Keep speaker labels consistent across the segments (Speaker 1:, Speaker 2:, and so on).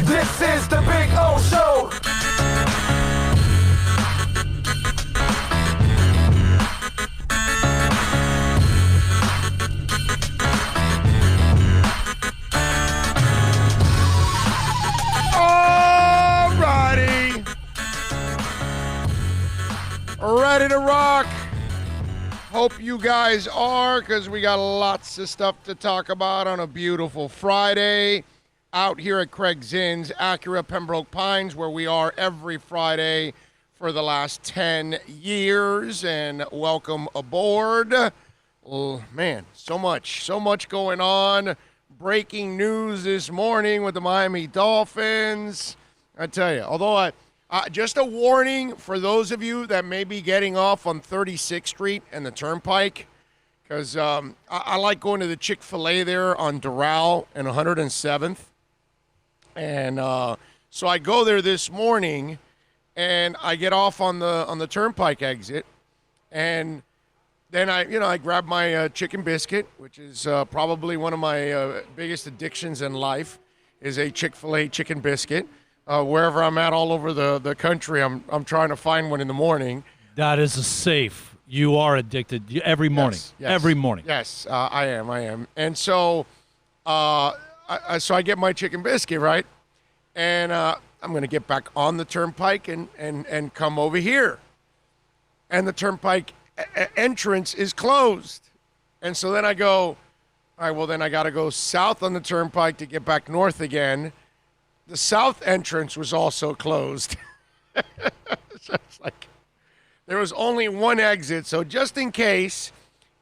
Speaker 1: This is the Big O Show.
Speaker 2: Alrighty. Ready to rock. Hope you guys are, because we got lots of stuff to talk about on a beautiful Friday out here at Craig Zinn's Acura Pembroke Pines, where we are every Friday for the last 10 years. And welcome aboard. Oh, man, so much going on. Breaking news this morning with the Miami Dolphins. I tell you, although just a warning for those of you that may be getting off on 36th Street and the Turnpike, because I like going to the Chick-fil-A there on Doral and 107th. And so I go there this morning, and I get off on the Turnpike exit, and then I grab my chicken biscuit, which is probably one of my biggest addictions in life, is a Chick-fil-A chicken biscuit. Wherever I'm at all over the country, I'm trying to find one in the morning.
Speaker 3: That is a safe. You are addicted every morning.
Speaker 2: Yes.
Speaker 3: Every morning.
Speaker 2: Yes, I am. And so, I get my chicken biscuit, right? And I'm going to get back on the Turnpike and come over here. And the Turnpike entrance is closed. And so then I go, all right, well, then I got to go south on the Turnpike to get back north again. The south entrance was also closed. So it's like there was only one exit. So just in case,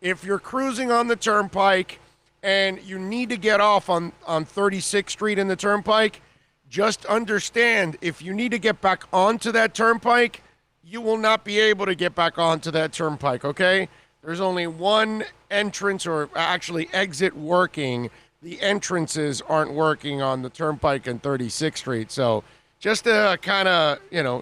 Speaker 2: if you're cruising on the Turnpike and you need to get off on 36th Street in the Turnpike, just understand, if you need to get back onto that Turnpike, you will not be able to get back onto that Turnpike, okay? There's only one entrance, or actually exit, working. The entrances aren't working on the Turnpike and 36th Street. So just to kind of,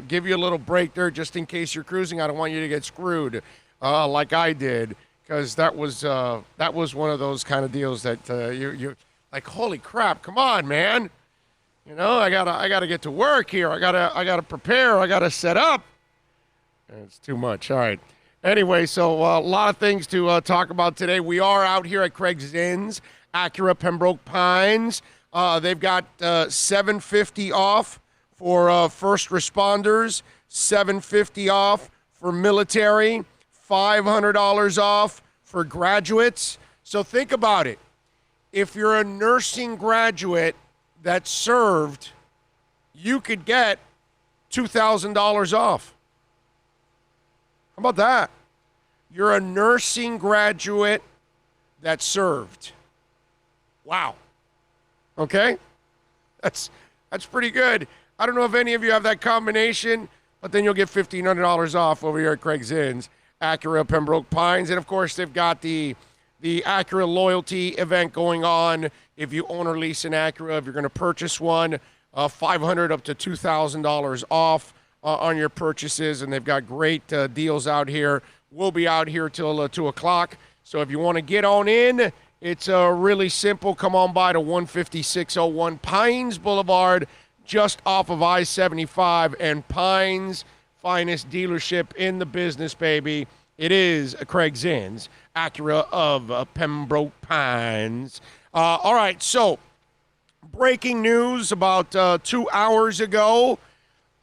Speaker 2: give you a little break there, just in case you're cruising. I don't want you to get screwed like I did, because that was one of those kind of deals that you're like, holy crap, come on, man. I gotta get to work here. I gotta prepare. I gotta set up. It's too much. All right. Anyway, so a lot of things to talk about today. We are out here at Craig Zinn's Acura Pembroke Pines. They've got $750 off for first responders, $750 off for military, $500 off for graduates. So think about it. If you're a nursing graduate that served, you could get $2,000 off. How about that? You're a nursing graduate that served. Wow. Okay? That's pretty good. I don't know if any of you have that combination, but then you'll get $1,500 off over here at Craig Zinn's Acura Pembroke Pines. And, of course, they've got the Acura loyalty event going on. If you own or lease an Acura, if you're going to purchase one, $500 up to $2,000 off on your purchases. And they've got great deals out here. We'll be out here till 2 o'clock. So if you want to get on in, it's really simple. Come on by to 15601 Pines Boulevard, just off of I-75, and Pines' finest dealership in the business, baby. It is Craig Zinn's Acura of Pembroke Pines. All right, so breaking news about 2 hours ago.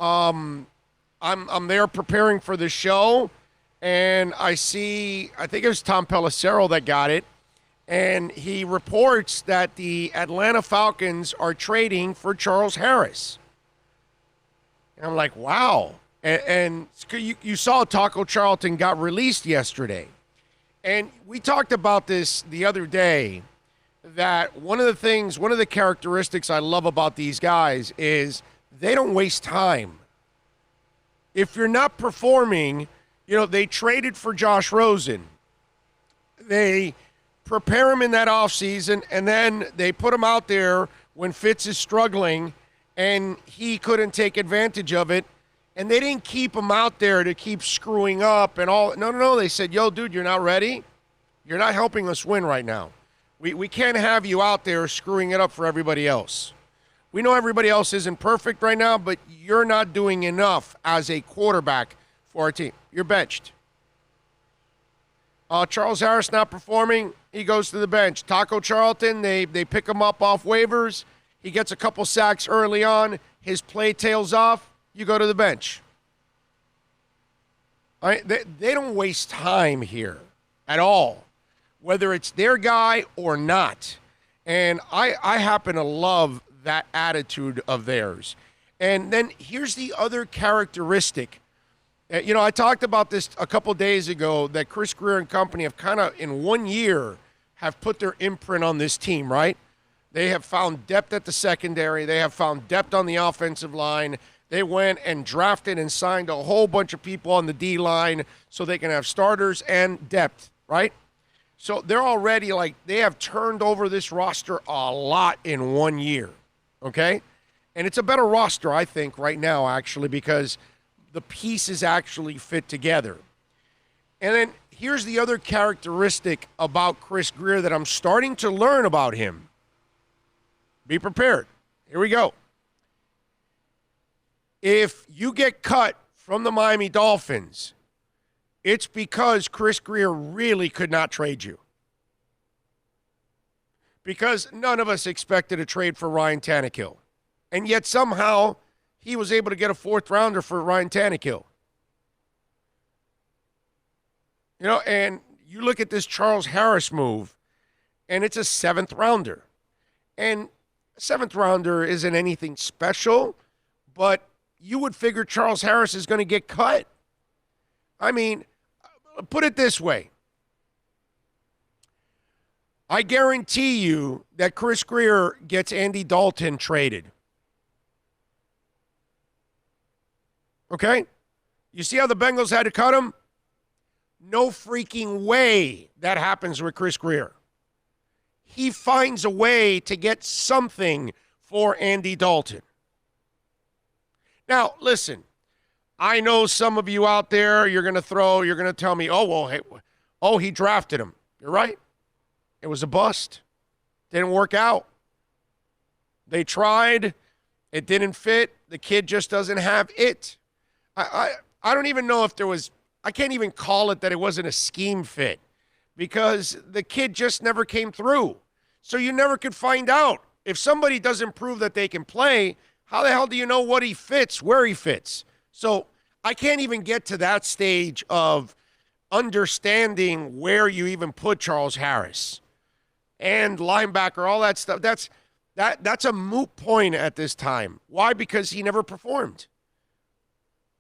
Speaker 2: I'm there preparing for the show, and I think it was Tom Pelissero that got it. And he reports that the Atlanta Falcons are trading for Charles Harris. And I'm like, wow. And you saw Taco Charlton got released yesterday. And we talked about this the other day, that one of the characteristics I love about these guys is they don't waste time. If you're not performing, they traded for Josh Rosen. They prepare him in that offseason, and then they put him out there when Fitz is struggling, and he couldn't take advantage of it. And they didn't keep him out there to keep screwing up and all. No. They said, yo, dude, you're not ready. You're not helping us win right now. We can't have you out there screwing it up for everybody else. We know everybody else isn't perfect right now, but you're not doing enough as a quarterback for our team. You're benched. Charles Harris not performing. He goes to the bench. Taco Charlton, they pick him up off waivers. He gets a couple sacks early on. His play tails off. You go to the bench. All right, they don't waste time here at all, whether it's their guy or not. And I happen to love that attitude of theirs. And then here's the other characteristic. I talked about this a couple days ago that Chris Greer and company have kind of, in 1 year, have put their imprint on this team, right? They have found depth at the secondary. They have found depth on the offensive line. They went and drafted and signed a whole bunch of people on the D-line so they can have starters and depth, right? So they're already they have turned over this roster a lot in 1 year, okay? And it's a better roster, I think, right now, actually, because the pieces actually fit together. And then here's the other characteristic about Chris Greer that I'm starting to learn about him. Be prepared. Here we go. If you get cut from the Miami Dolphins, it's because Chris Greer really could not trade you. Because none of us expected a trade for Ryan Tannehill. And yet somehow he was able to get a fourth rounder for Ryan Tannehill. And you look at this Charles Harris move, and it's a seventh rounder. And a seventh rounder isn't anything special, but you would figure Charles Harris is going to get cut. I mean, put it this way. I guarantee you that Chris Greer gets Andy Dalton traded. Okay? You see how the Bengals had to cut him? No freaking way that happens with Chris Greer. He finds a way to get something for Andy Dalton. Now, listen, I know some of you out there, you're going to tell me, he drafted him. You're right. It was a bust. Didn't work out. They tried. It didn't fit. The kid just doesn't have it. I don't even know if there was, I can't even call it that it wasn't a scheme fit because the kid just never came through. So you never could find out. If somebody doesn't prove that they can play, how the hell do you know what he fits, where he fits? So I can't even get to that stage of understanding where you even put Charles Harris and linebacker, all that stuff. That's a moot point at this time. Why? Because he never performed.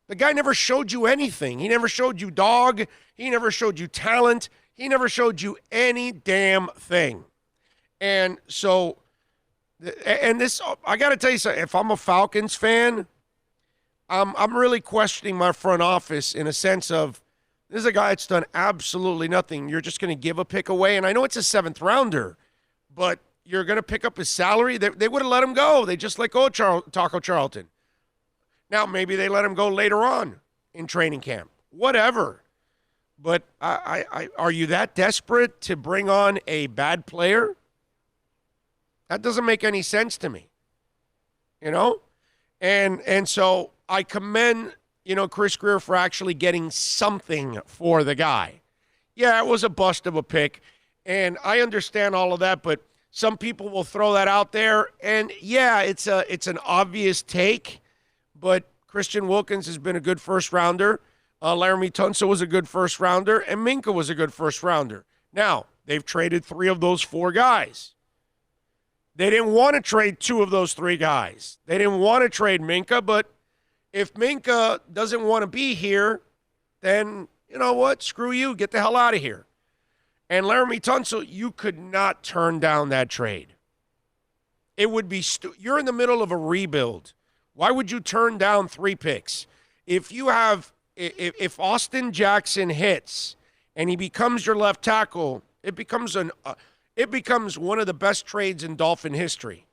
Speaker 2: The guy never showed you anything. He never showed you dog. He never showed you talent. He never showed you any damn thing. And so, and this, I got to tell you something. If I'm a Falcons fan, I'm really questioning my front office in a sense of, this is a guy that's done absolutely nothing. You're just going to give a pick away. And I know it's a seventh rounder, but you're going to pick up his salary. They would have let him go. They just let go of Taco Charlton. Now, maybe they let him go later on in training camp. Whatever. But are you that desperate to bring on a bad player? That doesn't make any sense to me. And so I commend, Chris Greer for actually getting something for the guy. Yeah, it was a bust of a pick, and I understand all of that, but some people will throw that out there, and yeah, it's an obvious take. But Christian Wilkins has been a good first-rounder. Laramie Tunsil was a good first-rounder, and Minka was a good first-rounder. Now, they've traded 3 of those 4 guys. They didn't want to trade 2 of those 3 guys. They didn't want to trade Minka, but if Minka doesn't want to be here, then, you know what? Screw you. Get the hell out of here. And Laramie Tunsil, you could not turn down that trade. It would be you're in the middle of a rebuild. Why would you turn down 3 picks? If Austin Jackson hits and he becomes your left tackle, it becomes one of the best trades in Dolphin history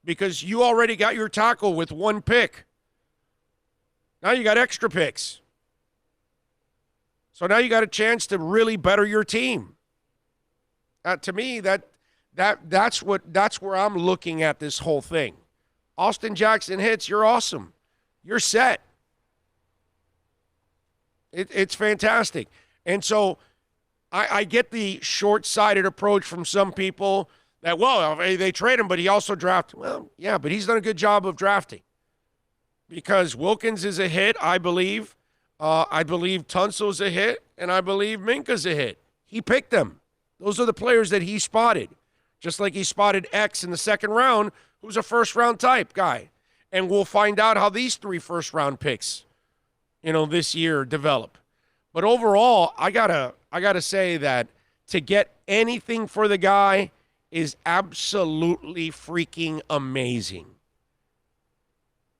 Speaker 2: because you already got your tackle with 1 pick. Now you got extra picks. So now you got a chance to really better your team. To me, that's where I'm looking at this whole thing. Austin Jackson hits, you're awesome. You're set. It's fantastic. And so I get the short-sighted approach from some people that, well, they trade him, but he also drafted. Well, yeah, but he's done a good job of drafting because Wilkins is a hit, I believe. I believe Tunsil's a hit, and I believe Minka's a hit. He picked them. Those are the players that he spotted, just like he spotted X in the second round, who's a first-round type guy. And we'll find out how these 3 first-round picks, this year develop. But overall, I gotta say that to get anything for the guy is absolutely freaking amazing.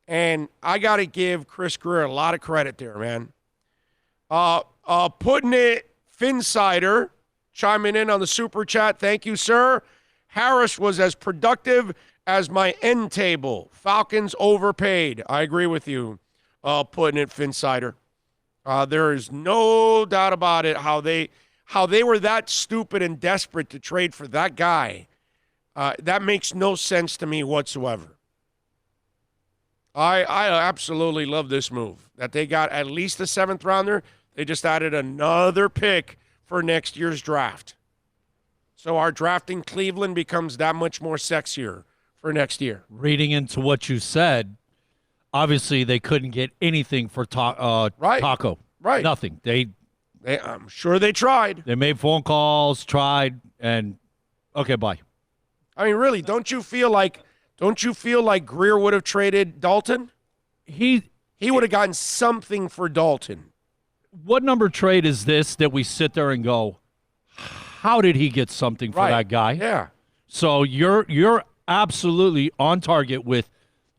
Speaker 2: And I gotta give Chris Greer a lot of credit there, man. Putting it, Finsider, chiming in on the super chat. Thank you, sir. Harris was as productive as my end table. Falcons overpaid. I agree with you. Putting it, Finsider. There is no doubt about it how they were that stupid and desperate to trade for that guy. That makes no sense to me whatsoever. I absolutely love this move, that they got at least a 7th rounder. They just added another pick for next year's draft. So our drafting Cleveland becomes that much more sexier for next year.
Speaker 3: Reading into what you said, obviously they couldn't get anything for Taco.
Speaker 2: Right.
Speaker 3: Nothing.
Speaker 2: I'm sure they tried.
Speaker 3: They made phone calls, tried, and okay, bye.
Speaker 2: I mean, really, don't you feel like Greer would have traded Dalton? He would have gotten something for Dalton.
Speaker 3: What number trade is this that we sit there and go, how did he get something for that guy?
Speaker 2: Yeah.
Speaker 3: So you're absolutely on target with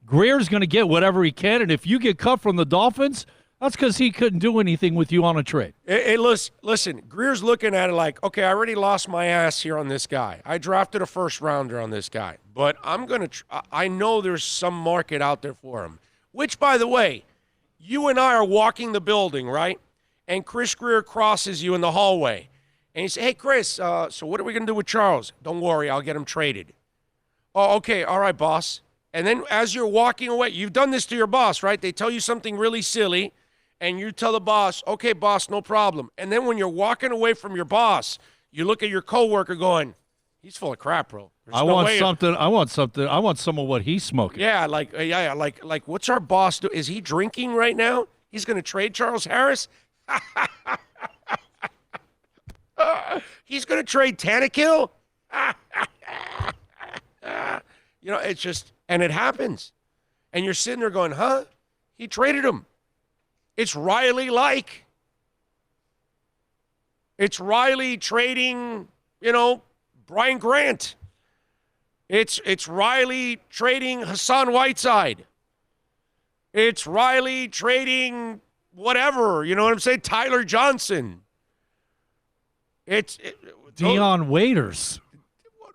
Speaker 3: Greer's going to get whatever he can, and if you get cut from the Dolphins, that's because he couldn't do anything with you on a trade.
Speaker 2: Hey, listen, Greer's looking at it like, okay, I already lost my ass here on this guy. I drafted a first-rounder on this guy, but I know there's some market out there for him, which, by the way, you and I are walking the building, right? And Chris Greer crosses you in the hallway. And you say, hey, Chris, so what are we going to do with Charles? Don't worry, I'll get him traded. Oh, okay, all right, boss. And then as you're walking away, you've done this to your boss, right? They tell you something really silly, and you tell the boss, okay, boss, no problem. And then when you're walking away from your boss, you look at your coworker going, he's full of crap, bro.
Speaker 3: I want some of what he's smoking.
Speaker 2: Yeah, like what's our boss do? Is he drinking right now? He's going to trade Charles Harris? He's going to trade Tannehill? It's just, and it happens. And you're sitting there going, huh? He traded him. It's Riley-like. It's Riley trading, Brian Grant. It's Riley trading Hassan Whiteside. It's Riley trading whatever, you know what I'm saying? Tyler Johnson.
Speaker 3: Deion Waiters.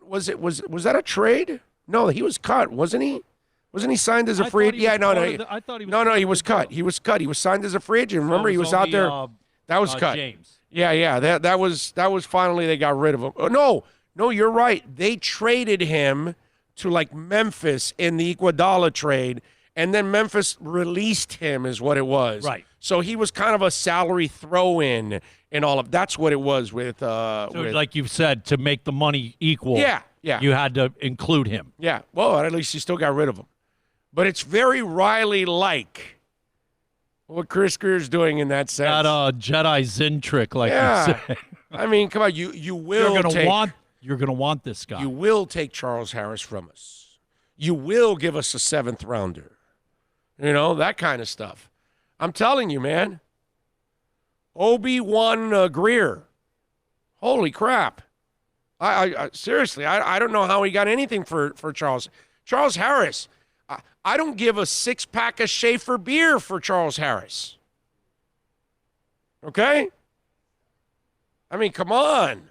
Speaker 2: Was that a trade? No, he was cut, wasn't he? Wasn't he signed as a free agent? Yeah, no.
Speaker 3: I thought he was.
Speaker 2: No, he was cut. He was cut. He was signed as a free agent. Remember, he was out there. That was cut.
Speaker 3: James.
Speaker 2: Yeah. That was finally they got rid of him. Oh, no, you're right. They traded him to like Memphis in the Iguodala trade, and then Memphis released him, is what it was.
Speaker 3: Right.
Speaker 2: So he was kind of a salary throw-in and all of that's what it was with.
Speaker 3: Like you've said, to make the money equal.
Speaker 2: Yeah.
Speaker 3: You had to include him.
Speaker 2: Yeah. Well, at least you still got rid of him. But it's very Riley-like what Chris Greer's doing in that sense.
Speaker 3: That Jedi Zen trick, like you said.
Speaker 2: I mean, come on, you will
Speaker 3: You're gonna want this guy.
Speaker 2: You will take Charles Harris from us. You will give us a 7th rounder. That kind of stuff. I'm telling you, man. Obi-Wan Greer. Holy crap. I seriously, I don't know how he got anything for Charles Harris. I don't give a 6-pack of Schaefer beer for Charles Harris. Okay? I mean, come on.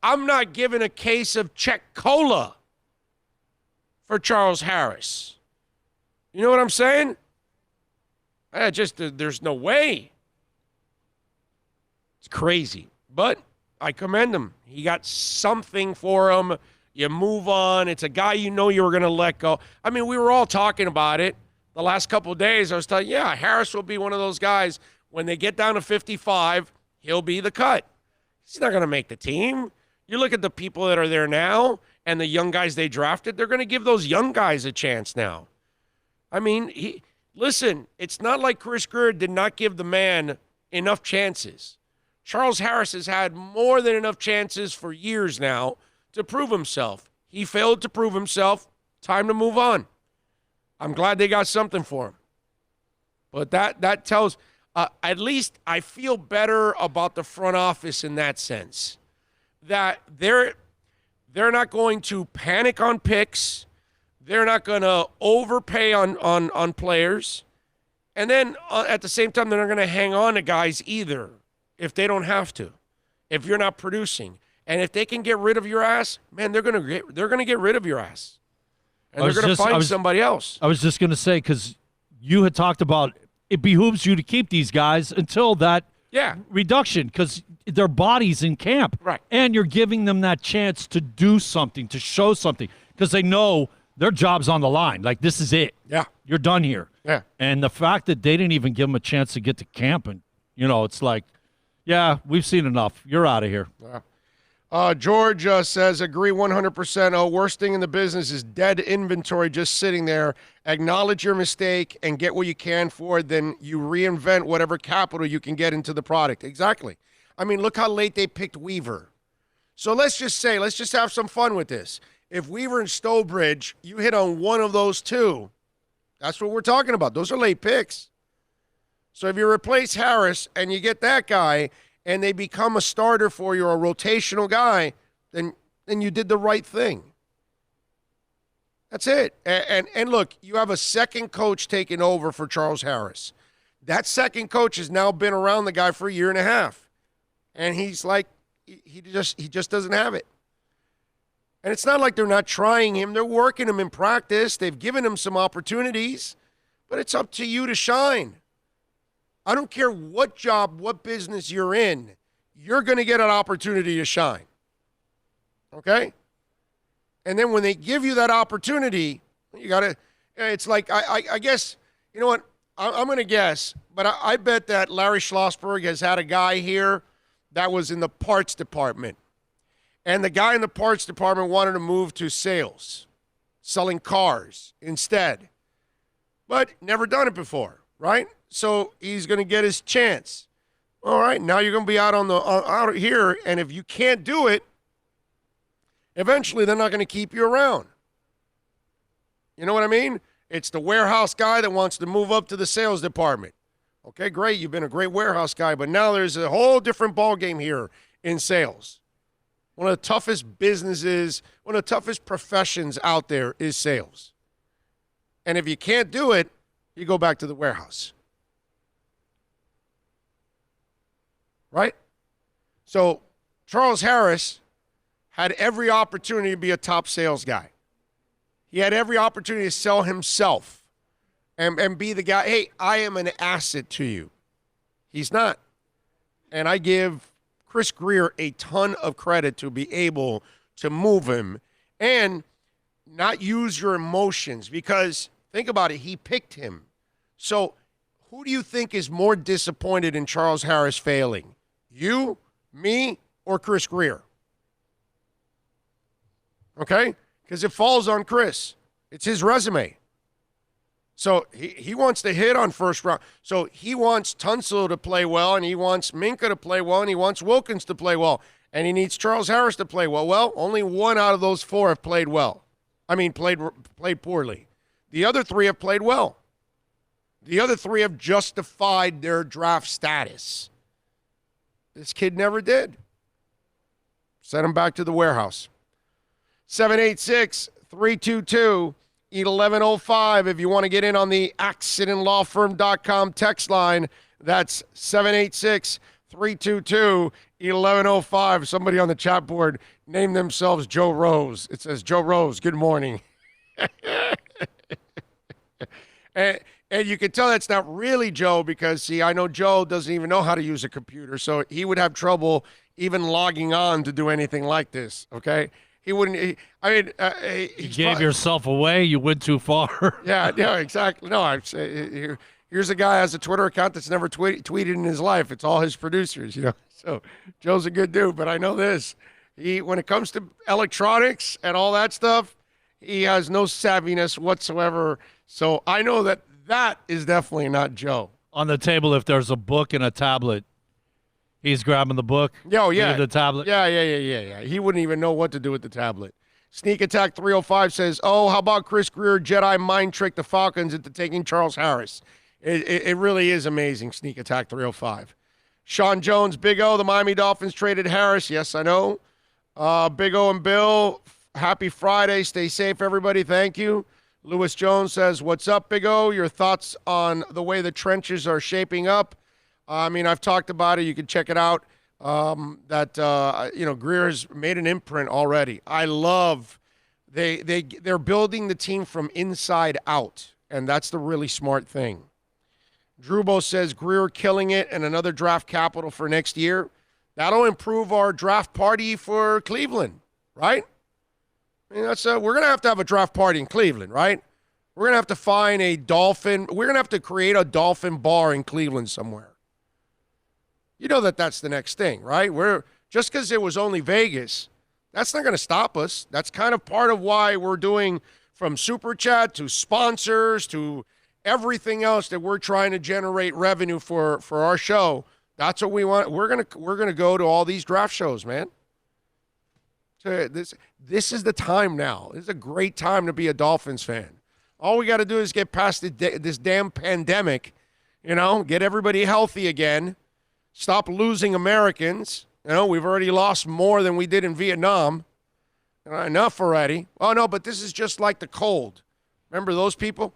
Speaker 2: I'm not giving a case of Czech Cola for Charles Harris. You know what I'm saying? There's no way. It's crazy. But I commend him. He got something for him. You move on. It's a guy you know you were going to let go. I mean, we were all talking about it the last couple of days. I was telling you, yeah, Harris will be one of those guys. When they get down to 55, he'll be the cut. He's not going to make the team. You look at the people that are there now and the young guys they drafted, they're going to give those young guys a chance now. I mean, listen, it's not like Chris Greer did not give the man enough chances. Charles Harris has had more than enough chances for years now to prove himself. He failed to prove himself. Time to move on. I'm glad they got something for him. But that tells, at least I feel better about the front office in that sense. That they're not going to panic on picks. They're not going to overpay on players. And then at the same time, they're not going to hang on to guys either if they don't have to, if you're not producing. And if they can get rid of your ass, man, they're going to get rid of your ass. And they're going to find somebody else.
Speaker 3: I was just going to say, because you had talked about it behooves you to keep these guys until that reduction, because their body's in camp.
Speaker 2: Right.
Speaker 3: And you're giving them that chance to do something, to show something, because they know their job's on the line. Like, this is it.
Speaker 2: Yeah.
Speaker 3: You're done here.
Speaker 2: Yeah.
Speaker 3: And the fact that they didn't even give them a chance to get to camp, and, it's like, yeah, we've seen enough. You're out of here.
Speaker 2: Yeah. George says, agree 100%. Oh, worst thing in the business is dead inventory just sitting there. Acknowledge your mistake and get what you can for it. Then you reinvent whatever capital you can get into the product. Exactly. I mean, look how late they picked Weaver. So let's just have some fun with this. If Weaver and Stowbridge, you hit on one of those two, that's what we're talking about. Those are late picks. So if you replace Harris and you get that guy and they become a starter for you or a rotational guy, then you did the right thing. That's it. And look, you have a second coach taking over for Charles Harris. That second coach has now been around the guy for a year and a half. And he's like, he just doesn't have it. And it's not like they're not trying him. They're working him in practice. They've given him some opportunities. But it's up to you to shine. I don't care what job, what business you're in. You're going to get an opportunity to shine. Okay? And then when they give you that opportunity, you got to, it's like, I guess, you know what? I'm going to guess, but I bet that Larry Schlossberg has had a guy here that was in the parts department. And the guy in the parts department wanted to move to sales, selling cars instead. But never done it before, right? So he's going to get his chance. All right, now you're going to be out here, and if you can't do it, eventually they're not going to keep you around. You know what I mean? It's the warehouse guy that wants to move up to the sales department. Okay, great, you've been a great warehouse guy, but now there's a whole different ballgame here in sales. One of the toughest businesses, one of the toughest professions out there is sales. And if you can't do it, you go back to the warehouse. Right? So Charles Harris had every opportunity to be a top sales guy. He had every opportunity to sell himself and be the guy, hey, I am an asset to you. He's not. And I give Chris Greer a ton of credit to be able to move him and not use your emotions, because think about it, he picked him. So who do you think is more disappointed in Charles Harris failing? You, me, or Chris Greer? Okay? Because it falls on Chris. It's his resume. So he wants to hit on first round. So he wants Tunsil to play well, and he wants Minka to play well, and he wants Wilkins to play well, and he needs Charles Harris to play well. Well, only one out of those four have played well. I mean, played poorly. The other three have played well. The other three have justified their draft status. This kid never did. Send him back to the warehouse. 786-322-1105 if you want to get in on the accidentlawfirm.com text line. That's 786-322-1105. Somebody on the chat board named themselves Joe Rose. It says, Joe Rose, good morning. And you can tell that's not really Joe because, see, I know Joe doesn't even know how to use a computer, so he would have trouble even logging on to do anything like this, okay? He wouldn't.
Speaker 3: You gave yourself away. You went too far.
Speaker 2: Yeah, exactly. No, I'm saying here's a guy who has a Twitter account that's never tweeted in his life. It's all his producers, So Joe's a good dude, but I know this. When it comes to electronics and all that stuff, he has no savviness whatsoever. So I know that is definitely not Joe.
Speaker 3: On the table, if there's a book and a tablet, he's grabbing the book.
Speaker 2: Oh, yeah.
Speaker 3: The tablet.
Speaker 2: Yeah. He wouldn't even know what to do with the tablet. Sneak Attack 305 says, "Oh, how about Chris Greer Jedi mind trick the Falcons into taking Charles Harris?" It really is amazing, Sneak Attack 305. Sean Jones, Big O, the Miami Dolphins traded Harris. Yes, I know. Big O and Bill, happy Friday. Stay safe, everybody. Thank you. Lewis Jones says, "What's up, Big O? Your thoughts on the way the trenches are shaping up?" I've talked about it. You can check it out. Greer's made an imprint already. I love they're building the team from inside out, and that's the really smart thing. Drubo says Greer killing it and another draft capital for next year. That'll improve our draft party for Cleveland, right? We're gonna have to have a draft party in Cleveland, right? We're gonna have to find a Dolphin. We're gonna have to create a Dolphin bar in Cleveland somewhere. You know that's the next thing, right? Just because it was only Vegas, that's not going to stop us. That's kind of part of why we're doing from Super Chat to sponsors to everything else that we're trying to generate revenue for our show. That's what we want. We're gonna go to all these draft shows, man. So this is the time now. This is a great time to be a Dolphins fan. All we got to do is get past this damn pandemic, get everybody healthy again. Stop losing Americans. We've already lost more than we did in Vietnam. Enough already. Oh, no, but this is just like the cold. Remember those people?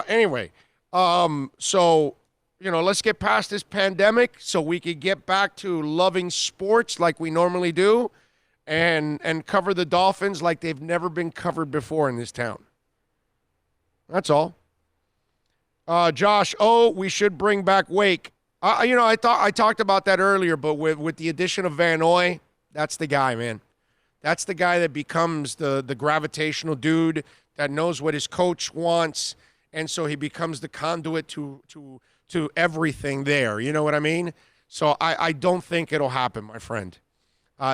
Speaker 2: Anyway, let's get past this pandemic so we could get back to loving sports like we normally do and cover the Dolphins like they've never been covered before in this town. That's all. Josh, we should bring back Wake. I talked about that earlier, but with the addition of Van Noy, that's the guy, man. That's the guy that becomes the gravitational dude that knows what his coach wants, and so he becomes the conduit to everything there. You know what I mean? So I don't think it'll happen, my friend.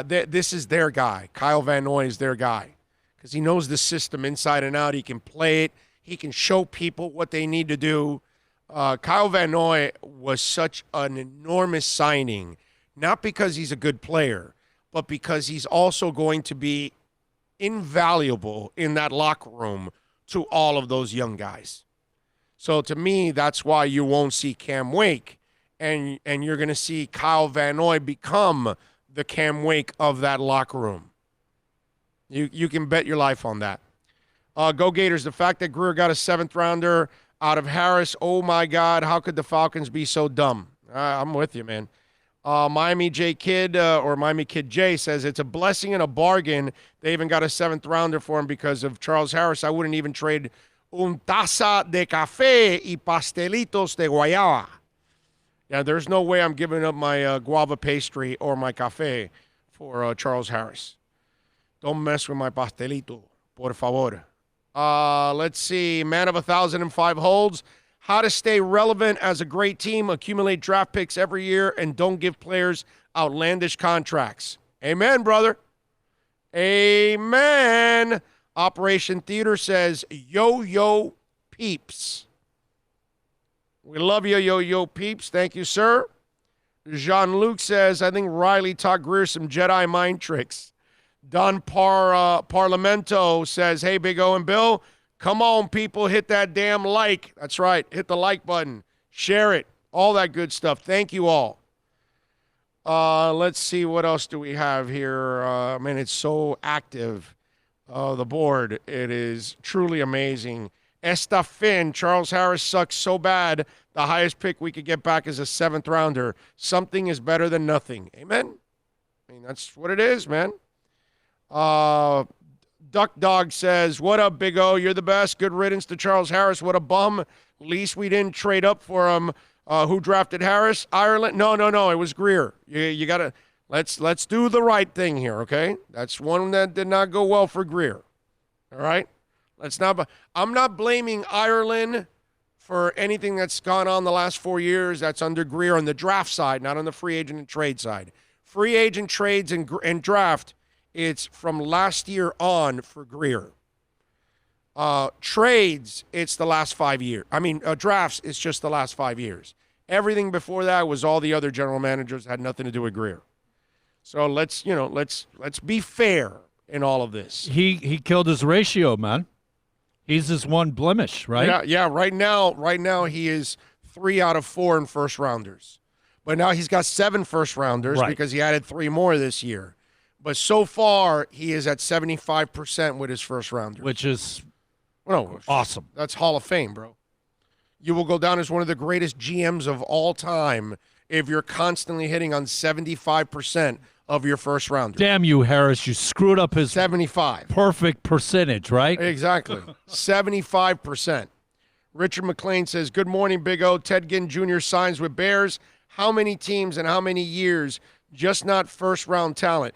Speaker 2: This is their guy. Kyle Van Noy is their guy because he knows the system inside and out. He can play it. He can show people what they need to do. Kyle Van Noy was such an enormous signing, not because he's a good player, but because he's also going to be invaluable in that locker room to all of those young guys. So to me, that's why you won't see Cam Wake, and you're going to see Kyle Van Noy become the Cam Wake of that locker room. You can bet your life on that. Go Gators. The fact that Greer got a 7th-rounder out of Harris, oh my God, how could the Falcons be so dumb? I'm with you, man. Miami Kid J says it's a blessing and a bargain. They even got a 7th-rounder for him because of Charles Harris. I wouldn't even trade un taza de café y pastelitos de guayaba. Yeah, there's no way I'm giving up my guava pastry or my café for Charles Harris. Don't mess with my pastelito, por favor. Let's see. Man of 1,005 holds. How to stay relevant as a great team, accumulate draft picks every year, and don't give players outlandish contracts. Amen, brother. Amen. Operation Theater says, yo peeps. We love you, yo peeps. Thank you, sir. Jean-Luc says, I think Riley taught Greer some Jedi mind tricks. Don Parlamento says, hey, Big O and Bill, come on, people, hit that damn like. That's right. Hit the like button. Share it. All that good stuff. Thank you all. Let's see. What else do we have here? Man, it's so active. The board. It is truly amazing. Esta fin. Charles Harris sucks so bad. The highest pick we could get back is a 7th-rounder. Something is better than nothing. Amen? I mean, that's what it is, man. Duck Dog says, what up, Big O? You're the best. Good riddance to Charles Harris. What a bum. At least we didn't trade up for him. Who drafted Harris? Ireland? No. It was Greer. You got to Let's do the right thing here, okay? That's one that did not go well for Greer. All right? I'm not blaming Ireland for anything that's gone on the last 4 years. That's under Greer on the draft side, not on the free agent and trade side. Free agent trades and draft, it's from last year on for Greer. Trades, it's the last 5 years. Drafts, it's just the last 5 years. Everything before that was all the other general managers, had nothing to do with Greer. So let's be fair in all of this.
Speaker 3: He killed his ratio, man. He's his one blemish, right?
Speaker 2: Yeah. Right now he is 3 out of 4 in first rounders. But now he's got 7 first rounders because he added 3 more this year. But so far he is at 75% with his first rounders,
Speaker 3: which is
Speaker 2: awesome. That's Hall of Fame, bro. You will go down as one of the greatest GMs of all time if you're constantly hitting on 75% of your first rounders.
Speaker 3: Damn you, Harris. You screwed up his
Speaker 2: 75.
Speaker 3: Perfect percentage, right?
Speaker 2: Exactly. 75%. Richard McLean says, good morning, Big O. Ted Ginn Jr. signs with Bears. How many teams and how many years? Just not first-round talent.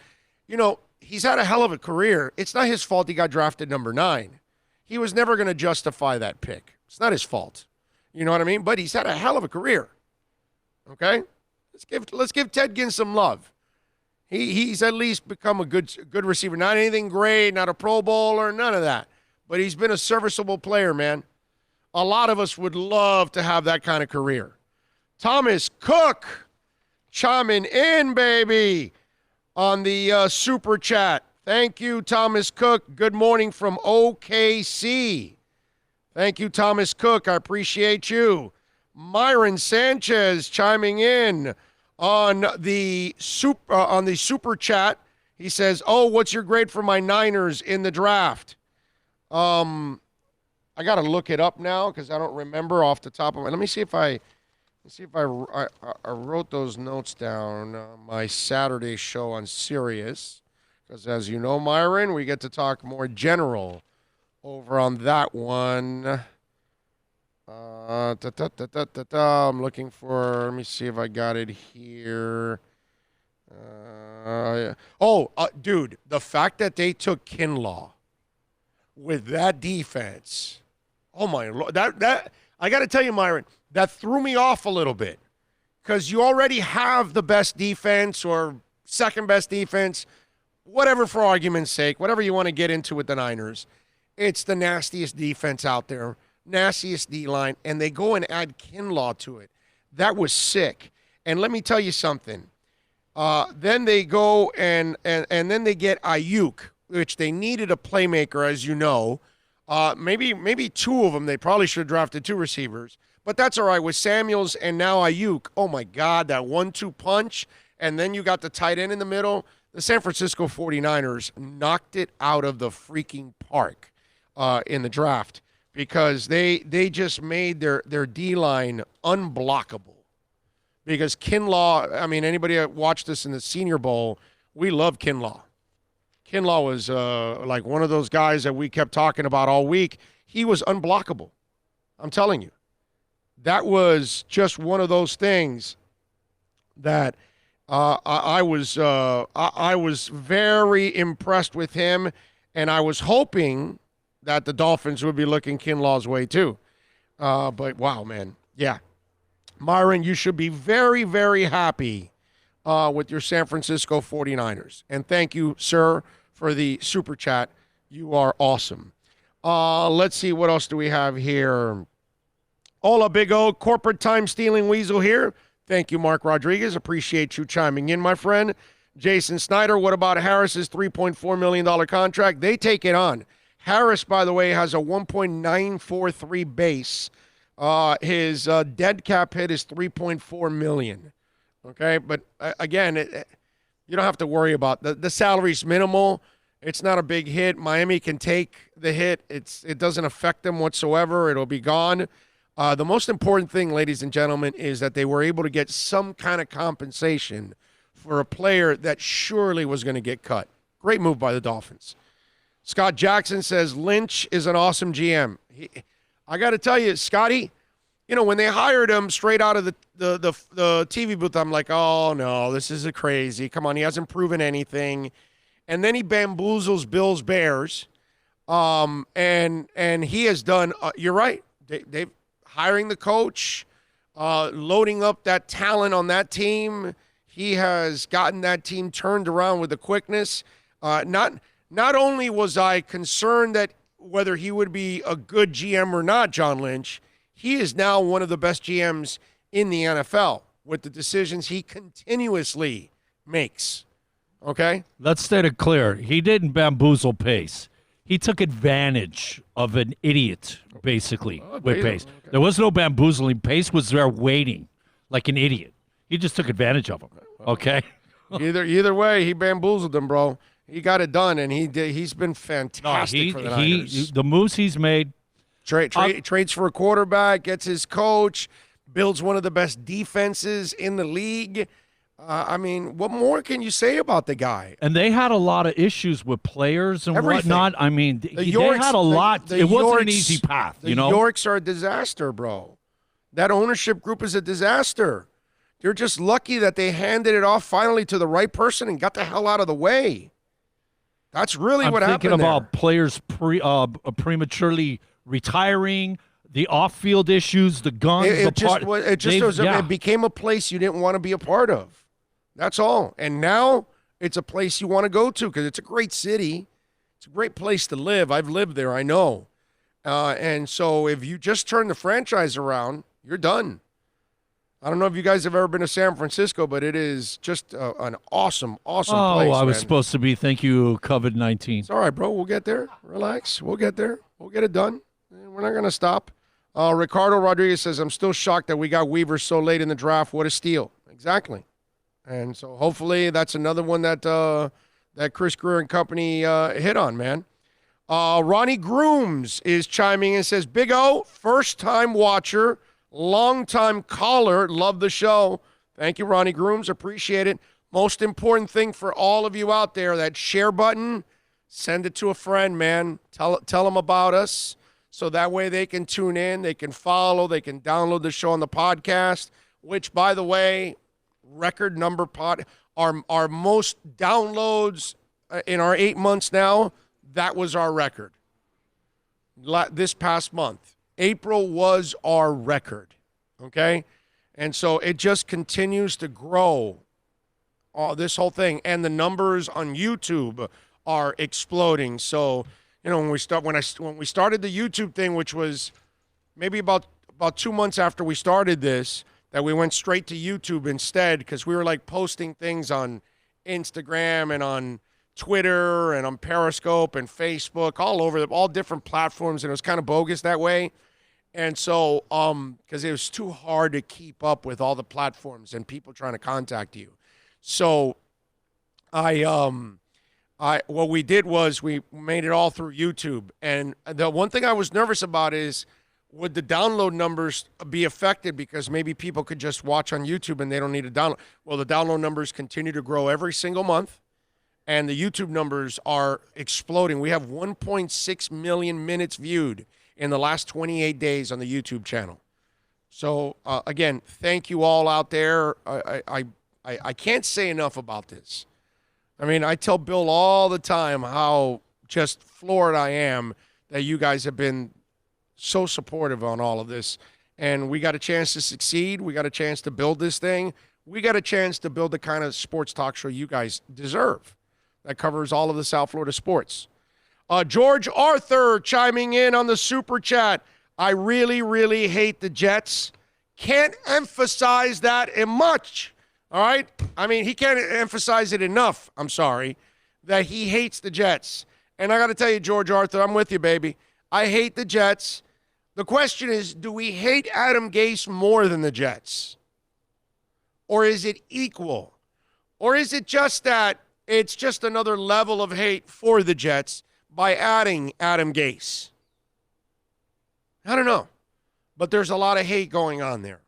Speaker 2: He's had a hell of a career. It's not his fault he got drafted number 9. He was never going to justify that pick. It's not his fault. You know what I mean? But he's had a hell of a career. Okay? Let's give Ted Ginn some love. He's at least become a good receiver. Not anything great, not a Pro Bowler, none of that. But he's been a serviceable player, man. A lot of us would love to have that kind of career. Thomas Cook chiming in, baby, on the super chat. Thank you, Thomas Cook. Good morning from OKC. Thank you, Thomas Cook. I appreciate you. Myron Sanchez chiming in on the super chat. He says, "Oh, what's your grade for my Niners in the draft?" I got to look it up now because I don't remember off the top of my. Let me see if I wrote those notes down on my Saturday show on Sirius. Because as you know, Myron, we get to talk more general over on that one. I'm looking for, let me see if I got it here. Dude, the fact that they took Kinlaw with that defense, oh my Lord, that I got to tell you, Myron, that threw me off a little bit because you already have the best defense or second best defense, whatever for argument's sake, whatever you want to get into with the Niners. It's the nastiest defense out there, nastiest D-line, and they go and add Kinlaw to it. That was sick. And let me tell you something. Then they go and then they get Ayuk, which they needed a playmaker, as you know. Maybe 2 of them. They probably should have drafted 2 receivers. But that's all right. With Samuels and now Ayuk, oh, my God, that 1-2 punch, and then you got the tight end in the middle. The San Francisco 49ers knocked it out of the freaking park in the draft because they just made their D-line unblockable. Because Kinlaw, I mean, anybody that watched this in the Senior Bowl, we love Kinlaw. Kinlaw was like one of those guys that we kept talking about all week. He was unblockable. I'm telling you. That was just one of those things that I was very impressed with him, and I was hoping that the Dolphins would be looking Kinlaw's way too. But wow, man, yeah. Myron, you should be very, very happy with your San Francisco 49ers. And thank you, sir, for the super chat. You are awesome. Let's see, what else do we have here? Hola, Big O, corporate time-stealing weasel here. Thank you, Mark Rodriguez. Appreciate you chiming in, my friend. Jason Snyder, what about Harris's $3.4 million contract? They take it on. Harris, by the way, has a 1.943 base. His dead cap hit is $3.4 million. Okay, but again, you don't have to worry about the salary's minimal. It's not a big hit. Miami can take the hit. It doesn't affect them whatsoever. It'll be gone. The most important thing, ladies and gentlemen, is that they were able to get some kind of compensation for a player that surely was going to get cut. Great move by the Dolphins. Scott Jackson says Lynch is an awesome GM. I got to tell you, Scotty, when they hired him straight out of the TV booth, I'm like, oh no, this is a crazy. Come on, he hasn't proven anything. And then he bamboozles Bills Bears, and he has done. You're right. They've hiring the coach, loading up that talent on that team. He has gotten that team turned around with the quickness. Not only was I concerned that whether he would be a good GM or not, John Lynch, he is now one of the best GMs in the NFL with the decisions he continuously makes. Okay?
Speaker 3: Let's state it clear. He didn't bamboozle Pace. He took advantage of an idiot, basically, with Pace. Okay. There was no bamboozling. Pace was there waiting like an idiot. He just took advantage of him. Okay?
Speaker 2: Either way, he bamboozled him, bro. He got it done, and he's been fantastic for the Niners.
Speaker 3: The moves he's made.
Speaker 2: Trades for a quarterback, gets his coach, builds one of the best defenses in the league. I mean, what more can you say about the guy?
Speaker 3: And they had a lot of issues with players and whatnot. I mean, they had a lot. It wasn't an easy path,
Speaker 2: The Yorks are a disaster, bro. That ownership group is a disaster. They're just lucky that they handed it off finally to the right person and got the hell out of the way. That's really what happened there.
Speaker 3: I'm thinking about players prematurely retiring, the off-field issues, the guns.
Speaker 2: It became a place you didn't want to be a part of. That's all. And now it's a place you want to go to because it's a great city. It's a great place to live. I've lived there. I know. And so if you just turn the franchise around, you're done. I don't know if you guys have ever been to San Francisco, but it is just an awesome place.
Speaker 3: Oh, I was supposed to be. Thank you, COVID-19.
Speaker 2: It's all right, bro. We'll get there. Relax. We'll get there. We'll get it done. We're not going to stop. Ricardo Rodriguez says, I'm still shocked that we got Weaver so late in the draft. What a steal. Exactly. And so hopefully that's another one that Chris Greer and company hit on, man. Ronnie Grooms is chiming in and says, Big O, first-time watcher, long-time caller, love the show. Thank you, Ronnie Grooms. Appreciate it. Most important thing for all of you out there, that share button, send it to a friend, man. Tell them about us so that way they can tune in, they can follow, they can download the show on the podcast, which, by the way, record number our most downloads in our 8 months now, that was our record. This past month, April was our record, okay? And so it just continues to grow, this whole thing. And the numbers on YouTube are exploding. So, when we started the YouTube thing, which was maybe about 2 months after we started this, that we went straight to YouTube instead because we were like posting things on Instagram and on Twitter and on Periscope and Facebook, all different platforms, and it was kind of bogus that way. And so, because it was too hard to keep up with all the platforms and people trying to contact you. So what we did was we made it all through YouTube. And the one thing I was nervous about is, would the download numbers be affected because maybe people could just watch on YouTube and they don't need to download? Well, the download numbers continue to grow every single month, and the YouTube numbers are exploding. We have 1.6 million minutes viewed in the last 28 days on the YouTube channel. So, again, thank you all out there. I can't say enough about this. I mean, I tell Bill all the time how just floored I am that you guys have been so supportive on all of this. And we got a chance to succeed. We got a chance to build this thing. We got a chance to build the kind of sports talk show you guys deserve that covers all of the South Florida sports. George Arthur chiming in on the Super Chat. I really, really hate the Jets. Can't emphasize that much. All right? I mean, he can't emphasize it enough, I'm sorry, that he hates the Jets. And I got to tell you, George Arthur, I'm with you, baby. I hate the Jets. The question is, do we hate Adam Gase more than the Jets? Or is it equal? Or is it just that it's just another level of hate for the Jets by adding Adam Gase? I don't know. But there's a lot of hate going on there.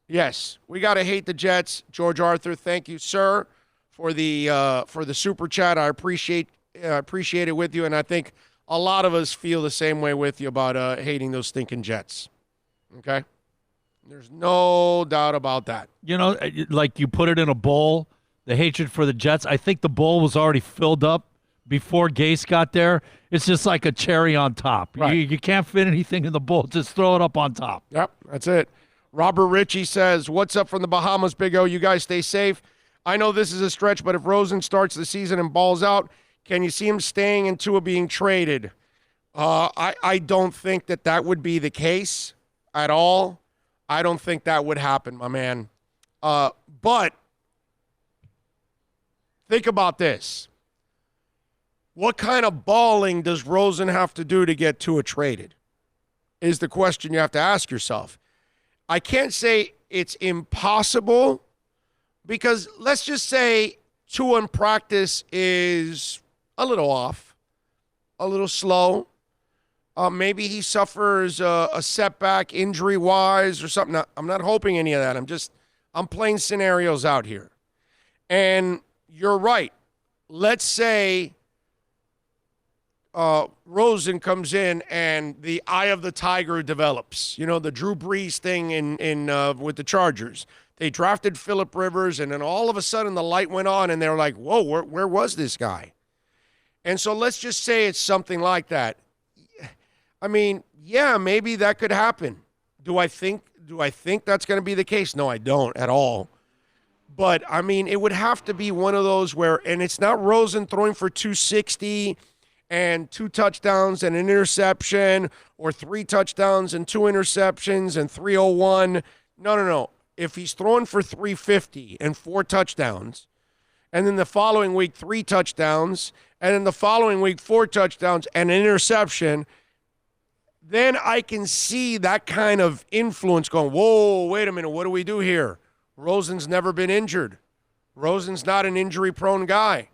Speaker 2: Yes, we got to hate the Jets. George Arthur, thank you, sir, for the Super Chat. I appreciate it with you, and I think a lot of us feel the same way with you about hating those stinking Jets. Okay? There's no doubt about that.
Speaker 3: You know, like you put it in a bowl, the hatred for the Jets. I think the bowl was already filled up before Gase got there. It's just like a cherry on top.
Speaker 2: Right.
Speaker 3: You can't fit anything in the bowl. Just throw it up on top.
Speaker 2: Yep, that's it. Robert Ritchie says, what's up from the Bahamas, Big O? You guys stay safe. I know this is a stretch, but if Rosen starts the season and balls out, can you see him staying and Tua being traded? I don't think that would be the case at all. I don't think that would happen, my man. But think about this. What kind of balling does Rosen have to do to get Tua traded? Is the question you have to ask yourself. I can't say it's impossible because let's just say Tua in practice is a little off, a little slow. Maybe he suffers a setback injury-wise or something. I'm not hoping any of that. I'm playing scenarios out here. And you're right. Let's say Rosen comes in and the eye of the tiger develops. You know, the Drew Brees thing in with the Chargers. They drafted Phillip Rivers, and then all of a sudden the light went on, and they're like, whoa, where was this guy? And so let's just say it's something like that. I mean, yeah, maybe that could happen. Do I think that's going to be the case? No, I don't at all. But, I mean, it would have to be one of those where, and it's not Rosen throwing for 260 and 2 touchdowns and an interception, or 3 touchdowns and 2 interceptions and 301. No. If he's throwing for 350 and 4 touchdowns, and then the following week 3 touchdowns, and then the following week 4 touchdowns and an interception, then I can see that kind of influence going, whoa, wait a minute, what do we do here? Rosen's never been injured. Rosen's not an injury-prone guy.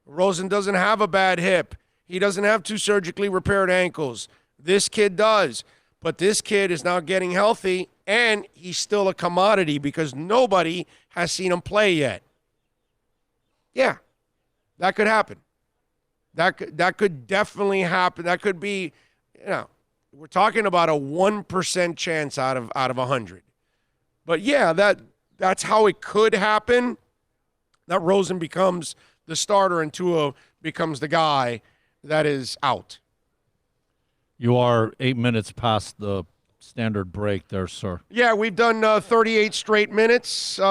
Speaker 2: Rosen doesn't have a bad hip. He doesn't have 2 surgically repaired ankles. This kid does. But this kid is now getting healthy, and he's still a commodity because nobody has seen him play yet. Yeah, that could happen. That could definitely happen. That could be, we're talking about a 1% chance out of 100. But yeah, that's how it could happen. That Rosen becomes the starter and Tua becomes the guy that is out.
Speaker 3: You are 8 minutes past the standard break there, sir.
Speaker 2: Yeah, we've done 38 straight minutes. Do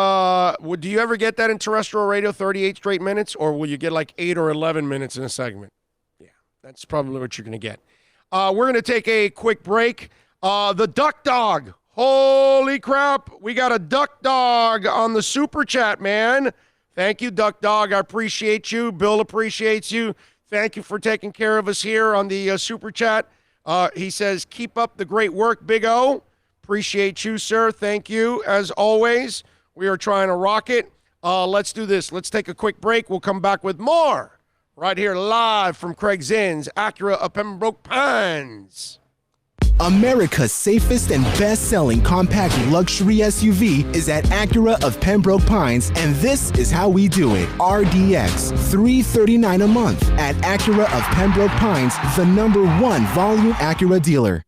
Speaker 2: you ever get that in terrestrial radio, 38 straight minutes? Or will you get like 8 or 11 minutes in a segment? Yeah, that's probably what you're going to get. We're going to take a quick break. The Duck Dog. Holy crap. We got a Duck Dog on the Super Chat, man. Thank you, Duck Dog. I appreciate you. Bill appreciates you. Thank you for taking care of us here on the Super Chat. He says, keep up the great work, Big O. Appreciate you, sir. Thank you. As always, we are trying to rock it. Let's do this. Let's take a quick break. We'll come back with more right here live from Craig Zinn's Acura of Pembroke Pines.
Speaker 4: America's safest and best-selling compact luxury SUV is at Acura of Pembroke Pines, and this is how we do it. RDX, $339 a month at Acura of Pembroke Pines, the #1 volume Acura dealer.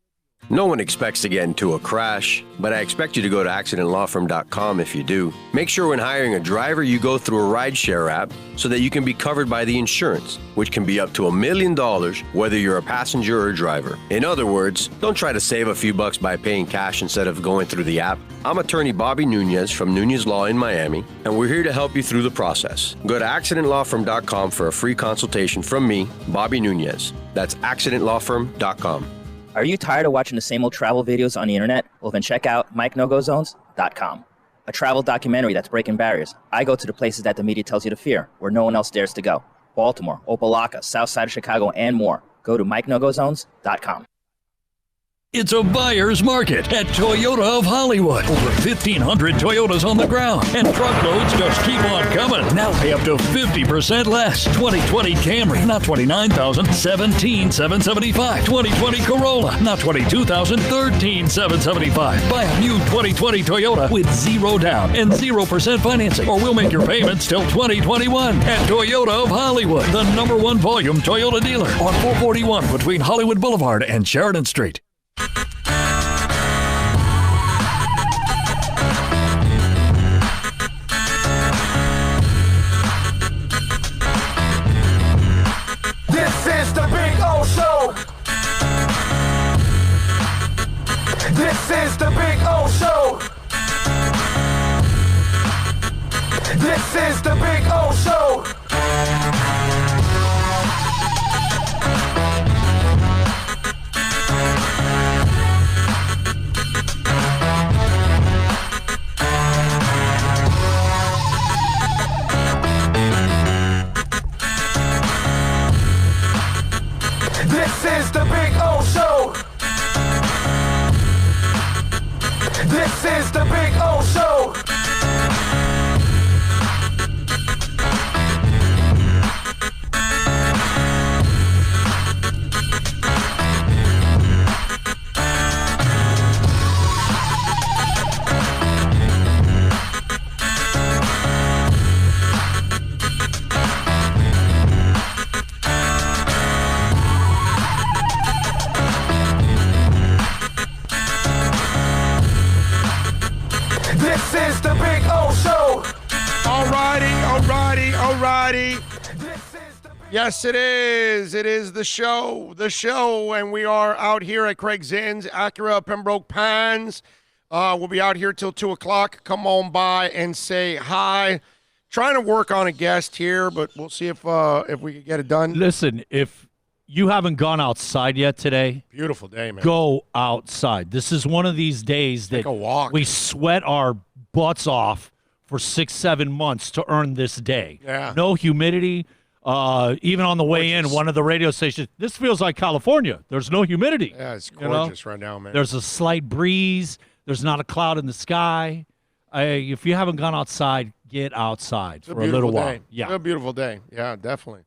Speaker 5: No one expects to get into a crash, but I expect you to go to accidentlawfirm.com if you do. Make sure when hiring a driver, you go through a rideshare app so that you can be covered by the insurance, which can be up to $1 million whether you're a passenger or a driver. In other words, don't try to save a few bucks by paying cash instead of going through the app. I'm attorney Bobby Nunez from Nunez Law in Miami, and we're here to help you through the process. Go to accidentlawfirm.com for a free consultation from me, Bobby Nunez. That's accidentlawfirm.com.
Speaker 6: Are you tired of watching the same old travel videos on the internet? Well, then check out MikeNoGoZones.com, a travel documentary that's breaking barriers. I go to the places that the media tells you to fear, where no one else dares to go. Baltimore, Opelika, South Side of Chicago, and more. Go to MikeNoGoZones.com.
Speaker 7: It's a buyer's market at Toyota of Hollywood. Over 1,500 Toyotas on the ground, and truckloads just keep on coming. Now pay up to 50% less. 2020 Camry, not $29,000, $17,775. 2020 Corolla, not $22,000, $13,775. Buy a new 2020 Toyota with 0 down and 0% financing, or we'll make your payments till 2021 at Toyota of Hollywood, the #1 volume Toyota dealer on 441 between Hollywood Boulevard and Sheridan Street.
Speaker 1: is the Big O Show. This is the Big O Show.
Speaker 2: Alrighty. Yes, it is. It is the show, and we are out here at Craig Zinn's, Acura, Pembroke Pines. We'll be out here till 2 o'clock. Come on by and say hi. Trying to work on a guest here, but we'll see if we can get it done.
Speaker 3: Listen, if you haven't gone outside yet today,
Speaker 2: Beautiful day, man.
Speaker 3: go outside. This is one of these days
Speaker 2: Take
Speaker 3: that
Speaker 2: a walk.
Speaker 3: we sweat our butts off for 6-7 months to earn this day.
Speaker 2: Yeah.
Speaker 3: No humidity. Even on the way in,
Speaker 2: Gorgeous.
Speaker 3: one of the radio stations, this feels like California. There's no humidity.
Speaker 2: Yeah, it's
Speaker 3: you know?
Speaker 2: gorgeous right now, man.
Speaker 3: There's a slight breeze. There's not a cloud in the sky. If you haven't gone outside, get outside for a little while.
Speaker 2: Day.
Speaker 3: Yeah.
Speaker 2: It's a beautiful day. Yeah, definitely.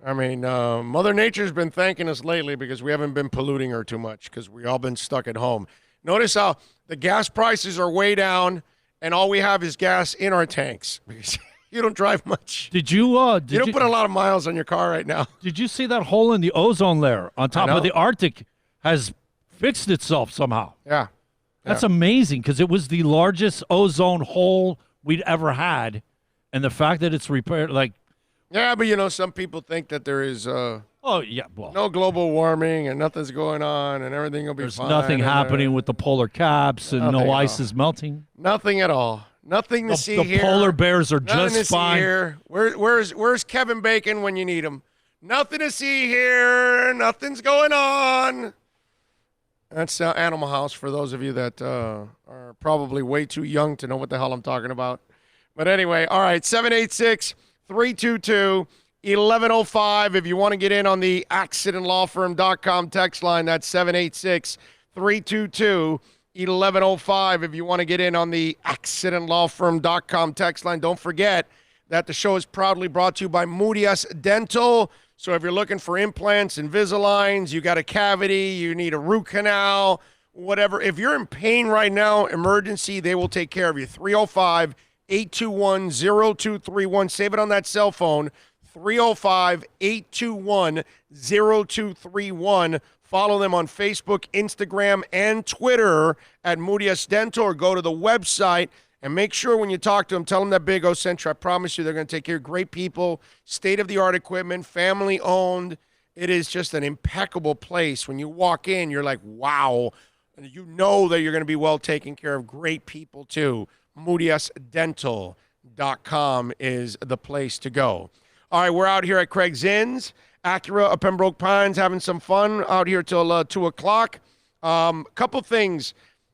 Speaker 2: I mean, Mother Nature's been thanking us lately because we haven't been polluting her too much because we all been stuck at home. Notice how the gas prices are way down, and all we have is gas in our tanks because you don't drive much.
Speaker 3: Did you?
Speaker 2: You don't put a lot of miles on your car right now.
Speaker 3: Did you see that hole in the ozone layer on top
Speaker 2: know.
Speaker 3: of the Arctic has fixed itself somehow?
Speaker 2: Yeah.
Speaker 3: That's amazing because it was the largest ozone hole we'd ever had, and the fact that it's repaired, like,
Speaker 2: Yeah, but some people think that there is
Speaker 3: oh yeah, well,
Speaker 2: no global warming and nothing's going on and everything will be
Speaker 3: there's
Speaker 2: fine.
Speaker 3: nothing
Speaker 2: and,
Speaker 3: happening with the polar caps and
Speaker 2: Nothing
Speaker 3: no
Speaker 2: at
Speaker 3: ice
Speaker 2: all.
Speaker 3: is melting.
Speaker 2: Nothing at all. Nothing to see
Speaker 3: The
Speaker 2: here.
Speaker 3: polar bears are
Speaker 2: Nothing to
Speaker 3: just
Speaker 2: see
Speaker 3: fine.
Speaker 2: here. Where's Kevin Bacon when you need him? Nothing to see here. Nothing's going on. That's Animal House for those of you that are probably way too young to know what the hell I'm talking about. But anyway, all right, 786-322-1105. If you want to get in on the accidentlawfirm.com text line, that's 786-322-1105. If you want to get in on the accidentlawfirm.com text line, don't forget that the show is proudly brought to you by Moody's Dental. So if you're looking for implants, Invisaligns, you got a cavity, you need a root canal, whatever. If you're in pain right now, emergency, they will take care of you. 305-821-0231. Save it on that cell phone. 305-821-0231. Follow them on Facebook, Instagram, and Twitter at Moody's Dental, or go to the website. And make sure when you talk to them, tell them that Big O sent you. I promise you they're going to take care of great people, state-of-the-art equipment, family-owned. It is just an impeccable place. When you walk in, you're like, wow. And you know that you're going to be well taken care of. Great people, too. Moody'sDental.com is the place to go. All right, we're out here at Craig Zinn's, Acura of Pembroke Pines, having some fun out here till 2 o'clock. Couple things.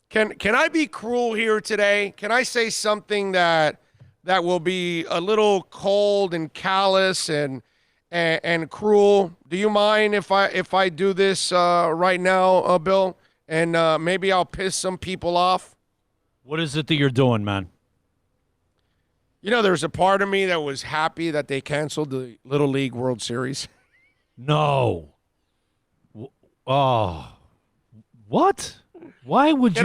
Speaker 2: Can I be cruel here today? Can I say something that will be a little cold and callous and cruel? Do you mind if I do this right now, Bill? And maybe I'll piss some people off.
Speaker 3: What is it that you're doing, man?
Speaker 2: There's a part of me that was happy that they canceled the Little League World Series.
Speaker 3: No. Oh. What? Why would you?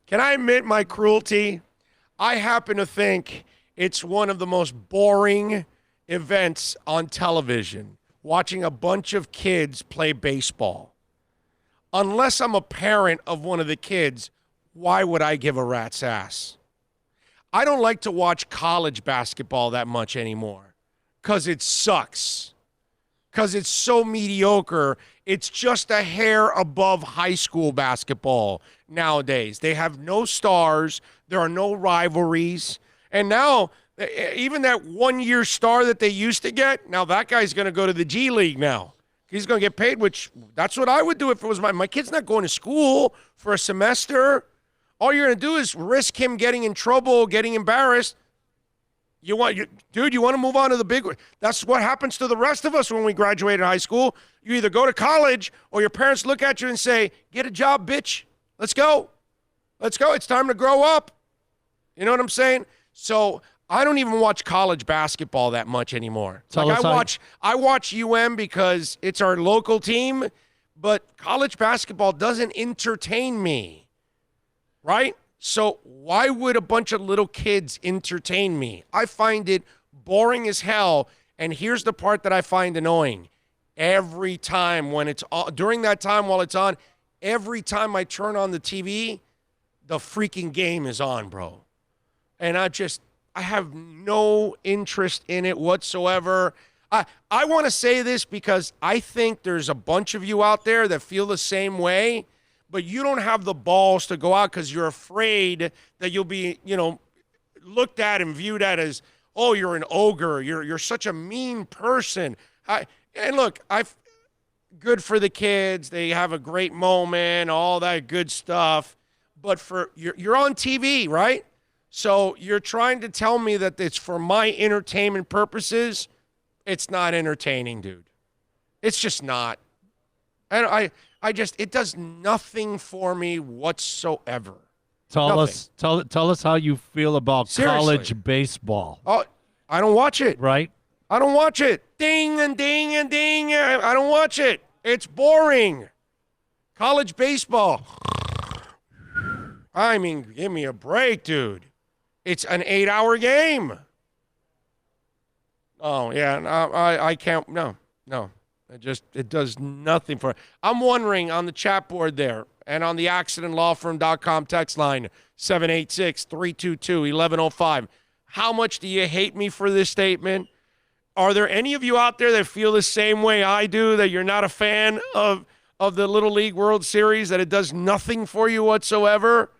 Speaker 2: Can I admit my cruelty? I happen to think it's one of the most boring events on television, watching a bunch of kids play baseball. Unless I'm a parent of one of the kids, why would I give a rat's ass? I don't like to watch college basketball that much anymore because it sucks. Because it's so mediocre. It's just a hair above high school basketball nowadays. They have no stars. There are no rivalries. And now, even that one-year star that they used to get, now that guy's going to go to the G League now. He's going to get paid, which that's what I would do if it was my kid's not going to school for a semester. All you're going to do is risk him getting in trouble, getting embarrassed. You want to move on to the big one. That's what happens to the rest of us when we graduated high school. You either go to college or your parents look at you and say, get a job, bitch. Let's go. Let's go. It's time to grow up. You know what I'm saying? So I don't even watch college basketball that much anymore. I watch UM because it's our local team, but college basketball doesn't entertain me, right? So why would a bunch of little kids entertain me? I find it boring as hell, and here's the part that I find annoying. Every time when it's on, during that time while it's on, every time I turn on the TV, the freaking game is on, bro. And I have no interest in it whatsoever. I want to say this because I think there's a bunch of you out there that feel the same way, but you don't have the balls to go out because you're afraid that you'll be, looked at and viewed at as, oh, you're an ogre. You're such a mean person. And look, good for the kids. They have a great moment, all that good stuff. But you're on TV, right? So you're trying to tell me that it's for my entertainment purposes. It's not entertaining, dude. It's just not. And it does nothing for me whatsoever.
Speaker 3: Tell us how you feel about college baseball.
Speaker 2: Oh, I don't watch it.
Speaker 3: Right?
Speaker 2: I don't watch it. Ding and ding and ding. I don't watch it. It's boring. College baseball. I mean, give me a break, dude. It's an 8-hour game. Oh, yeah. I can't. No. It does nothing for it. I'm wondering on the chat board there and on the accidentlawfirm.com text line, 786-322-1105. How much do you hate me for this statement? Are there any of you out there that feel the same way I do, that you're not a fan of the Little League World Series, that it does nothing for you whatsoever?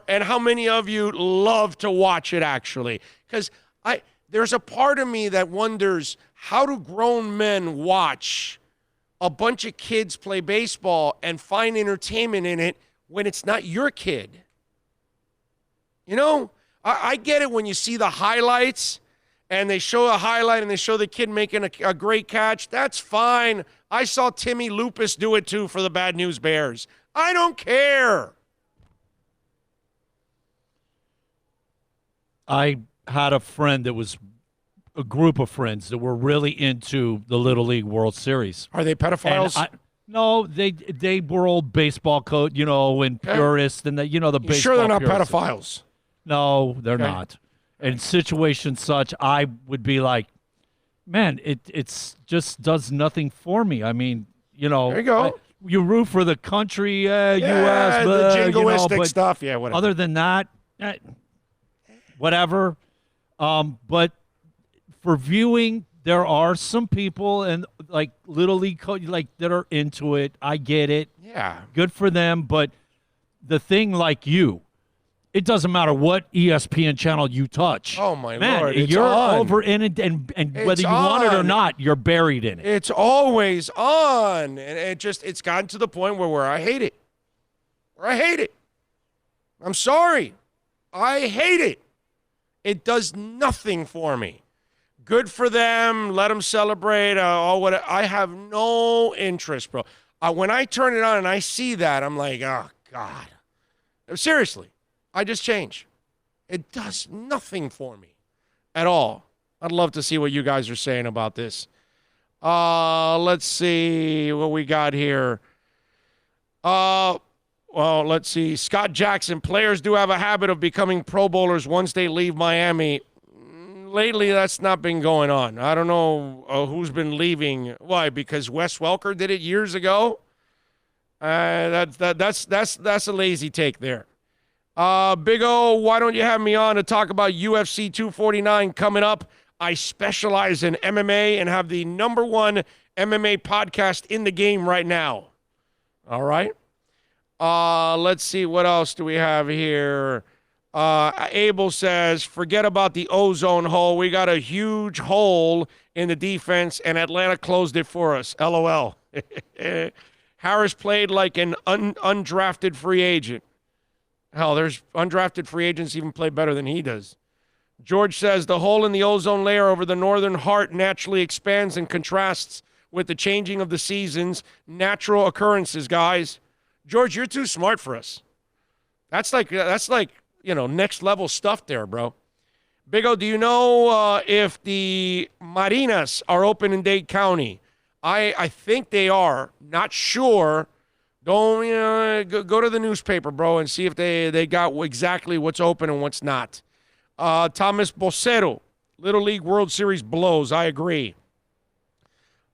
Speaker 2: And how many of you love to watch it, actually? Because there's a part of me that wonders, how do grown men watch a bunch of kids play baseball and find entertainment in it when it's not your kid? I get it when you see the highlights and they show a highlight and they show the kid making a great catch. That's fine. I saw Timmy Lupus do it too for the Bad News Bears. I don't care.
Speaker 3: I had a friend that was a group of friends that were really into the Little League World Series.
Speaker 2: Are they pedophiles?
Speaker 3: No, they were old baseball coach, and purists, and the baseball.
Speaker 2: You sure they're not
Speaker 3: purists.
Speaker 2: pedophiles?
Speaker 3: No, they're not. In situations such, I would be like, man, it's just does nothing for me. I mean,
Speaker 2: there you go.
Speaker 3: You root for the country, U.S.,
Speaker 2: the jingoistic stuff. Yeah, whatever.
Speaker 3: Other than that, whatever. But for viewing, there are some people and like Little League that are into it. I get it.
Speaker 2: Yeah.
Speaker 3: Good for them. But the thing like you, it doesn't matter what ESPN channel you touch.
Speaker 2: Oh, my
Speaker 3: Lord.
Speaker 2: It's
Speaker 3: you're
Speaker 2: on.
Speaker 3: over in it, and whether you want it or not, you're buried in it.
Speaker 2: It's always on. And it's gotten to the point where I hate it. I'm sorry. I hate it. It does nothing for me. Good for them. Let them celebrate. I have no interest, bro. When I turn it on and I see that, I'm like, oh, God. Seriously, I just change. It does nothing for me at all. I'd love to see what you guys are saying about this. Let's see what we got here. Well, let's see. Scott Jackson, players do have a habit of becoming Pro Bowlers once they leave Miami. Lately, that's not been going on. I don't know who's been leaving. Why? Because Wes Welker did it years ago? That's a lazy take there. Big O, why don't you have me on to talk about UFC 249 coming up? I specialize in MMA and have the #1 MMA podcast in the game right now. All right. Let's see. What else do we have here? Abel says, forget about the ozone hole. We got a huge hole in the defense, and Atlanta closed it for us. LOL. Harris played like an undrafted free agent. Hell, there's undrafted free agents even play better than he does. George says, the hole in the ozone layer over the northern heart naturally expands and contrasts with the changing of the seasons. Natural occurrences, guys. George, you're too smart for us. That's like next level stuff there, bro. Big O, do you know if the marinas are open in Dade County? I think they are. Not sure. Don't go to the newspaper, bro, and see if they got exactly what's open and what's not. Thomas Bocero, Little League World Series blows. I agree.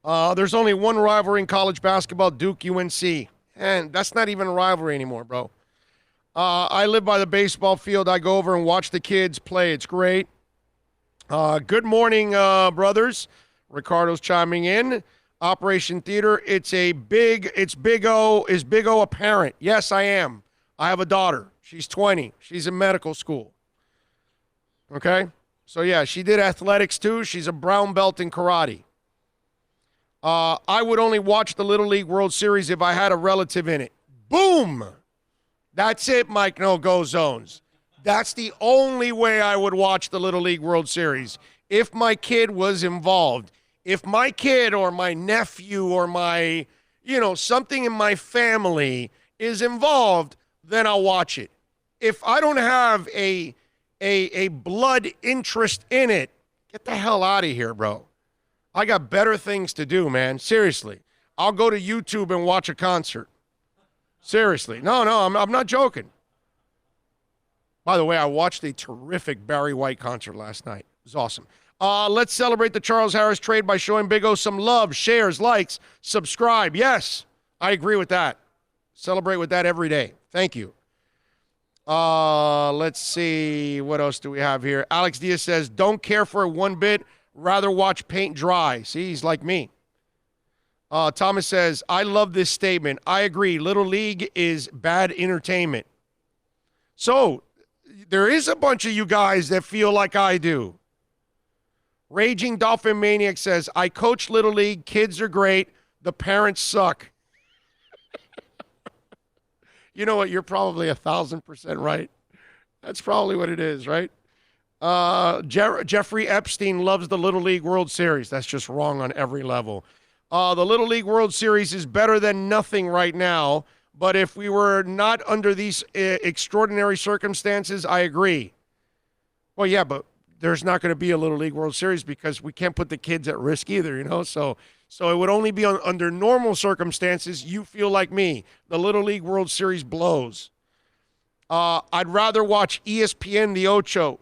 Speaker 2: There's only one rivalry in college basketball, Duke UNC. And that's not even a rivalry anymore, bro. I live by the baseball field. I go over and watch the kids play. It's great. Good morning, brothers. Ricardo's chiming in. Operation Theater. Is Big O a parent? Yes, I am. I have a daughter. She's 20. She's in medical school. Okay? So, yeah, she did athletics, too. She's a brown belt in karate. I would only watch the Little League World Series if I had a relative in it. Boom! That's it, Mike No-Go Zones. That's the only way I would watch the Little League World Series. If my kid was involved. If my kid or my nephew or my, something in my family is involved, then I'll watch it. If I don't have a blood interest in it, get the hell out of here, bro. I got better things to do, man. Seriously. I'll go to YouTube and watch a concert. Seriously. No, I'm not joking. By the way, I watched a terrific Barry White concert last night. It was awesome. Let's celebrate the Charles Harris trade by showing Big O some love, shares, likes, subscribe. Yes, I agree with that. Celebrate with that every day. Thank you. Let's see. What else do we have here? Alex Diaz says, don't care for it one bit. Rather watch paint dry. See, he's like me. Thomas says, I love this statement. I agree. Little League is bad entertainment. So, there is a bunch of you guys that feel like I do. Raging Dolphin Maniac says, I coach Little League. Kids are great. The parents suck. You know what? You're probably 1,000% right. That's probably what it is, right? Jeffrey Epstein loves the Little League World Series. That's just wrong on every level. The Little League World Series is better than nothing right now, but if we were not under these extraordinary circumstances, I agree. Well, yeah, but there's not going to be a Little League World Series because we can't put the kids at risk either, So it would only be under normal circumstances. You feel like me. The Little League World Series blows. I'd rather watch ESPN The Ocho.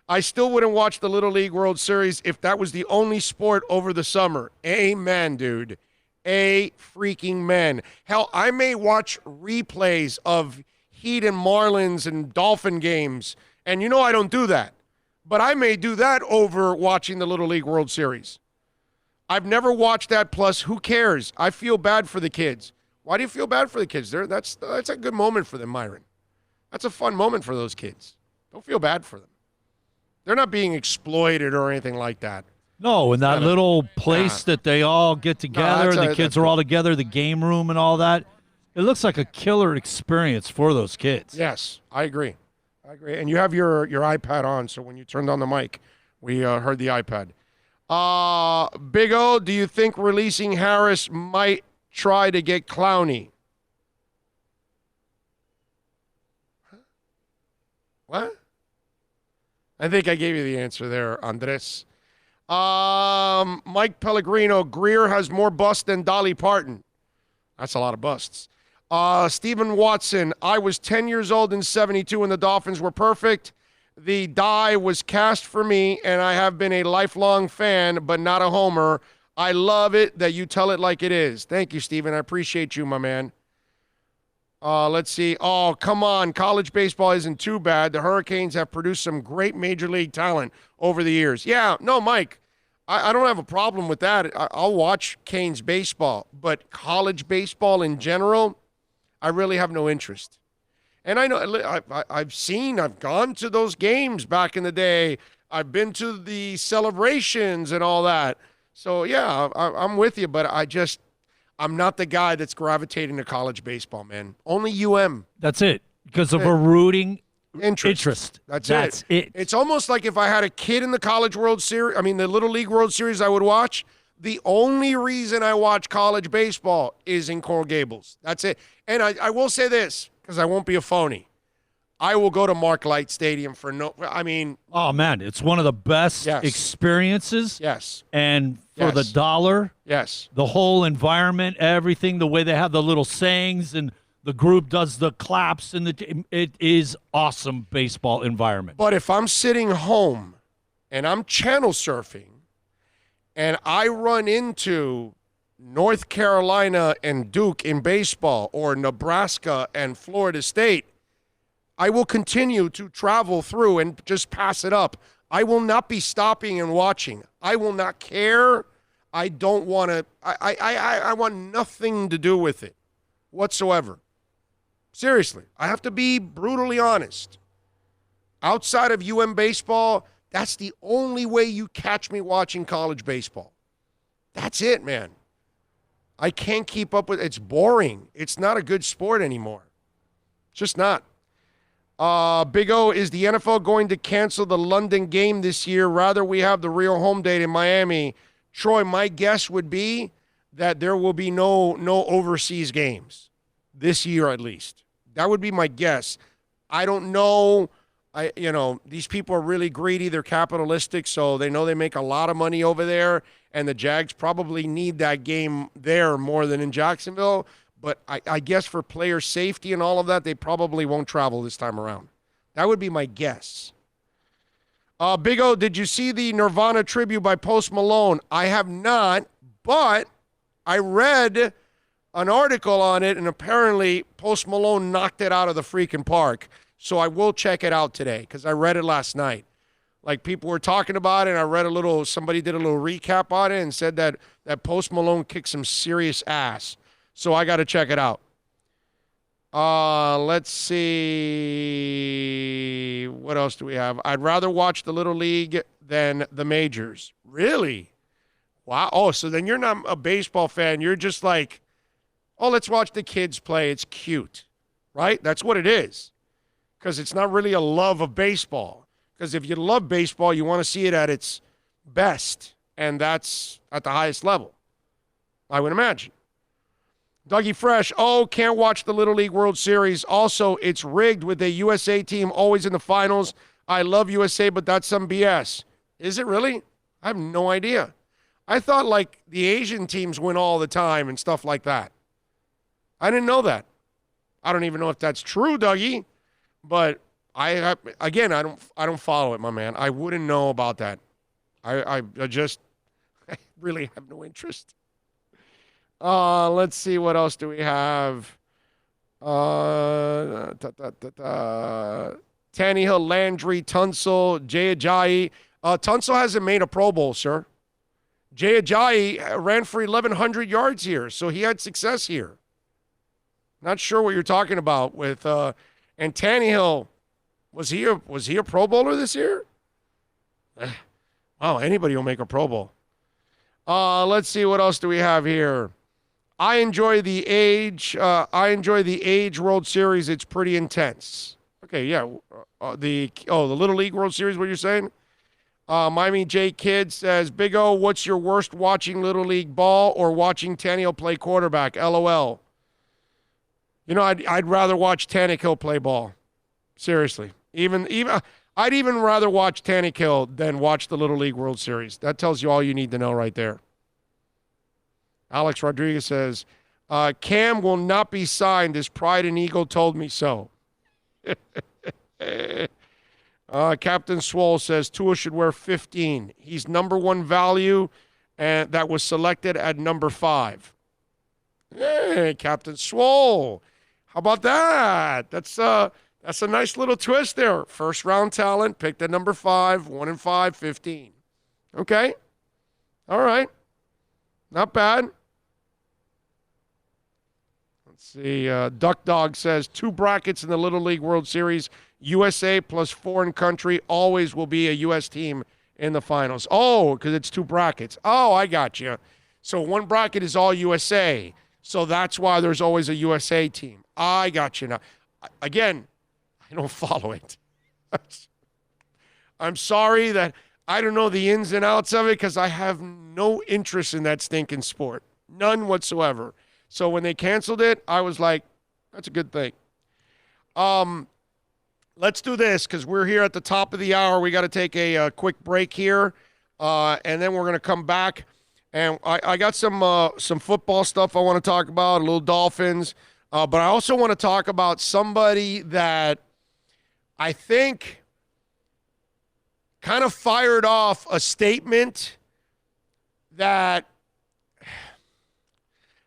Speaker 2: I still wouldn't watch the Little League World Series if that was the only sport over the summer. Amen, dude. A freaking man. Hell, I may watch replays of Heat and Marlins and Dolphin games, and I don't do that. But I may do that over watching the Little League World Series. I've never watched that, plus who cares? I feel bad for the kids. Why do you feel bad for the kids? That's a good moment for them, Myron. That's a fun moment for those kids. Don't feel bad for them. They're not being exploited or anything like that.
Speaker 3: No, in that little place that they all get together, and the kids are all together, the game room and all that. It looks like a killer experience for those kids.
Speaker 2: Yes, I agree. And you have your iPad on, so when you turned on the mic, we heard the iPad. Big O, do you think releasing Harris might try to get Clowney? What? I think I gave you the answer there, Andres. Mike Pellegrino, Greer has more busts than Dolly Parton. That's a lot of busts. Stephen Watson, I was 10 years old in 72 when the Dolphins were perfect. The die was cast for me, and I have been a lifelong fan, but not a homer. I love it that you tell it like it is. Thank you, Stephen. I appreciate you, my man. Let's see. Oh, come on. College baseball isn't too bad. The Hurricanes have produced some great major league talent over the years. Yeah, no, Mike, I don't have a problem with that. I'll watch Canes baseball, but college baseball in general, I really have no interest. And I know I've gone to those games back in the day. I've been to the celebrations and all that. So, yeah, I'm with you, but I'm not the guy that's gravitating to college baseball, man. Only UM.
Speaker 3: That's it. Because of a rooting interest.
Speaker 2: That's
Speaker 3: it.
Speaker 2: It's almost like if I had a kid in the College World Series, the Little League World Series I would watch, the only reason I watch college baseball is in Coral Gables. That's it. And I will say this. because I won't be a phony. I will go to Mark Light Stadium for
Speaker 3: Oh, man, it's one of the best
Speaker 2: Yes.
Speaker 3: experiences.
Speaker 2: Yes.
Speaker 3: And for the
Speaker 2: Yes.
Speaker 3: dollar,
Speaker 2: Yes.
Speaker 3: the whole environment, everything, the way they have the little sayings and the group does the claps, and it is awesome baseball environment.
Speaker 2: But if I'm sitting home and I'm channel surfing and I run into North Carolina and Duke in baseball or Nebraska and Florida State, I will continue to travel through and just pass it up. I will not be stopping and watching. I will not care. I don't want to. I want nothing to do with it whatsoever. Seriously, I have to be brutally honest. Outside of UM baseball, that's the only way you catch me watching college baseball. That's it, man. I can't keep up with it. It's boring. It's not a good sport anymore. It's just not. Big O, is the NFL going to cancel the London game this year? Rather, we have the real home date in Miami. Troy, my guess would be that there will be no overseas games this year, at least. That would be my guess. I don't know. These people are really greedy. They're capitalistic, so they know they make a lot of money over there, and the Jags probably need that game there more than in Jacksonville. But I guess for player safety and all of that, they probably won't travel this time around. That would be my guess. Big O, did you see the Nirvana tribute by Post Malone? I have not, but I read an article on it, and apparently Post Malone knocked it out of the freaking park. So I will check it out today because I read it last night. Like, people were talking about it, and I read somebody did a little recap on it and said that Post Malone kicked some serious ass. So I got to check it out. Let's see. What else do we have? I'd rather watch the Little League than the majors. Really? Wow. Oh, so then you're not a baseball fan. You're just like, oh, let's watch the kids play. It's cute, right? That's what it is. Because it's not really a love of baseball. Because if you love baseball, you want to see it at its best. And that's at the highest level, I would imagine. Dougie Fresh, can't watch the Little League World Series. Also, it's rigged with a USA team always in the finals. I love USA, but that's some BS. Is it really? I have no idea. I thought, like, the Asian teams win all the time and stuff like that. I didn't know that. I don't even know if that's true, Dougie. But I don't follow it, my man. I wouldn't know about that. I really have no interest. Let's see, what else do we have? Tannehill, Landry, Tunsil, Jay Ajayi. Tunsil hasn't made a Pro Bowl, sir. Jay Ajayi ran for 1,100 yards here, so he had success here. Not sure what you're talking about with and Tannehill. Was he a Pro Bowler this year? Wow, anybody will make a Pro Bowl. Let's see, what else do we have here? I enjoy the age World Series. It's pretty intense. Okay, yeah. The Little League World Series, what you're saying? Miami J Kid says, Big O, what's your worst, watching Little League ball or watching Tannehill play quarterback? LOL. I'd rather watch Tannehill play ball. Seriously. I'd even rather watch Tannehill than watch the Little League World Series. That tells you all you need to know right there. Alex Rodriguez says, Cam will not be signed as Pride and Eagle told me so. Captain Swole says Tua should wear 15. He's number one value, and that was selected at number 5. Hey, Captain Swole. How about that? That's a nice little twist there. First round talent, picked at number 5, 1 and 5, 15. Okay. All right. Not bad. Let's see. Duck Dog says 2 brackets in the Little League World Series. USA plus foreign country always will be a U.S. team in the finals. Oh, because it's 2 brackets. Oh, I got you. So one bracket is all USA. So that's why there's always a USA team. I got you now. Again, I don't follow it. I'm sorry that I don't know the ins and outs of it because I have no interest in that stinking sport. None whatsoever. So when they canceled it, I was like, that's a good thing. Let's do this because we're here at the top of the hour. We got to take a quick break here, and then we're going to come back. And I got some football stuff I want to talk about, a little Dolphins. But I also want to talk about somebody that I think kind of fired off a statement that,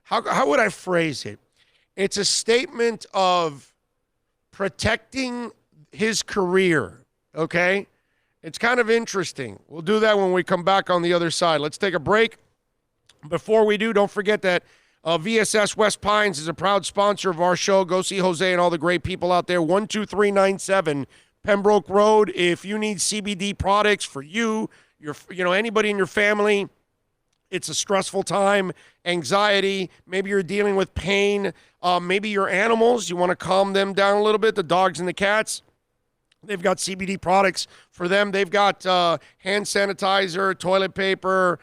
Speaker 2: how would I phrase it? It's a statement of protecting his career, okay? It's kind of interesting. We'll do that when we come back on the other side. Let's take a break. Before we do, don't forget that VSS West Pines is a proud sponsor of our show. Go see Jose and all the great people out there. 12397 Pembroke Road. If you need CBD products for you, anybody in your family, it's a stressful time, anxiety, maybe you're dealing with pain, maybe your animals, you want to calm them down a little bit, the dogs and the cats. They've got CBD products for them. They've got hand sanitizer, toilet paper.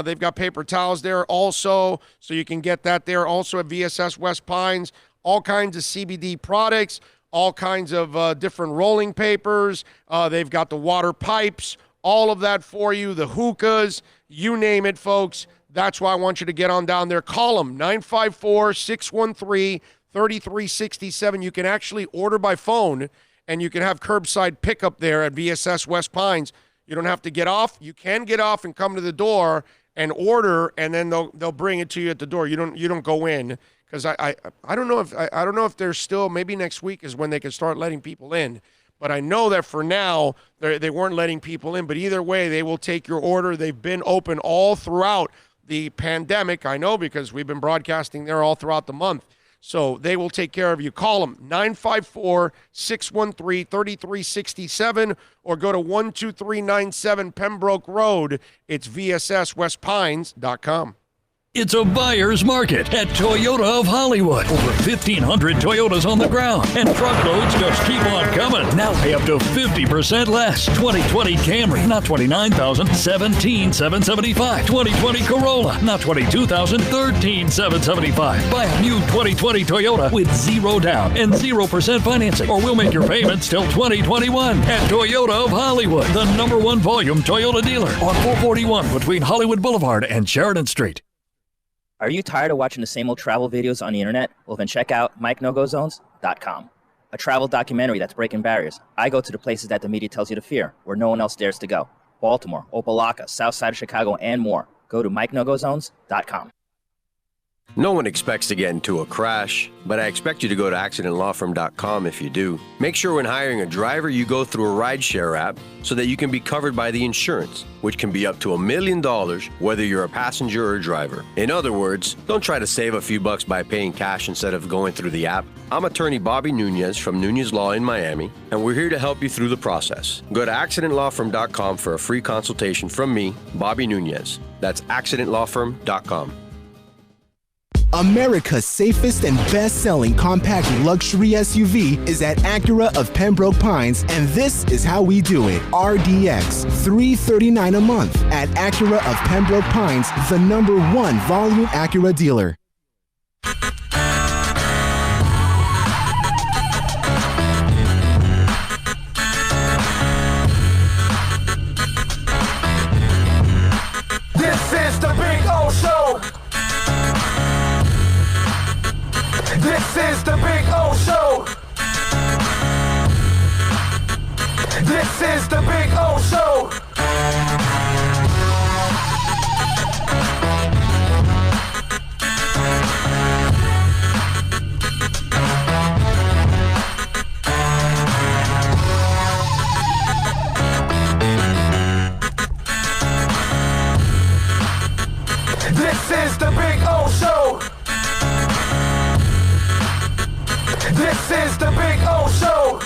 Speaker 2: They've got paper towels there also, so you can get that there. Also at VSS West Pines, all kinds of CBD products, all kinds of different rolling papers. They've got the water pipes, all of that for you, the hookahs, you name it, folks. That's why I want you to get on down there. Call them, 954-613-3367. You can actually order by phone, and you can have curbside pickup there at VSS West Pines. You don't have to get off. You can get off and come to the door and order, and then they'll bring it to you at the door. You don't go in because I don't know if there's still, maybe next week is when they can start letting people in. But I know that for now they weren't letting people in. But either way, they will take your order. They've been open all throughout the pandemic. I know because we've been broadcasting there all throughout the month. So they will take care of you. Call them, 954-613-3367, or go to 12397 Pembroke Road. It's VSSWestPines.com.
Speaker 7: It's a buyer's market at Toyota of Hollywood. Over 1,500 Toyotas on the ground, and truckloads just keep on coming. Now pay up to 50% less. 2020 Camry, not $29,000, $17,775. 2020 Corolla, not $22,000, $13,775. Buy a new 2020 Toyota with 0 down and 0% financing, or we'll make your payments till 2021 at Toyota of Hollywood, the #1 volume Toyota dealer on 441 between Hollywood Boulevard and Sheridan Street.
Speaker 6: Are you tired of watching the same old travel videos on the internet? Well, then check out MikeNoGoZones.com, a travel documentary that's breaking barriers. I go to the places that the media tells you to fear, where no one else dares to go. Baltimore, Opelika, South Side of Chicago, and more. Go to MikeNoGoZones.com.
Speaker 5: No one expects to get into a crash, but I expect you to go to accidentlawfirm.com if you do. Make sure when hiring a driver, you go through a rideshare app so that you can be covered by the insurance, which can be up to $1 million whether you're a passenger or a driver. In other words, don't try to save a few bucks by paying cash instead of going through the app. I'm attorney Bobby Nunez from Nunez Law in Miami, and we're here to help you through the process. Go to accidentlawfirm.com for a free consultation from me, Bobby Nunez. That's accidentlawfirm.com.
Speaker 4: America's safest and best-selling compact luxury SUV is at Acura of Pembroke Pines, and this is how we do it. RDX, $339 a month at Acura of Pembroke Pines, the #1 volume Acura dealer.
Speaker 1: This is the Big O Show. This is the Big O Show. This is the Big O Show. This is the Big O Show. This is the Big O Show.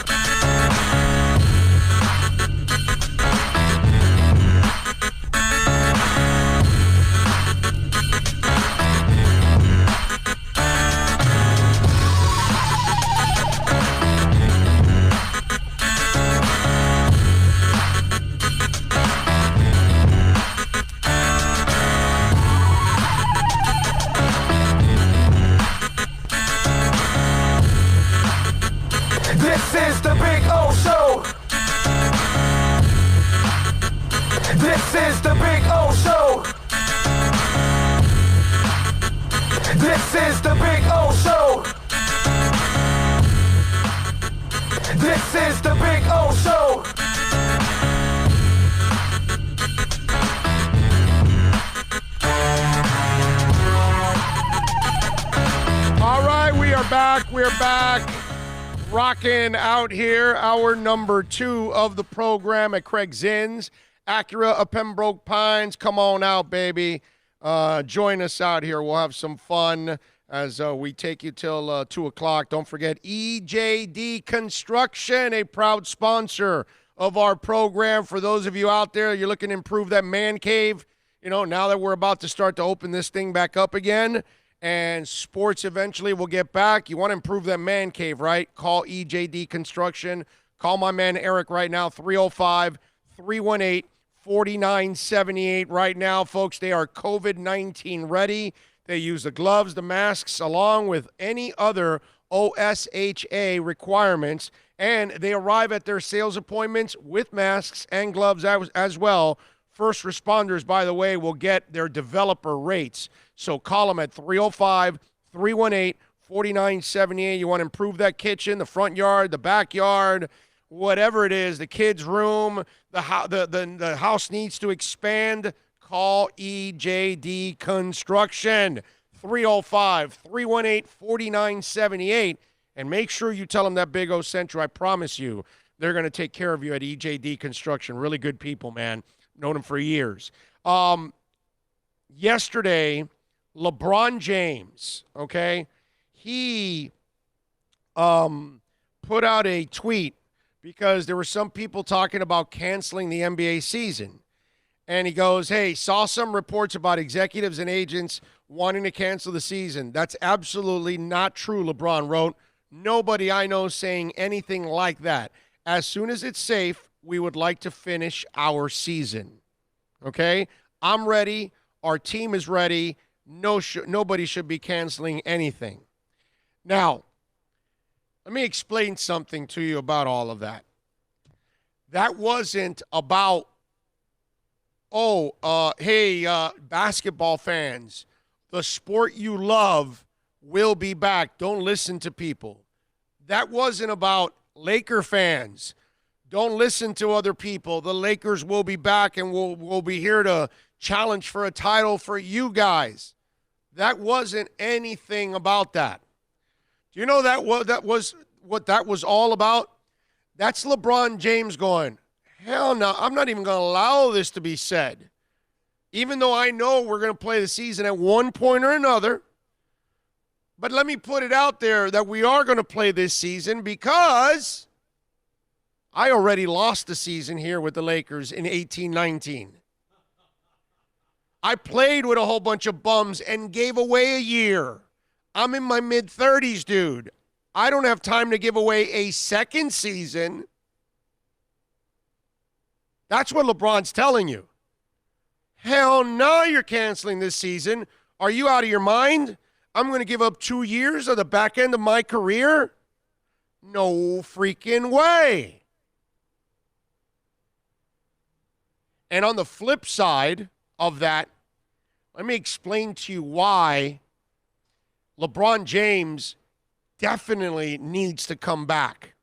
Speaker 1: is the Big O Show. This is the Big O Show. This is the Big O Show.
Speaker 2: All right, we are back. We're back. Rocking out here. Hour number 2 of the program at Craig Zinn's. Acura of Pembroke Pines. Come on out, baby. Join us out here. We'll have some fun as we take you till 2 o'clock. Don't forget EJD Construction, a proud sponsor of our program. For those of you out there, you're looking to improve that man cave, now that we're about to start to open this thing back up again, and sports eventually will get back. You want to improve that man cave, right? Call EJD Construction. Call my man Eric right now, 305-318-4978. Right now, folks, they are COVID-19 ready. They use the gloves, the masks, along with any other OSHA requirements, and they arrive at their sales appointments with masks and gloves as well. First responders, by the way, will get their developer rates. So call them at 305-318-4978. You want to improve that kitchen, the front yard, the backyard, whatever it is, the kids' room, the house needs to expand. Call EJD Construction, 305-318-4978. And make sure you tell them that Big O sent you. I promise you, they're going to take care of you at EJD Construction. Really good people, man. Known them for years. Yesterday, LeBron James, okay, he put out a tweet because there were some people talking about canceling the NBA season. And he goes, hey, saw some reports about executives and agents wanting to cancel the season. That's absolutely not true, LeBron wrote. Nobody I know saying anything like that. As soon as it's safe, we would like to finish our season. Okay? I'm ready. Our team is ready. Nobody should be canceling anything. Now, let me explain something to you about all of that. That wasn't about, basketball fans, the sport you love will be back. Don't listen to people. That wasn't about Laker fans. Don't listen to other people. The Lakers will be back and we'll be here to challenge for a title for you guys. That wasn't anything about that. Do you know that was what that was all about? That's LeBron James going, hell no, I'm not even going to allow this to be said. Even though I know we're going to play the season at one point or another. But let me put it out there that we are going to play this season because I already lost the season here with the Lakers in 18-19. I played with a whole bunch of bums and gave away a year. I'm in my mid-30s, dude. I don't have time to give away a second season. That's what LeBron's telling you. Hell no, you're canceling this season. Are you out of your mind? I'm going to give up 2 years of the back end of my career? No freaking way. And on the flip side of that, let me explain to you why LeBron James definitely needs to come back,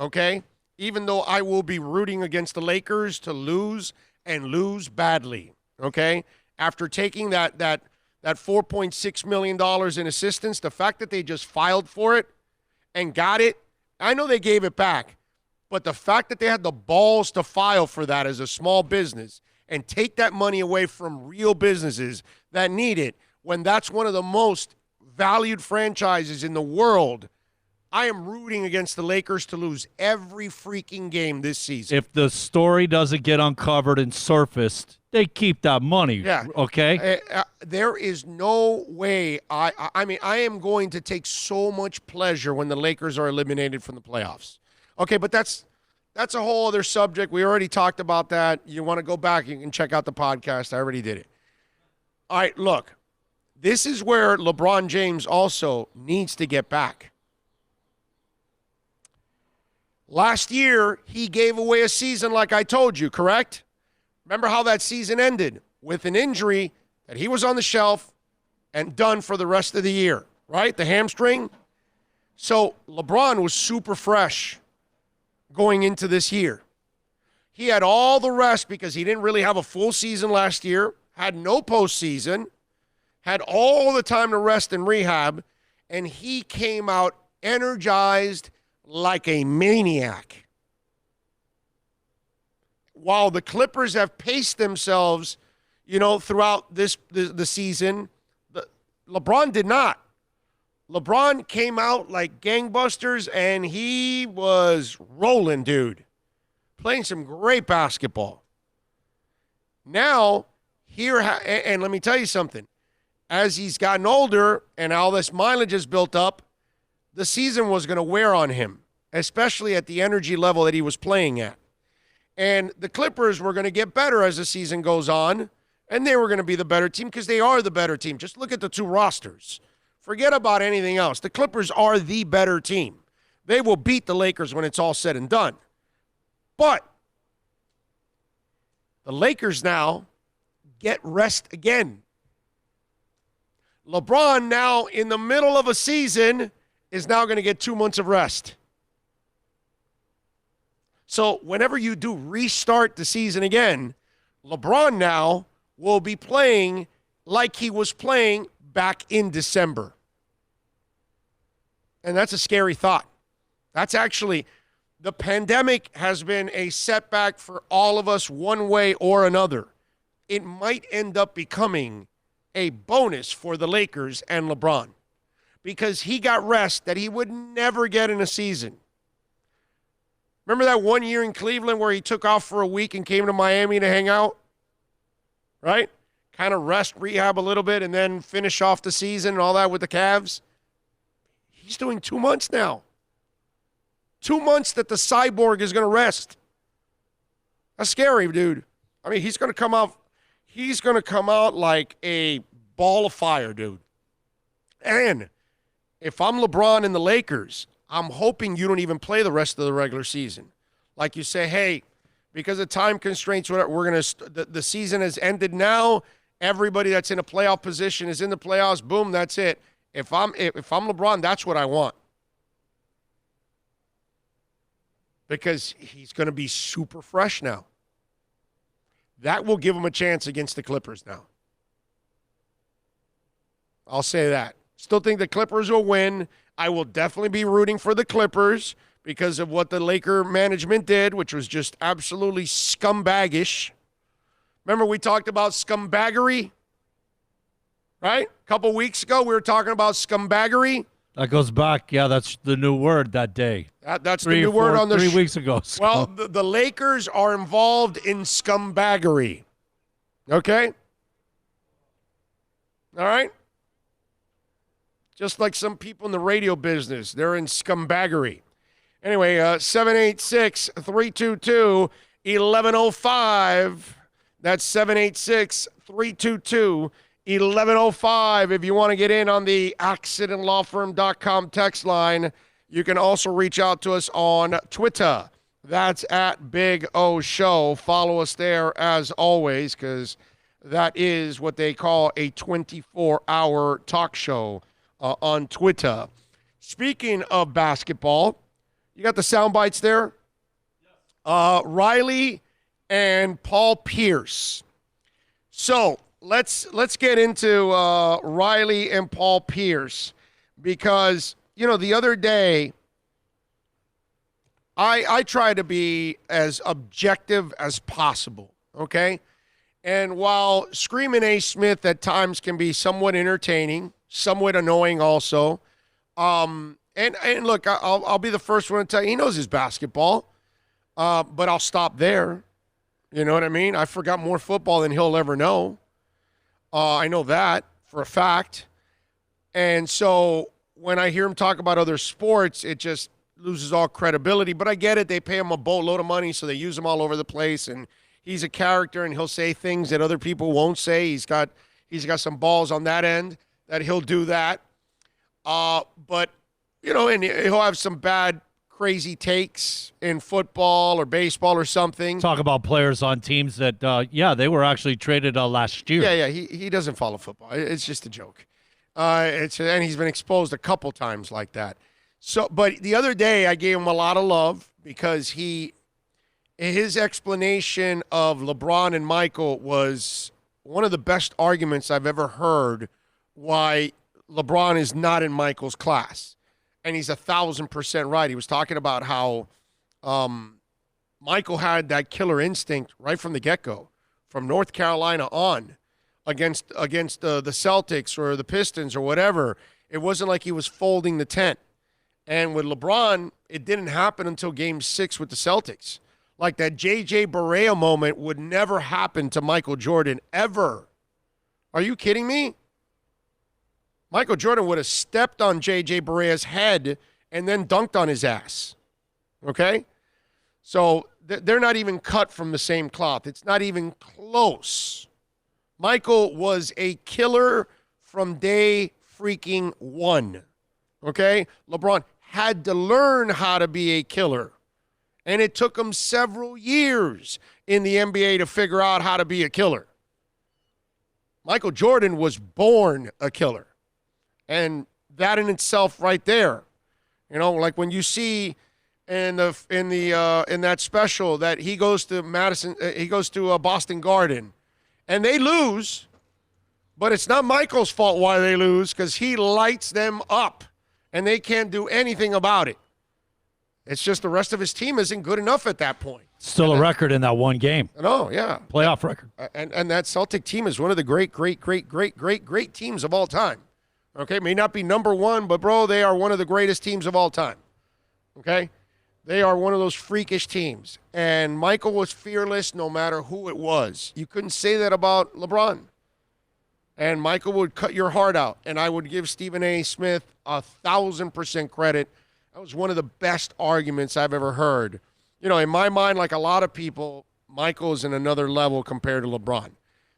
Speaker 2: okay? Even though I will be rooting against the Lakers to lose and lose badly, okay? After taking that $4.6 million in assistance, the fact that they just filed for it and got it, I know they gave it back, but the fact that they had the balls to file for that as a small business and take that money away from real businesses that need it, when that's one of the most valued franchises in the world, I am rooting against the Lakers to lose every freaking game this season.
Speaker 3: If the story doesn't get uncovered and surfaced, they keep that money.
Speaker 2: Yeah.
Speaker 3: Okay?
Speaker 2: There is no way. I mean, I am going to take so much pleasure when the Lakers are eliminated from the playoffs. Okay, but that's a whole other subject. We already talked about that. You want to go back, you can check out the podcast. I already did it. All right, look. This is where LeBron James also needs to get back. Last year, he gave away a season like I told you, correct? Remember how that season ended with an injury that he was on the shelf and done for the rest of the year, right? The hamstring. So LeBron was super fresh going into this year. He had all the rest because he didn't really have a full season last year, had no postseason, had all the time to rest and rehab, and he came out energized like a maniac. While the Clippers have paced themselves, throughout the season, LeBron did not. LeBron came out like gangbusters, and he was rolling, dude. Playing some great basketball. Now, and let me tell you something. As he's gotten older and all this mileage is built up, the season was going to wear on him, especially at the energy level that he was playing at. And the Clippers were going to get better as the season goes on, and they were going to be the better team because they are the better team. Just look at the two rosters. Forget about anything else. The Clippers are the better team. They will beat the Lakers when it's all said and done. But the Lakers now get rest again. LeBron now in the middle of a season is now going to get 2 months of rest. So whenever you do restart the season again, LeBron now will be playing like he was playing back in December. And that's a scary thought. That's actually, the pandemic has been a setback for all of us one way or another. It might end up becoming a bonus for the Lakers and LeBron because he got rest that he would never get in a season. Remember that one year in Cleveland where he took off for a week and came to Miami to hang out? Right? Kind of rest, rehab a little bit, and then finish off the season and all that with the Cavs. He's doing 2 months now. 2 months that the cyborg is going to rest. That's scary, dude. I mean, he's going to come out like a ball of fire, dude. And if I'm LeBron and the Lakers, I'm hoping you don't even play the rest of the regular season. Like you say, hey, because of time constraints, we're going to the season has ended now. Everybody that's in a playoff position is in the playoffs. Boom, that's it. If I'm LeBron, that's what I want. Because he's going to be super fresh now. That will give him a chance against the Clippers now. I'll say that. Still think the Clippers will win. I will definitely be rooting for the Clippers because of what the Laker management did, which was just absolutely scumbaggish. Remember we talked about scumbaggery? Right? A couple weeks ago, we were talking about scumbaggery.
Speaker 3: That goes back. Yeah, that's the new word that day.
Speaker 2: That's the new word on the
Speaker 3: 3 weeks ago.
Speaker 2: Well, the Lakers are involved in scumbaggery. Okay? All right? Just like some people in the radio business, they're in scumbaggery. Anyway, 786-322-1105. That's 786-322-1105. If you want to get in on the accidentlawfirm.com text line, you can also reach out to us on Twitter. That's at Big O Show. Follow us there as always, because that is what they call a 24-hour talk show on Twitter. Speaking of basketball, you got the sound bites there? Riley and Paul Pierce. So let's get into Riley and Paul Pierce because, the other day I try to be as objective as possible, okay? And while Screaming A. Smith at times can be somewhat entertaining, somewhat annoying also, and look, I'll be the first one to tell you, he knows his basketball, but I'll stop there. You know what I mean? I forgot more football than he'll ever know. I know that for a fact. And so when I hear him talk about other sports, it just loses all credibility. But I get it. They pay him a boatload of money, so they use him all over the place. And he's a character, and he'll say things that other people won't say. He's got some balls on that end that he'll do that. But, and he'll have some bad crazy takes in football or baseball or something.
Speaker 3: Talk about players on teams that, they were actually traded last year.
Speaker 2: Yeah, he doesn't follow football. It's just a joke. And he's been exposed a couple times like that. So, but the other day I gave him a lot of love because his explanation of LeBron and Michael was one of the best arguments I've ever heard why LeBron is not in Michael's class. And he's 1,000% right. He was talking about how Michael had that killer instinct right from the get-go, from North Carolina on, against the Celtics or the Pistons or whatever. It wasn't like he was folding the tent. And with LeBron, it didn't happen until Game 6 with the Celtics. Like that J.J. Barea moment would never happen to Michael Jordan, ever. Are you kidding me? Michael Jordan would have stepped on J.J. Barea's head and then dunked on his ass. Okay? So they're not even cut from the same cloth. It's not even close. Michael was a killer from day freaking one. Okay? LeBron had to learn how to be a killer. And it took him several years in the NBA to figure out how to be a killer. Michael Jordan was born a killer. And that in itself right there, like when you see in that special that he goes to Boston Garden and they lose, but it's not Michael's fault why they lose because he lights them up and they can't do anything about it. It's just the rest of his team isn't good enough at that point.
Speaker 3: Still a record in that one game.
Speaker 2: No, yeah.
Speaker 3: Playoff record.
Speaker 2: And that Celtic team is one of the great teams of all time. Okay, may not be number one, but, bro, they are one of the greatest teams of all time. Okay? They are one of those freakish teams. And Michael was fearless no matter who it was. You couldn't say that about LeBron. And Michael would cut your heart out. And I would give Stephen A. Smith 1,000% credit. That was one of the best arguments I've ever heard. In my mind, like a lot of people, Michael is in another level compared to LeBron.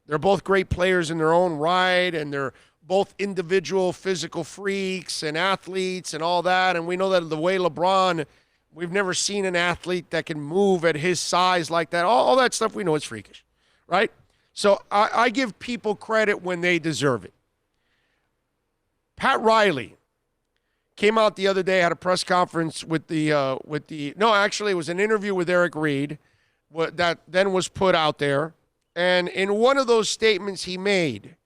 Speaker 2: They're both great players in their own right, and they're both individual physical freaks and athletes and all that. And we know that the way LeBron, we've never seen an athlete that can move at his size like that. All that stuff we know is freakish, right? So I give people credit when they deserve it. Pat Riley came out the other day, had a press conference it was an interview with Eric Reed that then was put out there. And in one of those statements he made,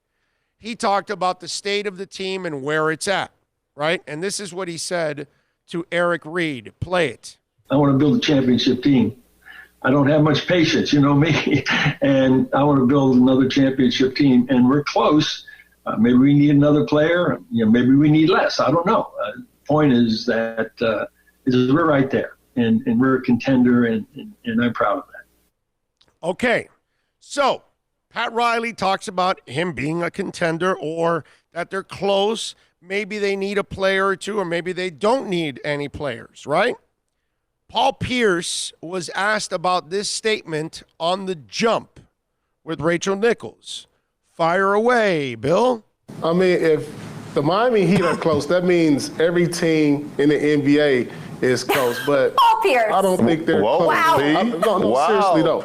Speaker 2: he talked about the state of the team and where it's at, right? And this is what he said to Eric Reed. Play it.
Speaker 8: I want to build a championship team. I don't have much patience, you know me, and I want to build another championship team. And we're close. Maybe we need another player. Maybe we need less. I don't know. Point is that we're right there, and we're a contender, and I'm proud of that.
Speaker 2: Okay, so Pat Riley talks about him being a contender or that they're close. Maybe they need a player or two, or maybe they don't need any players, right? Paul Pierce was asked about this statement on The Jump with Rachel Nichols. Fire away, Bill.
Speaker 9: I mean, if the Miami Heat are close, that means every team in the NBA is close. But
Speaker 10: Paul Pierce.
Speaker 9: I don't think they're close.
Speaker 10: Wow.
Speaker 9: Seriously, though.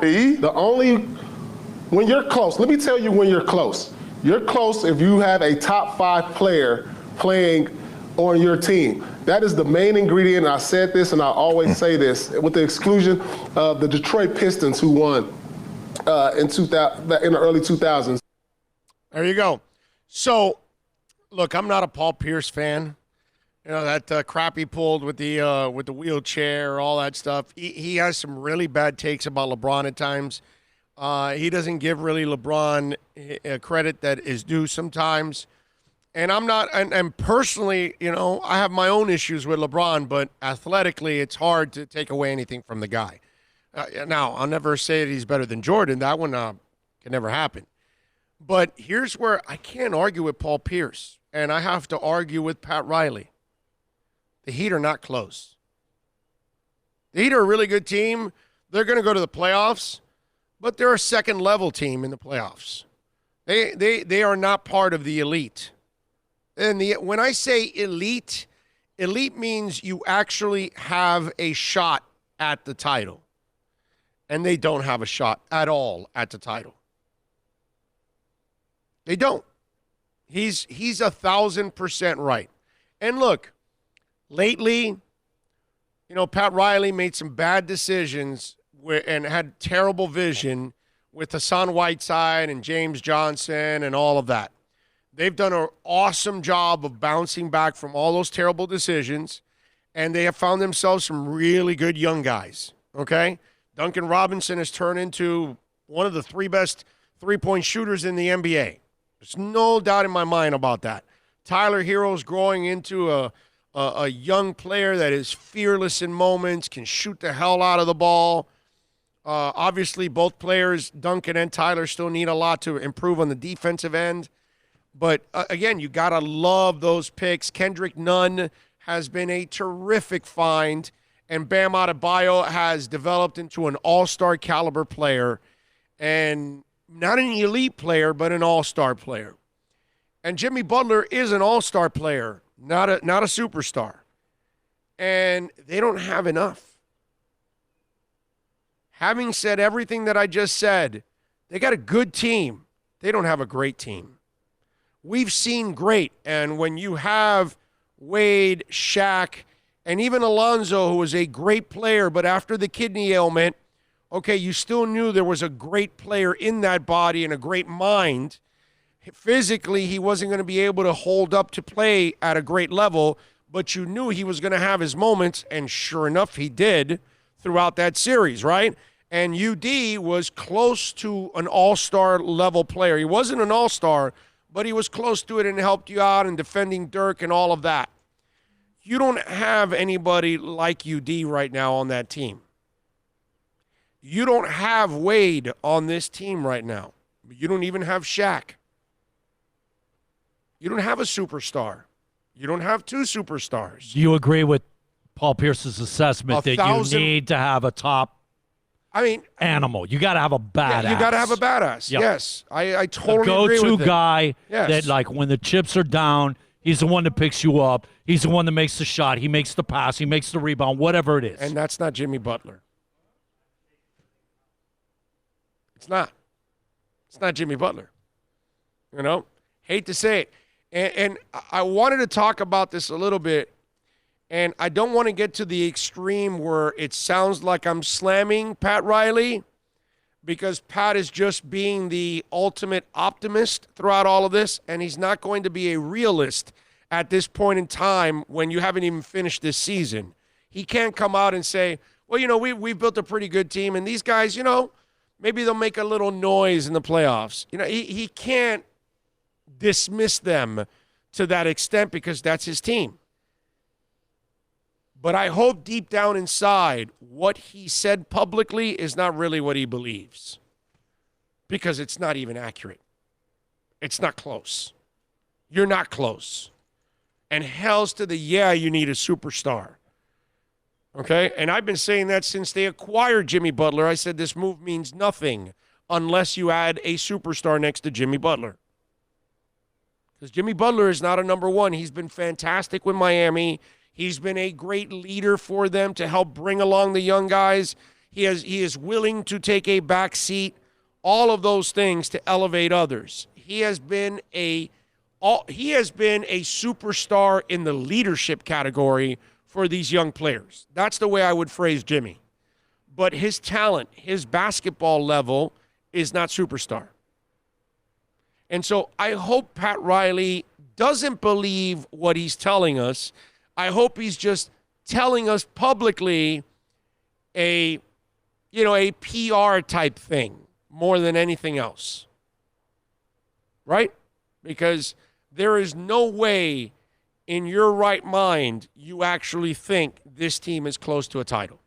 Speaker 9: When you're close, let me tell you when you're close. You're close if you have a top 5 player playing on your team. That is the main ingredient. I said this, and I always say this, with the exclusion of the Detroit Pistons, who won in the early 2000s.
Speaker 2: There you go. So, look, I'm not a Paul Pierce fan. That crap he pulled with the wheelchair, all that stuff. He has some really bad takes about LeBron at times. He doesn't give really LeBron credit that is due sometimes. And I'm not, and personally, I have my own issues with LeBron, but athletically, it's hard to take away anything from the guy. Now, I'll never say that he's better than Jordan. That one can never happen. But here's where I can't argue with Paul Pierce, and I have to argue with Pat Riley. The Heat are not close. The Heat are a really good team. They're going to go to the playoffs, but they're a second-level team in the playoffs. They are not part of the elite. And when I say elite Elite means you actually have a shot at the title. And they don't have a shot at all at the title. They don't. He's 1,000% right. And look, lately, Pat Riley made some bad decisions and had terrible vision with Hassan Whiteside and James Johnson and all of that. They've done an awesome job of bouncing back from all those terrible decisions, and they have found themselves some really good young guys, okay? Duncan Robinson has turned into one of the 3 best three-point shooters in the NBA. There's no doubt in my mind about that. Tyler Hero's growing into a young player that is fearless in moments, can shoot the hell out of the ball. Obviously, both players, Duncan and Tyler, still need a lot to improve on the defensive end. But, again, you got to love those picks. Kendrick Nunn has been a terrific find, and Bam Adebayo has developed into an all-star caliber player, and not an elite player, but an all-star player. And Jimmy Butler is an all-star player, not a superstar. And they don't have enough. Having said everything that I just said, they got a good team. They don't have a great team. We've seen great, and when you have Wade, Shaq, and even Alonzo, who was a great player, but after the kidney ailment, okay, you still knew there was a great player in that body and a great mind. Physically, he wasn't going to be able to hold up to play at a great level, but you knew he was going to have his moments, and sure enough, he did throughout that series, right? And UD was close to an all-star level player. He wasn't an all-star, but he was close to it and helped you out in defending Dirk and all of that. You don't have anybody like UD right now on that team. You don't have Wade on this team right now. You don't even have Shaq. You don't have a superstar. You don't have 2 superstars.
Speaker 3: Do you agree with Paul Pierce's assessment that you need to have a top animal? You got to have a badass.
Speaker 2: Yeah, you got to have a badass. Yep. Yes, I totally agree with it.
Speaker 3: Go-to guy that, like, when the chips are down, he's the one that picks you up. He's the one that makes the shot. He makes the pass. He makes the rebound, whatever it is.
Speaker 2: And that's not Jimmy Butler. It's not. It's not Jimmy Butler. Hate to say it. And I wanted to talk about this a little bit, and I don't want to get to the extreme where it sounds like I'm slamming Pat Riley, because Pat is just being the ultimate optimist throughout all of this, and he's not going to be a realist at this point in time when you haven't even finished this season. He can't come out and say, well, we've built a pretty good team, and these guys, maybe they'll make a little noise in the playoffs. He can't dismiss them to that extent because that's his team. But I hope deep down inside what he said publicly is not really what he believes, because it's not even accurate. It's not close. You're not close. And hell's to the you need a superstar. Okay? And I've been saying that since they acquired Jimmy Butler. I said this move means nothing unless you add a superstar next to Jimmy Butler. Because Jimmy Butler is not a number one. He's been fantastic with Miami. He's been a great leader for them to help bring along the young guys. He is willing to take a back seat, all of those things to elevate others. He has been a superstar in the leadership category for these young players. That's the way I would phrase Jimmy. But his talent, his basketball level is not superstar. And so I hope Pat Riley doesn't believe what he's telling us. I hope he's just telling us publicly a PR type thing more than anything else. Right? Because there is no way in your right mind you actually think this team is close to a title.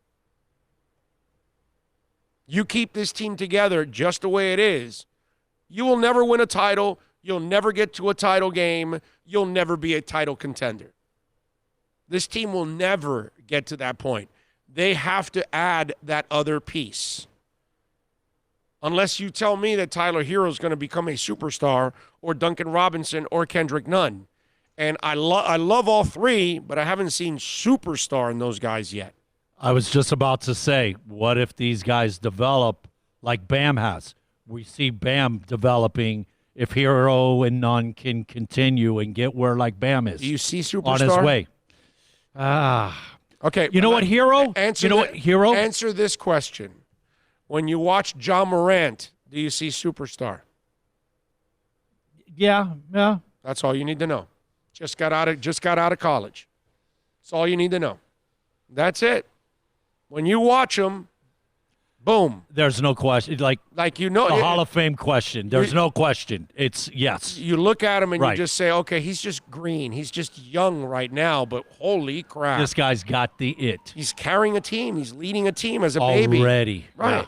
Speaker 2: You keep this team together just the way it is, you will never win a title. You'll never get to a title game. You'll never be a title contender. This team will never get to that point. They have to add that other piece. Unless you tell me that Tyler Hero is going to become a superstar, or Duncan Robinson or Kendrick Nunn. And I love all three, but I haven't seen superstar in those guys yet.
Speaker 3: I was just about to say, what if these guys develop like Bam has? We see Bam developing if Hero and Nunn can continue and get where like Bam is.
Speaker 2: Do you see superstar?
Speaker 3: On his way.
Speaker 2: Okay.
Speaker 3: You know what, Hero? Hero?
Speaker 2: Answer this question. When you watch John Morant, do you see superstar?
Speaker 3: Yeah.
Speaker 2: That's all you need to know. Just got out of college. That's all you need to know. That's it. When you watch him, boom.
Speaker 3: There's no question. Like
Speaker 2: you know,
Speaker 3: the Hall of Fame question. There's no question. It's yes.
Speaker 2: You look at him and
Speaker 3: Right.
Speaker 2: you just say, okay, he's just green. He's just young right now, but holy crap.
Speaker 3: This guy's got the it.
Speaker 2: He's carrying a team. He's leading a team as a baby.
Speaker 3: Already.
Speaker 2: Right.
Speaker 3: Yeah.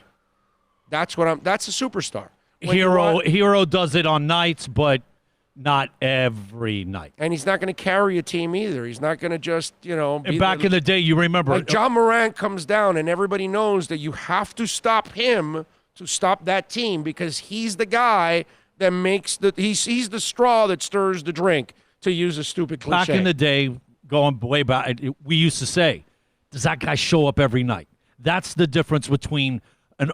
Speaker 2: That's a superstar.
Speaker 3: Hero does it on nights, but not every night.
Speaker 2: And he's not going to carry a team either. He's not going to just,
Speaker 3: And back in the day, you remember.
Speaker 2: Like John Morant comes down and everybody knows that you have to stop him to stop that team because he's the guy that makes he's the straw that stirs the drink, to use a stupid cliche.
Speaker 3: Back in the day, going way back, we used to say, does that guy show up every night? That's the difference between a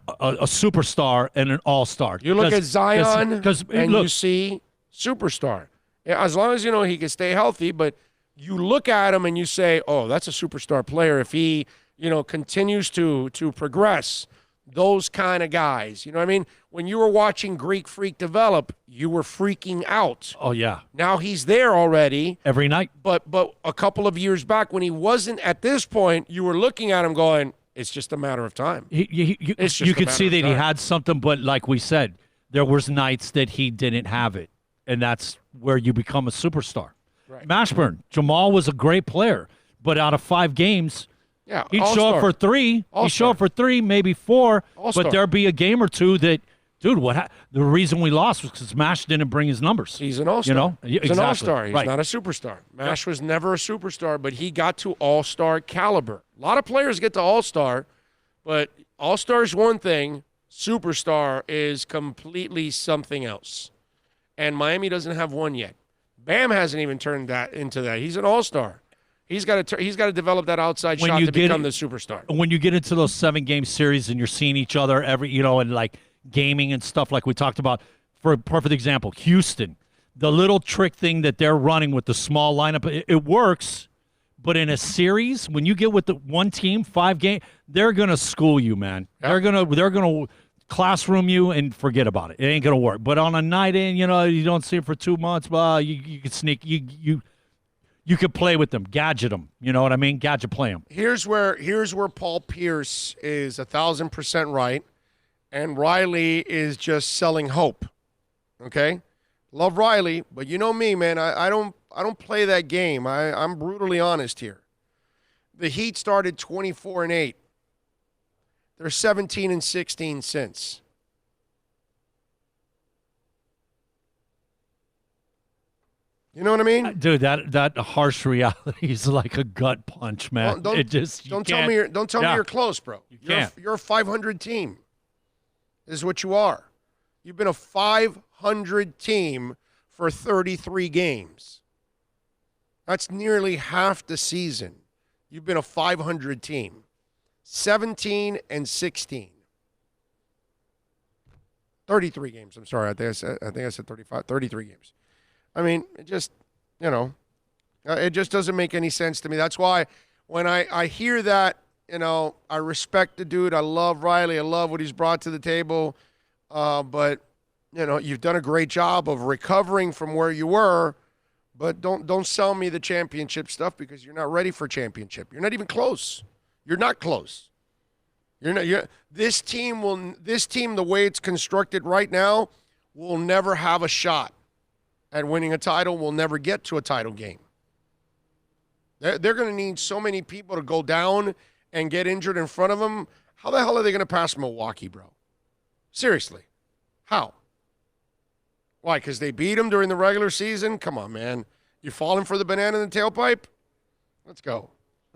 Speaker 3: superstar and an all-star.
Speaker 2: You look at Zion and
Speaker 3: look,
Speaker 2: you see superstar. Yeah, as long as he can stay healthy, but you look at him and you say, oh, that's a superstar player if he, continues to progress. Those kind of guys. You know what I mean? When you were watching Greek Freak develop, you were freaking out.
Speaker 3: Oh, yeah.
Speaker 2: Now he's there already.
Speaker 3: Every night.
Speaker 2: But a couple of years back when he wasn't at this point, you were looking at him going, it's just a matter of time.
Speaker 3: You could see that he had something, but like we said, there was nights that he didn't have it. And that's where you become a superstar.
Speaker 2: Right.
Speaker 3: Mashburn, Jamal was a great player, but out of 5 games, he'd show up for 3.
Speaker 2: All-star.
Speaker 3: He'd show up for 3, maybe 4.
Speaker 2: All-star.
Speaker 3: But there'd be a game or two that, dude, the reason we lost was because Mash didn't bring his numbers.
Speaker 2: He's an all-star.
Speaker 3: He's
Speaker 2: an all-star. He's
Speaker 3: right.
Speaker 2: not a superstar. Mash was never a superstar, but he got to all-star caliber. A lot of players get to all-star, but all-star is one thing. Superstar is completely something else. And Miami doesn't have one yet. Bam hasn't even turned that into that. He's an all-star. He's got to develop that outside shot to become the superstar.
Speaker 3: When you get into those 7-game series and you're seeing each other and like gaming and stuff like we talked about, for a perfect example, Houston, the little trick thing that they're running with the small lineup, it works. But in a series, when you get with the one team, 5 game, they're gonna school you, man. Yeah. They're gonna classroom you and forget about it. It ain't gonna work. But on a night in, you don't see it for 2 months. Well, you could sneak. You could play with them, gadget them. You know what I mean? Gadget play them.
Speaker 2: Here's where Paul Pierce is 1,000% right, and Riley is just selling hope. Okay, love Riley, but you know me, man. I don't play that game. I'm brutally honest here. The Heat started 24-8. They're 17-16 since. You know what I mean,
Speaker 3: dude? That harsh reality is like a gut punch, man.
Speaker 2: Don't tell me you're close, bro. You're a 500 team. This is what you are. You've been a 500 team for 33 games. That's nearly half the season. You've been a 500 team. 17-16. 33 games. I'm sorry. I think I said 35. 33 games. I mean, it just, it just doesn't make any sense to me. That's why when I hear that, I respect the dude. I love Riley. I love what he's brought to the table. But, you've done a great job of recovering from where you were. But don't sell me the championship stuff because you're not ready for championship. You're not even close. You're not close. This team, the way it's constructed right now, will never have a shot at winning a title. Will never get to a title game. They're going to need so many people to go down and get injured in front of them. How the hell are they going to pass Milwaukee, bro? Seriously. How? Why? Because they beat them during the regular season? Come on, man. You falling for the banana in the tailpipe? Let's go.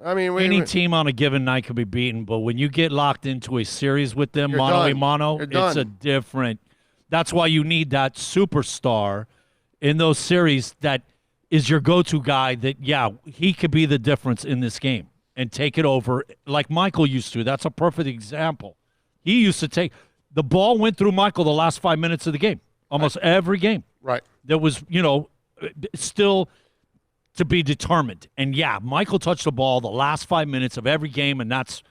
Speaker 2: I mean,
Speaker 3: any team on a given night could be beaten, but when you get locked into a series with them, mano, it's a different. That's why you need that superstar in those series that is your go-to guy that, yeah, he could be the difference in this game and take it over like Michael used to. That's a perfect example. He used to take – the ball went through Michael the last 5 minutes of the game, almost every game.
Speaker 2: Right.
Speaker 3: There was, still to be determined. And, yeah, Michael touched the ball the last 5 minutes of every game, and that's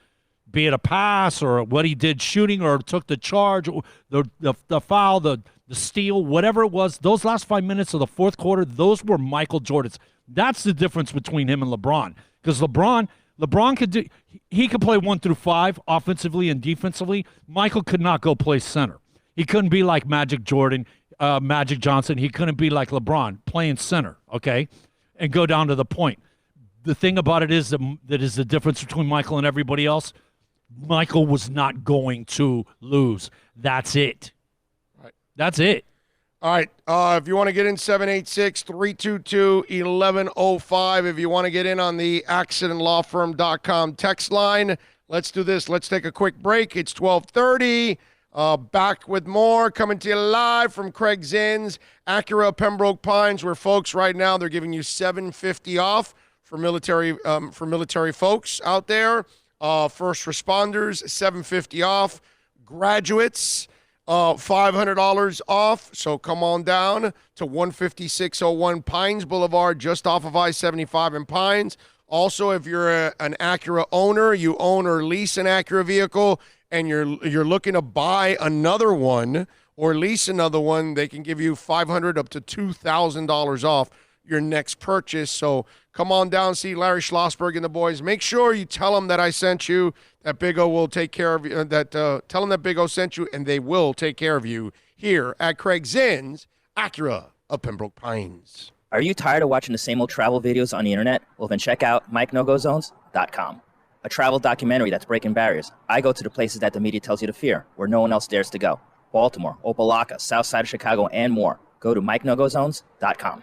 Speaker 3: be it a pass or what he did shooting or took the charge, or the foul, the steal, whatever it was. Those last 5 minutes of the fourth quarter, those were Michael Jordan's. That's the difference between him and LeBron. Because LeBron could do – he could play 1 through 5 offensively and defensively. Michael could not go play center. He couldn't be like Magic Johnson. He couldn't be like LeBron playing center, okay, and go down to the point. The thing about it is that is the difference between Michael and everybody else. Michael was not going to lose. That's it.
Speaker 2: Right.
Speaker 3: That's it.
Speaker 2: All right. If you want to get in, 786-322-1105. If you want to get in on the accidentlawfirm.com text line, let's do this. Let's take a quick break. It's 12:30. Back with more, coming to you live from Craig Zinn's Acura Pembroke Pines, where folks right now they're giving you $750 off for military folks out there. First responders, $750 off. Graduates, $500 off. So come on down to 15601 Pines Boulevard, just off of I-75 in Pines. Also, if you're an Acura owner, you own or lease an Acura vehicle, and you're looking to buy another one or lease another one, they can give you $500 up to $2,000 off your next purchase. So come on down, see Larry Schlossberg and the boys. Make sure you tell them that I sent you, that Big O will take care of you, tell them that Big O sent you, and they will take care of you here at Craig Zinn's Acura of Pembroke Pines.
Speaker 6: Are you tired of watching the same old travel videos on the internet? Well, then check out MikeNoGoZones.com. A travel documentary that's breaking barriers. I go to the places that the media tells you to fear, where no one else dares to go. Baltimore, Opelika, South Side of Chicago, and more. Go to MikeNoGoZones.com.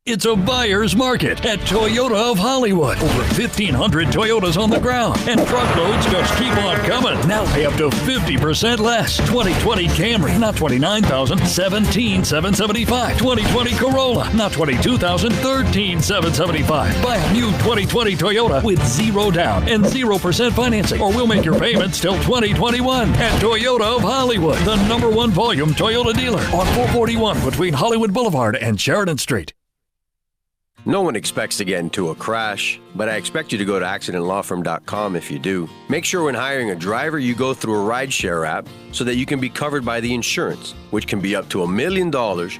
Speaker 7: It's a buyer's market at Toyota of Hollywood. Over 1,500 Toyotas on the ground, and truckloads just keep on coming. Now pay up to 50% less. 2020 Camry, not $29,000, $17,775. 2020 Corolla, not $22,000, $13,775. Buy a new 2020 Toyota with 0 down and 0% financing, or we'll make your payments till 2021 at Toyota of Hollywood, the #1 volume Toyota dealer on 441 between Hollywood Boulevard and Sheridan Street.
Speaker 5: No one expects to get into a crash, but I expect you to go to accidentlawfirm.com if you do. Make sure when hiring a driver, you go through a rideshare app so that you can be covered by the insurance, which can be up to $1 million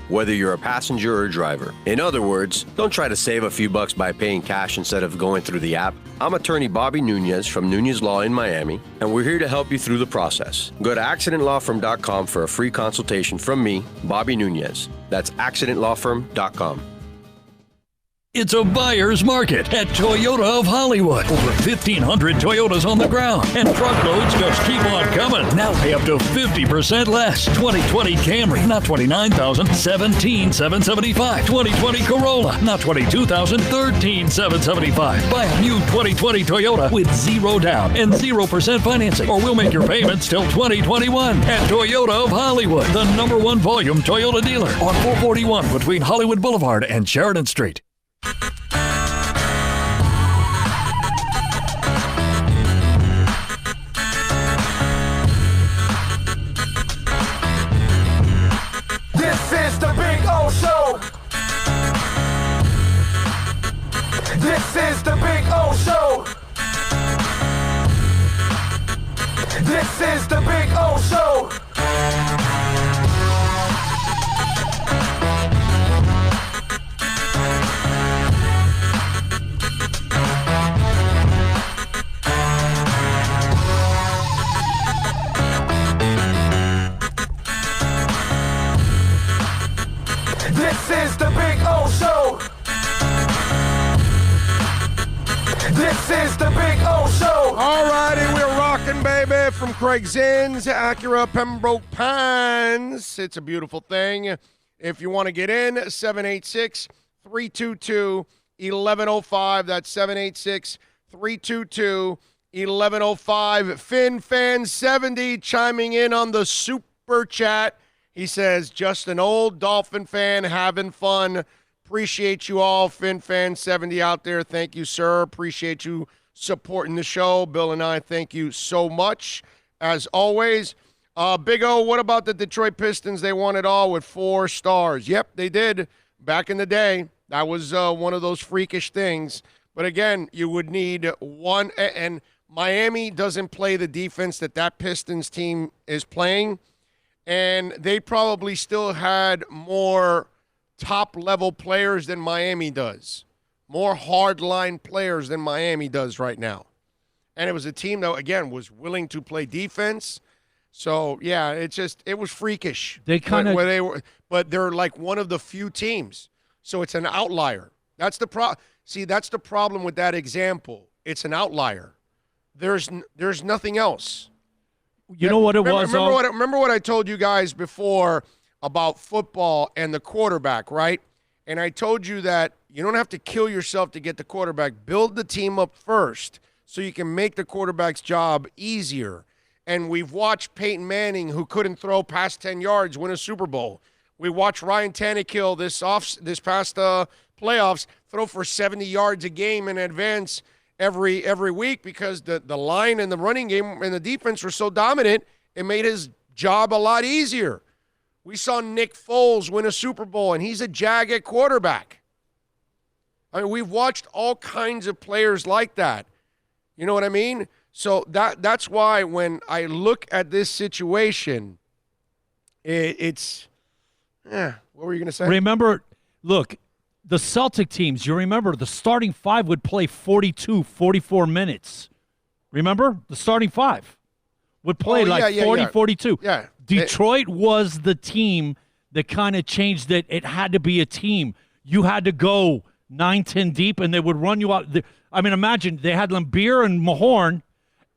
Speaker 5: whether you're a passenger or a driver. In other words, don't try to save a few bucks by paying cash instead of going through the app. I'm attorney Bobby Nunez from Nunez Law in Miami, and we're here to help you through the process. Go to accidentlawfirm.com for a free consultation from me, Bobby Nunez. That's accidentlawfirm.com.
Speaker 7: It's a buyer's market at Toyota of Hollywood. Over 1,500 Toyotas on the ground, and truckloads just keep on coming. Now pay up to 50% less. 2020 Camry, not $29,000, $17,775. 2020 Corolla, not $22,000, $13,775. Buy a new 2020 Toyota with 0 down and 0% financing, or we'll make your payments till 2021 at Toyota of Hollywood, the #1 volume Toyota dealer on 441 between Hollywood Boulevard and Sheridan Street.
Speaker 1: This is the Big O Show. This is the Big O Show. This is the Big O Show. This is the Big O Show. This is the Big O Show.
Speaker 2: All righty, we're rocking, baby, from Craig Zinn's Acura Pembroke Pines. It's a beautiful thing. If you want to get in, 786-322-1105. That's 786-322-1105. FinFan70 chiming in on the super chat. He says, just an old Dolphin fan having fun. Appreciate you all, FinFan70 out there. Thank you, sir. Appreciate you supporting the show. Bill and I thank you so much, as always. Big O, what about the Detroit Pistons? They won it all with 4 stars. Yep, they did back in the day. That was one of those freakish things. But again, you would need one, and Miami doesn't play the defense that Pistons team is playing, and they probably still had more top-level players than Miami does, more hard-line players than Miami does right now. And it was a team that, again, was willing to play defense. So, yeah, it was freakish.
Speaker 3: They kind of –
Speaker 2: but they're like one of the few teams. So it's an outlier. That's the that's the problem with that example. It's an outlier. There's nothing else.
Speaker 3: You know what it was?
Speaker 2: Remember what I told you guys before about football and the quarterback, right? And I told you that you don't have to kill yourself to get the quarterback. Build the team up first so you can make the quarterback's job easier. And we've watched Peyton Manning, who couldn't throw past 10 yards, win a Super Bowl. We watched Ryan Tannehill this past playoffs throw for 70 yards a game in advance every week because the line and the running game and the defense were so dominant, it made his job a lot easier. We saw Nick Foles win a Super Bowl, and he's a jag at quarterback. I mean, we've watched all kinds of players like that. You know what I mean? So that's why when I look at this situation, it's what were you going to say?
Speaker 3: Remember, look, the Celtic teams, you remember the starting 5 would play 42, 44 minutes. Remember? The starting 5 would play 40, 42.
Speaker 2: Yeah.
Speaker 3: Detroit was the team that kind of changed it. It had to be a team. You had to go 9, 10 deep, and they would run you out. I mean, imagine they had Lambeer and Mahorn,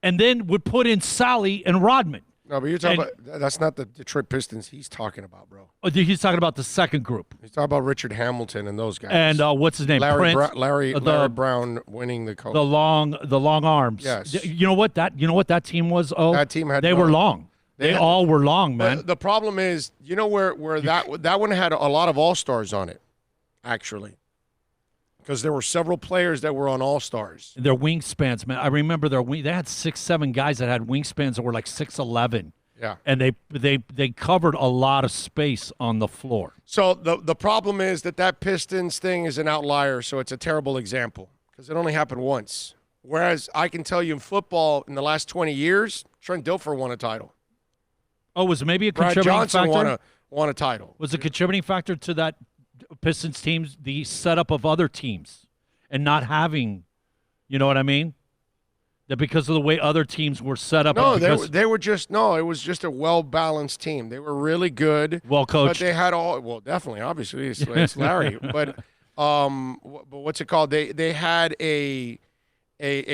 Speaker 3: and then would put in Sally and Rodman.
Speaker 2: No, but you're talking about – that's not the Detroit Pistons he's talking about, bro.
Speaker 3: Oh, he's talking about the second group.
Speaker 2: He's talking about Richard Hamilton and those guys.
Speaker 3: And what's his name?
Speaker 2: Larry
Speaker 3: Prince.
Speaker 2: Larry Brown winning the coach.
Speaker 3: The long arms.
Speaker 2: Yes.
Speaker 3: You know what that team was? Oh,
Speaker 2: that team had
Speaker 3: they were long. They all were long, man.
Speaker 2: The problem is, you know where that one had a lot of all-stars on it, actually. Because there were several players that were on All-Stars.
Speaker 3: Their wingspans, man. I remember they had 6'7" guys that had wingspans that were like 6'11".
Speaker 2: Yeah.
Speaker 3: And they covered a lot of space on the floor.
Speaker 2: So the problem is that Pistons thing is an outlier, so it's a terrible example because it only happened once. Whereas I can tell you in football, in the last 20 years, Trent Dilfer won a title.
Speaker 3: Oh, was it maybe a
Speaker 2: Brad
Speaker 3: contributing
Speaker 2: Johnson
Speaker 3: factor?
Speaker 2: won a title.
Speaker 3: Was a contributing factor to that Pistons teams, the setup of other teams, and not having, you know what I mean? That because of the way other teams were set up.
Speaker 2: No, they were just it was just a well-balanced team. They were really good,
Speaker 3: well coached.
Speaker 2: But they had definitely, obviously, it's Larry. but what's it called? They had a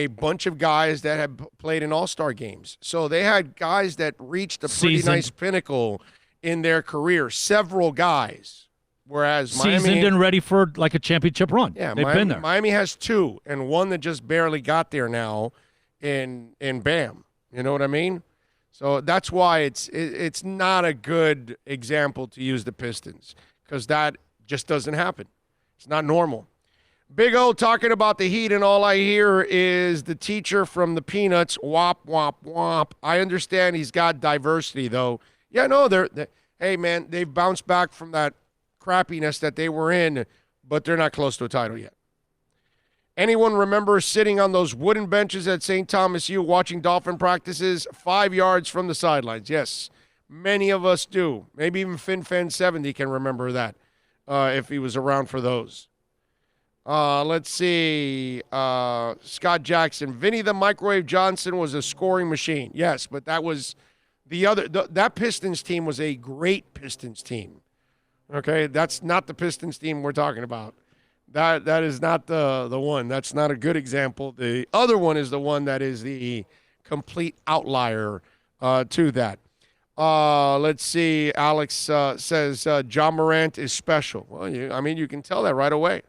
Speaker 2: bunch of guys that had played in all-star games. So they had guys that reached a pretty nice pinnacle in their career. Several guys. Whereas
Speaker 3: seasoned and ready for like a championship run.
Speaker 2: Yeah,
Speaker 3: they've been there.
Speaker 2: Miami has 2, and one that just barely got there now in Bam. You know what I mean? So that's why it's not a good example to use the Pistons because that just doesn't happen. It's not normal. Big O talking about the Heat, and all I hear is the teacher from the Peanuts, wop, wop, wop. I understand he's got diversity, though. Yeah, no, hey, man, they've bounced back from that crappiness that they were in, but they're not close to a title yet. Anyone remember sitting on those wooden benches at St. Thomas U watching Dolphin practices 5 yards from the sidelines? Yes, many of us do. Maybe even FinFan70 can remember that if he was around for those. Let's see. Scott Jackson. Vinny the Microwave Johnson was a scoring machine. Yes, but that was that Pistons team was a great Pistons team. Okay, that's not the Pistons team we're talking about. That is not the one. That's not a good example. The other one is the one that is the complete outlier to that. Let's see. Alex says John Morant is special. Well, you can tell that right away.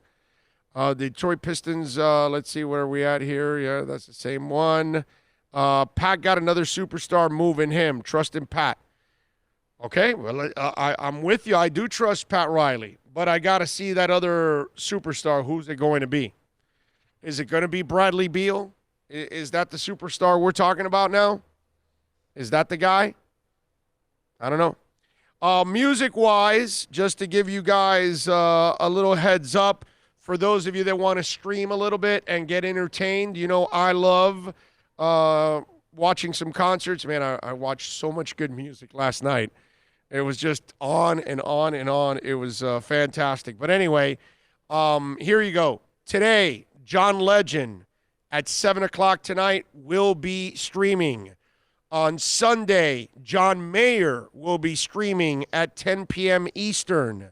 Speaker 2: Detroit Pistons, let's see where are we at here. Yeah, that's the same one. Pat got another superstar move in him. Trust in Pat. Okay, well, I'm with you. I do trust Pat Riley, but I got to see that other superstar. Who's it going to be? Is it going to be Bradley Beal? Is that the superstar we're talking about now? Is that the guy? I don't know. Music-wise, just to give you guys a little heads up, for those of you that want to stream a little bit and get entertained, you know I love watching some concerts. Man, I watched so much good music last night. It was just on and on and on. It was fantastic. But anyway, here you go. Today, John Legend at 7 o'clock tonight will be streaming. On Sunday, John Mayer will be streaming at 10 p.m. Eastern.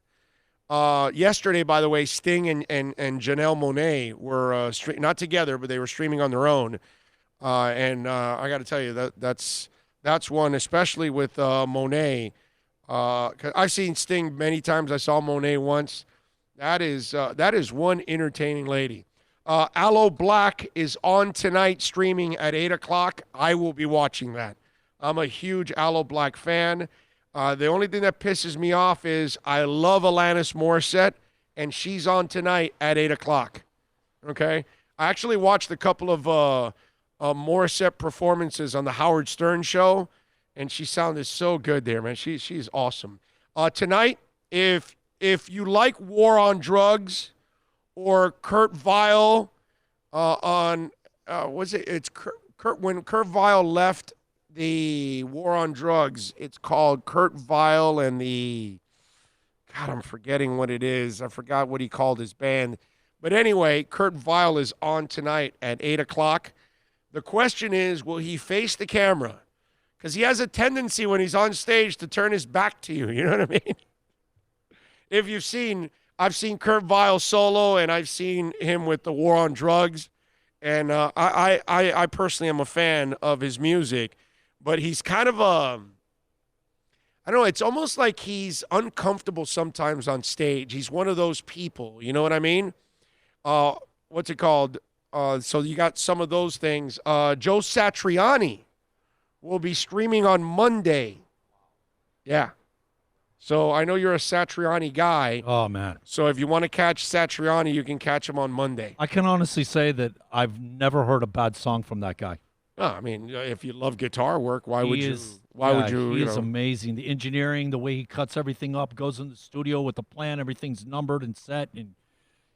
Speaker 2: Yesterday, by the way, Sting and Janelle Monáe were not together, but they were streaming on their own. And I got to tell you, that's one, especially with Monáe. 'Cause I've seen Sting many times. I saw Monáe once. That is one entertaining lady. Aloe Black is on tonight streaming at 8 o'clock. I will be watching that. I'm a huge Aloe Black fan. The only thing that pisses me off is I love Alanis Morissette, and she's on tonight at 8 o'clock. Okay? I actually watched a couple of Morissette performances on the Howard Stern show, and she sounded so good there, man. She's awesome. Tonight, if you like War on Drugs, or Kurt Vile on it's Kurt when Kurt Vile left the War on Drugs. It's called Kurt Vile and the I'm forgetting what it is. I forgot what he called his band. But anyway, Kurt Vile is on tonight at 8 o'clock. The question is, will he face the camera? Because he has a tendency when he's on stage to turn his back to you. You know what I mean? If you've seen... I've seen Kurt Vile solo, and I've seen him with the War on Drugs, and I personally am a fan of his music, but he's kind of I don't know, it's almost like he's uncomfortable sometimes on stage. He's one of those people, you know what I mean? What's it called? So you got some of those things. Joe Satriani will be streaming on Monday. Yeah. So I know you're a Satriani guy.
Speaker 3: Oh, man.
Speaker 2: So if you want to catch Satriani, you can catch him on Monday.
Speaker 3: I can honestly say that I've never heard a bad song from that guy.
Speaker 2: No, I mean, if you love guitar work, why would you?
Speaker 3: He is amazing. The engineering, the way he cuts everything up, goes in the studio with the plan, everything's numbered and set, and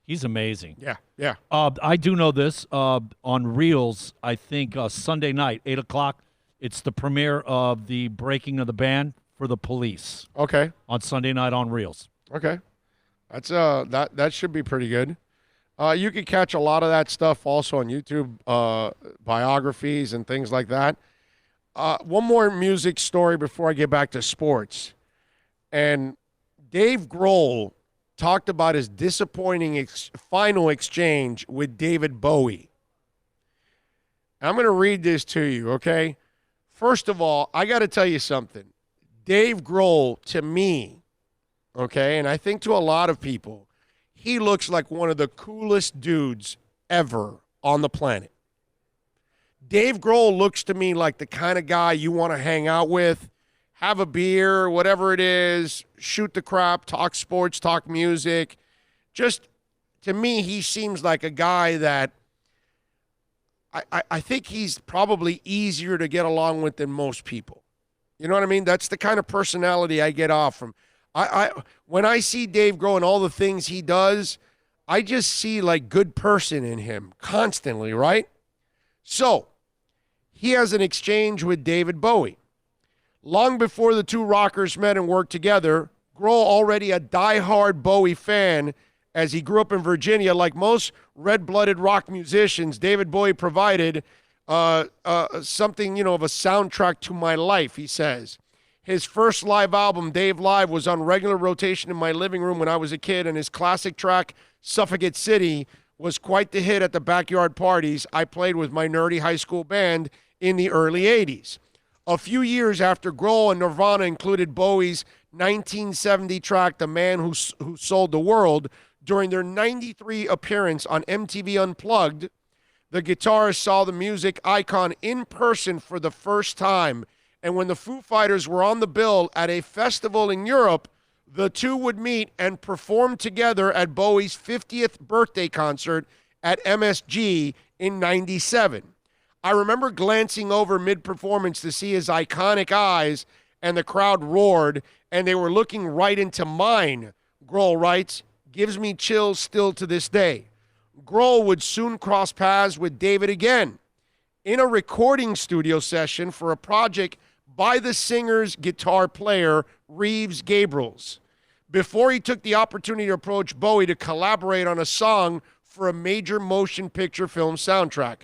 Speaker 3: he's amazing.
Speaker 2: Yeah.
Speaker 3: I do know this. On Reels, I think Sunday night, 8 o'clock, it's the premiere of the Breaking of the Band for the Police.
Speaker 2: Okay.
Speaker 3: On Sunday night on Reels.
Speaker 2: Okay. That's that should be pretty good. You can catch a lot of that stuff also on YouTube, biographies and things like that. One more music story before I get back to sports. And Dave Grohl talked about his disappointing final exchange with David Bowie. I'm going to read this to you, okay? First of all, I got to tell you something. Dave Grohl, to me, okay, and I think to a lot of people, he looks like one of the coolest dudes ever on the planet. Dave Grohl looks to me like the kind of guy you want to hang out with, have a beer, whatever it is, shoot the crap, talk sports, talk music. Just, to me, he seems like a guy that I think he's probably easier to get along with than most people. You know what I mean? That's the kind of personality I get off from. When I see Dave Grohl and all the things he does, I just see like good person in him constantly, right? So, he has an exchange with David Bowie. Long before the two rockers met and worked together, Grohl, already a diehard Bowie fan, as he grew up in Virginia, like most red-blooded rock musicians, David Bowie provided something, of a soundtrack to my life, he says. His first live album, Dave Live, was on regular rotation in my living room when I was a kid, and his classic track, Suffocate City, was quite the hit at the backyard parties I played with my nerdy high school band in the early 80s. A few years after Grohl and Nirvana included Bowie's 1970 track, The Man Who Sold the World, during their 93 appearance on MTV Unplugged, the guitarist saw the music icon in person for the first time And when the Foo Fighters were on the bill at a festival in Europe, the two would meet and perform together at Bowie's 50th birthday concert at MSG in 97. I remember glancing over mid-performance to see his iconic eyes, and the crowd roared, and they were looking right into mine, Grohl writes. Gives me chills still to this day. Grohl would soon cross paths with David again in a recording studio session for a project by the singer's guitar player, Reeves Gabrels, before he took the opportunity to approach Bowie to collaborate on a song for a major motion picture film soundtrack.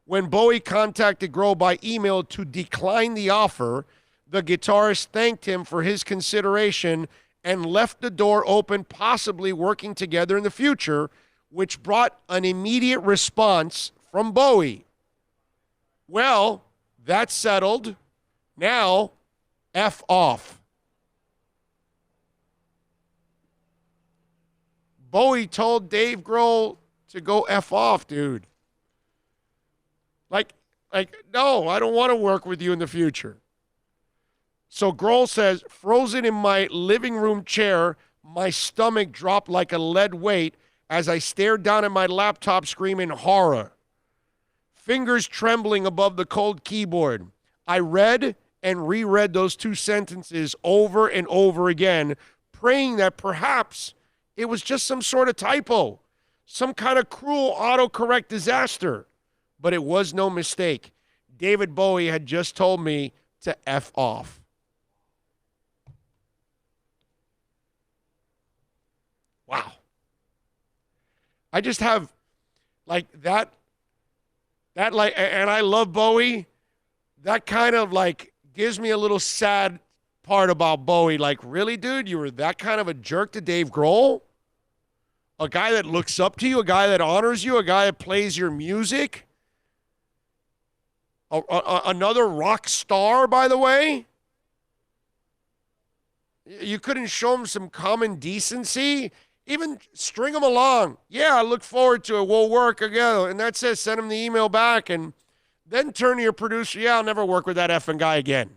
Speaker 2: When Bowie contacted Grohl by email to decline the offer, the guitarist thanked him for his consideration and left the door open, possibly working together in the future, which brought an immediate response from Bowie. Well, that's settled. Now, F off. Bowie told Dave Grohl to go F off, dude. Like, no, I don't want to work with you in the future. So Grohl says, frozen in my living room chair, my stomach dropped like a lead weight as I stared down at my laptop screen in horror. Fingers trembling above the cold keyboard. I read and reread those two sentences over and over again, praying that perhaps it was just some sort of typo, some kind of cruel autocorrect disaster. But it was no mistake. David Bowie had just told me to F off. Wow. I just have like that like, and I love Bowie. That kind of like gives me a little sad part about Bowie. Like, really, dude, you were that kind of a jerk to Dave Grohl? A guy that looks up to you, a guy that honors you, a guy that plays your music? Another rock star, by the way? You couldn't show him some common decency? Even string him along. Yeah, I look forward to it. We'll work together. And that's it. Send him the email back and then turn to your producer. Yeah, I'll never work with that effing guy again.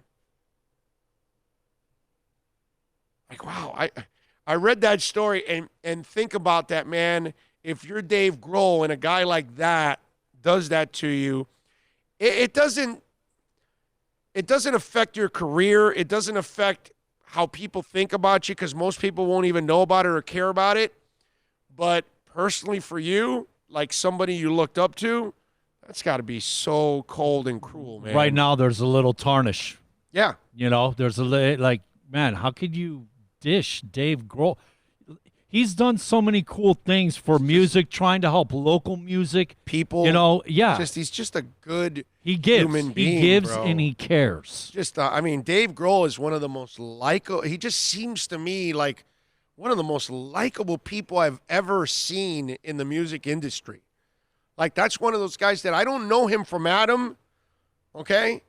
Speaker 2: Like, wow. I read that story and think about that, man. If you're Dave Grohl and a guy like that does that to you, it doesn't affect your career. It doesn't affect how people think about you because most people won't even know about it or care about it. But personally for you, like somebody you looked up to, that's got to be so cold and cruel, man.
Speaker 3: Right now, there's a little tarnish.
Speaker 2: Yeah.
Speaker 3: You know, there's like, man, how could you dish Dave Grohl? He's done so many cool things for music, trying to help local music. People. You know, yeah.
Speaker 2: He's just a good
Speaker 3: human being,
Speaker 2: he
Speaker 3: gives
Speaker 2: bro.
Speaker 3: And he cares.
Speaker 2: Just, I mean, Dave Grohl is one of the most likable. He just seems to me like one of the most likable people I've ever seen in the music industry. Like, that's one of those guys that I don't know him from Adam, okay?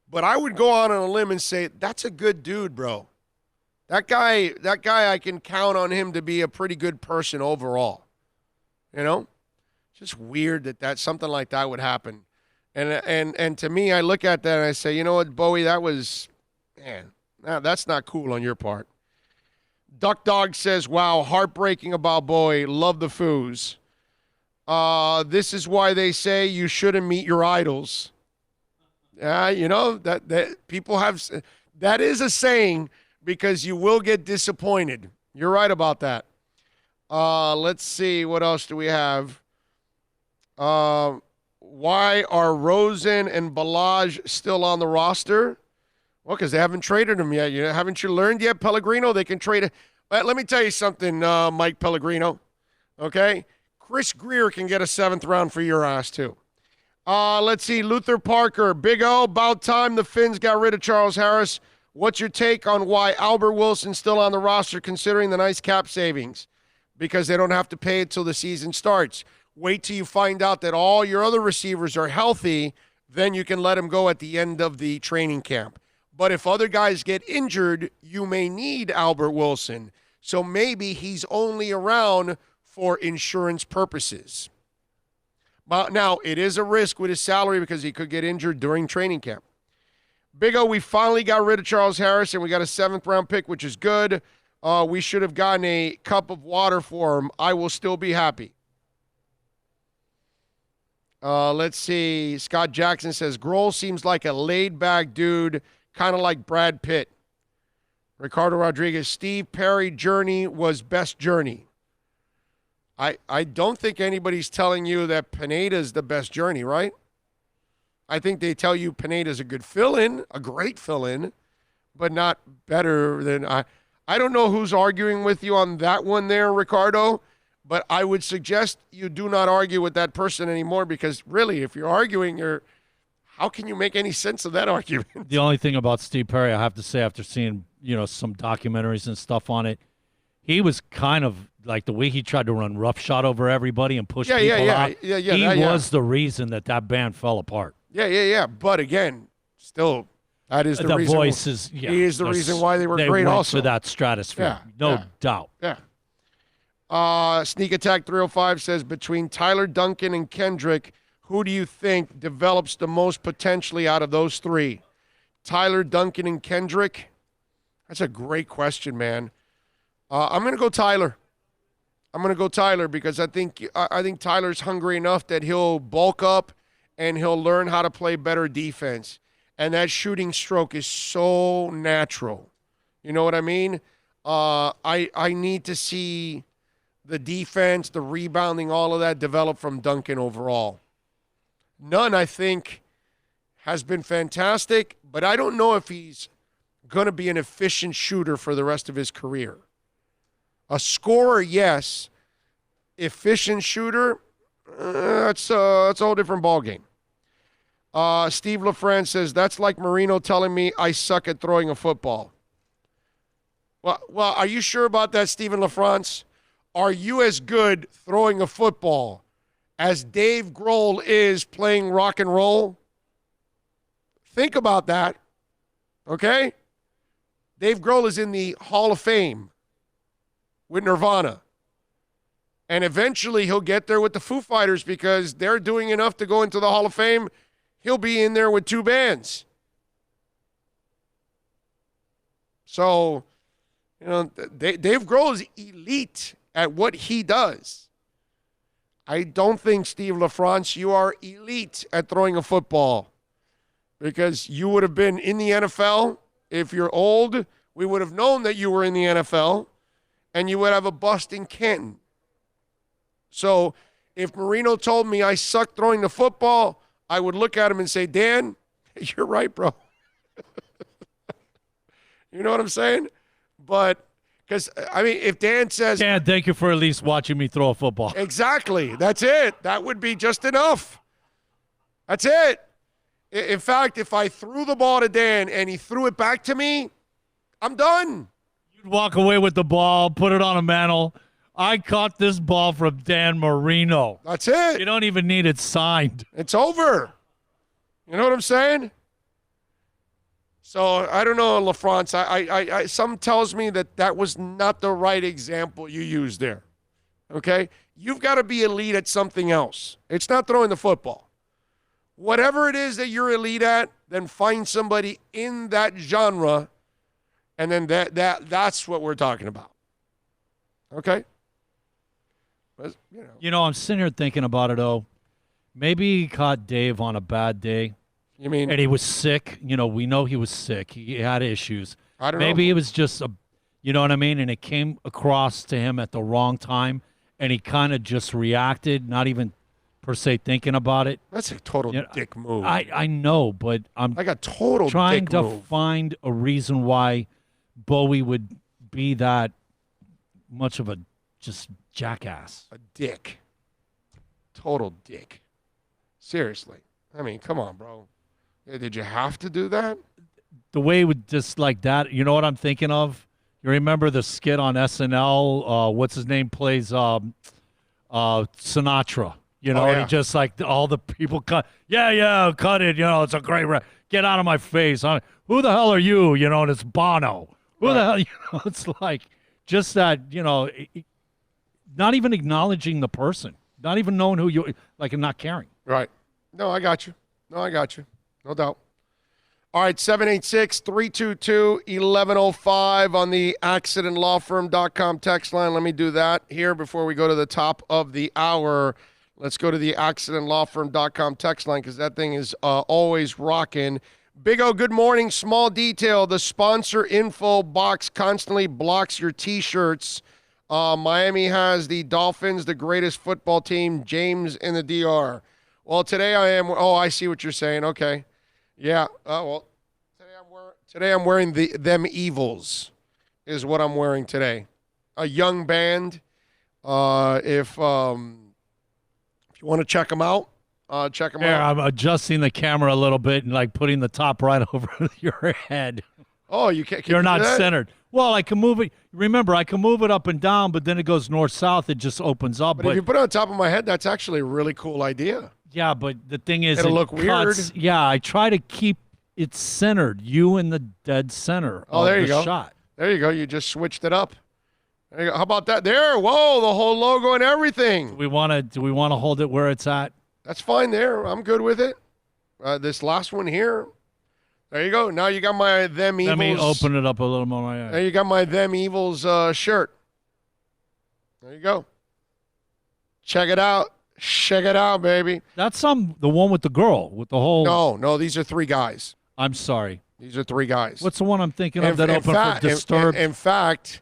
Speaker 2: But I would go out on a limb and say, that's a good dude, bro. That guy, I can count on him to be a pretty good person overall. You know? Just weird that something like that would happen. And to me, I look at that and I say, you know what, Bowie, that was, man, that's not cool on your part. Duck Dog says, wow, heartbreaking about Bowie. Love the Foos. This is why they say you shouldn't meet your idols. You know, that people have, that is a saying because you will get disappointed. You're right about that. Let's see, what else do we have? Why are Rosen and Balaj still on the roster? Well, because they haven't traded them yet. Haven't you learned yet, Pellegrino? They can trade. Let me tell you something, Mike Pellegrino. Okay? Chris Greer can get a 7th round for your ass, too. Let's see. Luther Parker. Big O, about time the Finns got rid of Charles Harris. What's your take on why Albert Wilson's still on the roster considering the nice cap savings? Because they don't have to pay it till the season starts. Wait till you find out that all your other receivers are healthy, then you can let them go at the end of the training camp. But if other guys get injured, you may need Albert Wilson. So maybe he's only around for insurance purposes. But now, it is a risk with his salary because he could get injured during training camp. Big O, we finally got rid of Charles Harris, and we got a 7th-round pick, which is good. We should have gotten a cup of water for him. I will still be happy. Let's see. Scott Jackson says, Grohl seems like a laid-back dude, kind of like Brad Pitt. Ricardo Rodriguez, Steve Perry journey was best journey. I don't think anybody's telling you that Pineda's the best journey, right? I think they tell you Pineda's a good fill-in, a great fill-in, but not better than I don't know who's arguing with you on that one there, Ricardo, but I would suggest you do not argue with that person anymore because really, if you're arguing, how can you make any sense of that argument?
Speaker 3: The only thing about Steve Perry, I have to say, after seeing some documentaries and stuff on it, he was kind of like the way he tried to run roughshod over everybody and push people out. He was the reason that band fell apart.
Speaker 2: Yeah. But again, still, that is the reason.
Speaker 3: Voice is. Yeah,
Speaker 2: he is the reason why they were great.
Speaker 3: Went
Speaker 2: also
Speaker 3: to that stratosphere, no doubt.
Speaker 2: Yeah. Sneak Attack 305 says between Tyler Duncan and Kendrick, who do you think develops the most potentially out of those three? Tyler Duncan and Kendrick. That's a great question, man. I'm going to go Tyler. Because I think Tyler's hungry enough that he'll bulk up and he'll learn how to play better defense. And that shooting stroke is so natural. You know what I mean? I need to see the defense, the rebounding, all of that develop from Duncan overall. Nunn, I think, has been fantastic, but I don't know if he's going to be an efficient shooter for the rest of his career. A scorer, yes. Efficient shooter, that's a whole different ballgame. Steve LaFrance says, that's like Marino telling me I suck at throwing a football. Well, are you sure about that, Stephen LaFrance? Are you as good throwing a football as Dave Grohl is playing rock and roll? Think about that, okay? Dave Grohl is in the Hall of Fame with Nirvana. And eventually he'll get there with the Foo Fighters because they're doing enough to go into the Hall of Fame. He'll be in there with two bands. So, Dave Grohl is elite at what he does. I don't think, Steve LaFrance, you are elite at throwing a football because you would have been in the NFL. If you're old, we would have known that you were in the NFL, and you would have a bust in Canton. So if Marino told me I suck throwing the football, I would look at him and say, Dan, you're right, bro. You know what I'm saying? But because, if Dan says...
Speaker 3: Dan, thank you for at least watching me throw a football.
Speaker 2: Exactly. That's it. That would be just enough. That's it. In fact, if I threw the ball to Dan and he threw it back to me, I'm done.
Speaker 3: You'd walk away with the ball, put it on a mantle. I caught this ball from Dan Marino.
Speaker 2: That's it.
Speaker 3: You don't even need it signed.
Speaker 2: It's over. You know what I'm saying? So, I don't know, LaFrance. I some tells me that was not the right example you used there. Okay? You've got to be elite at something else. It's not throwing the football. Whatever it is that you're elite at, then find somebody in that genre, and then that's what we're talking about. Okay? But,
Speaker 3: I'm sitting here thinking about it, though. Maybe he caught Dave on a bad day.
Speaker 2: You mean?
Speaker 3: And he was sick. We know he was sick. He had issues.
Speaker 2: I don't know.
Speaker 3: Maybe it was just you know what I mean? And it came across to him at the wrong time, and he kind of just reacted, not even per se thinking about it.
Speaker 2: That's a total dick move.
Speaker 3: I know, but I'm
Speaker 2: like a total
Speaker 3: trying
Speaker 2: dick
Speaker 3: to
Speaker 2: move.
Speaker 3: find a reason why Bowie would be that much of a just jackass.
Speaker 2: A dick. Total dick. Seriously. Come on, bro. Did you have to do that?
Speaker 3: The way it would just like that, you know what I'm thinking of? You remember the skit on SNL? What's his name plays Sinatra? And he just like all the people cut. Yeah, cut it. It's a great get out of my face. Who the hell are you? And it's Bono. Who the hell? It's like just that. Not even acknowledging the person, not even knowing who you like, and not caring.
Speaker 2: Right. No, I got you. No doubt. All right, 786-322-1105 on the accidentlawfirm.com text line. Let me do that here before we go to the top of the hour. Let's go to the accidentlawfirm.com text line because that thing is always rocking. Big O, good morning. Small detail, the sponsor info box constantly blocks your T-shirts. Miami has the Dolphins, the greatest football team, James in the DR. Well, today I see what you're saying. Okay. Yeah. Well, today I'm wearing them Evils is what I'm wearing today. A young band. If you want to check them out, check them out.
Speaker 3: I'm adjusting the camera a little bit and like putting the top right over your head.
Speaker 2: Oh, you can't.
Speaker 3: You're not centered. Well, I can move it. Remember, I can move it up and down, but then it goes north-south. It just opens up.
Speaker 2: But if you put it on top of my head, that's actually a really cool idea.
Speaker 3: Yeah, but the thing is,
Speaker 2: it'll look
Speaker 3: cuts.
Speaker 2: weird.
Speaker 3: Yeah, I try to keep it centered. You in the dead center of
Speaker 2: there you
Speaker 3: the
Speaker 2: go.
Speaker 3: shot.
Speaker 2: There you go. You just switched it up. There you go. How about that? There. Whoa, the whole logo and everything.
Speaker 3: Do we want to hold it where it's at?
Speaker 2: That's fine there. I'm good with it. This last one here. There you go. Now you got my Them Evils.
Speaker 3: Let me open it up a little more.
Speaker 2: There you got my Them Evils shirt. There you go. Check it out. Check it out, baby.
Speaker 3: That's the one with the girl with the whole.
Speaker 2: No, these are three guys.
Speaker 3: I'm sorry.
Speaker 2: These are three guys.
Speaker 3: What's the one I'm thinking of that opened for Disturbed?
Speaker 2: In fact,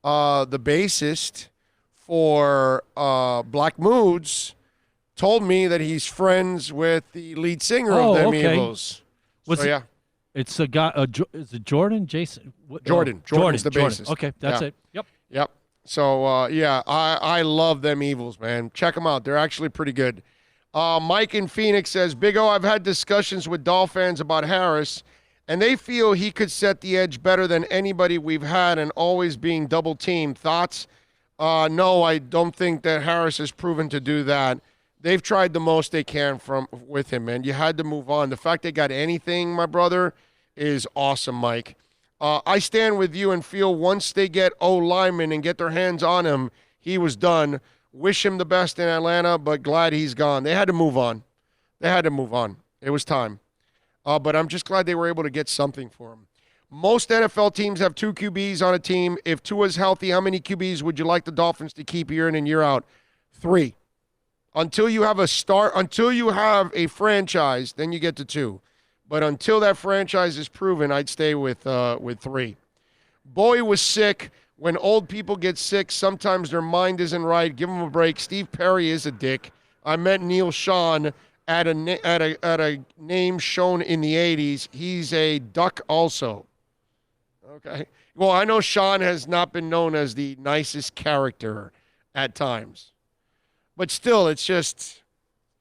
Speaker 2: the bassist for Black Moods told me that he's friends with the lead singer of Them Evils.
Speaker 3: Yeah. It's a guy. Is it Jordan? Jason?
Speaker 2: Jordan's the bassist.
Speaker 3: Okay, that's it.
Speaker 2: Yep. So, I love Them Evils, man. Check them out. They're actually pretty good. Mike in Phoenix says, Big O, I've had discussions with Dolph fans about Harris, and they feel he could set the edge better than anybody we've had and always being double-teamed. Thoughts? No, I don't think that Harris has proven to do that. They've tried the most they can with him, man. You had to move on. The fact they got anything, my brother, is awesome, Mike. I stand with you and feel once they get O-lineman and get their hands on him, he was done. Wish him the best in Atlanta, but glad he's gone. They had to move on. It was time. But I'm just glad they were able to get something for him. Most NFL teams have 2 QBs on a team. If Tua's healthy, how many QBs would you like the Dolphins to keep year in and year out? 3. Until you have a franchise, then you get to 2. But until that franchise is proven, I'd stay with 3. Bowie was sick. When old people get sick, sometimes their mind isn't right. Give them a break. Steve Perry is a dick. I met Neil Sean at a name shown in the 80s. He's a duck also. Okay. Well, I know Sean has not been known as the nicest character at times. But still, it's just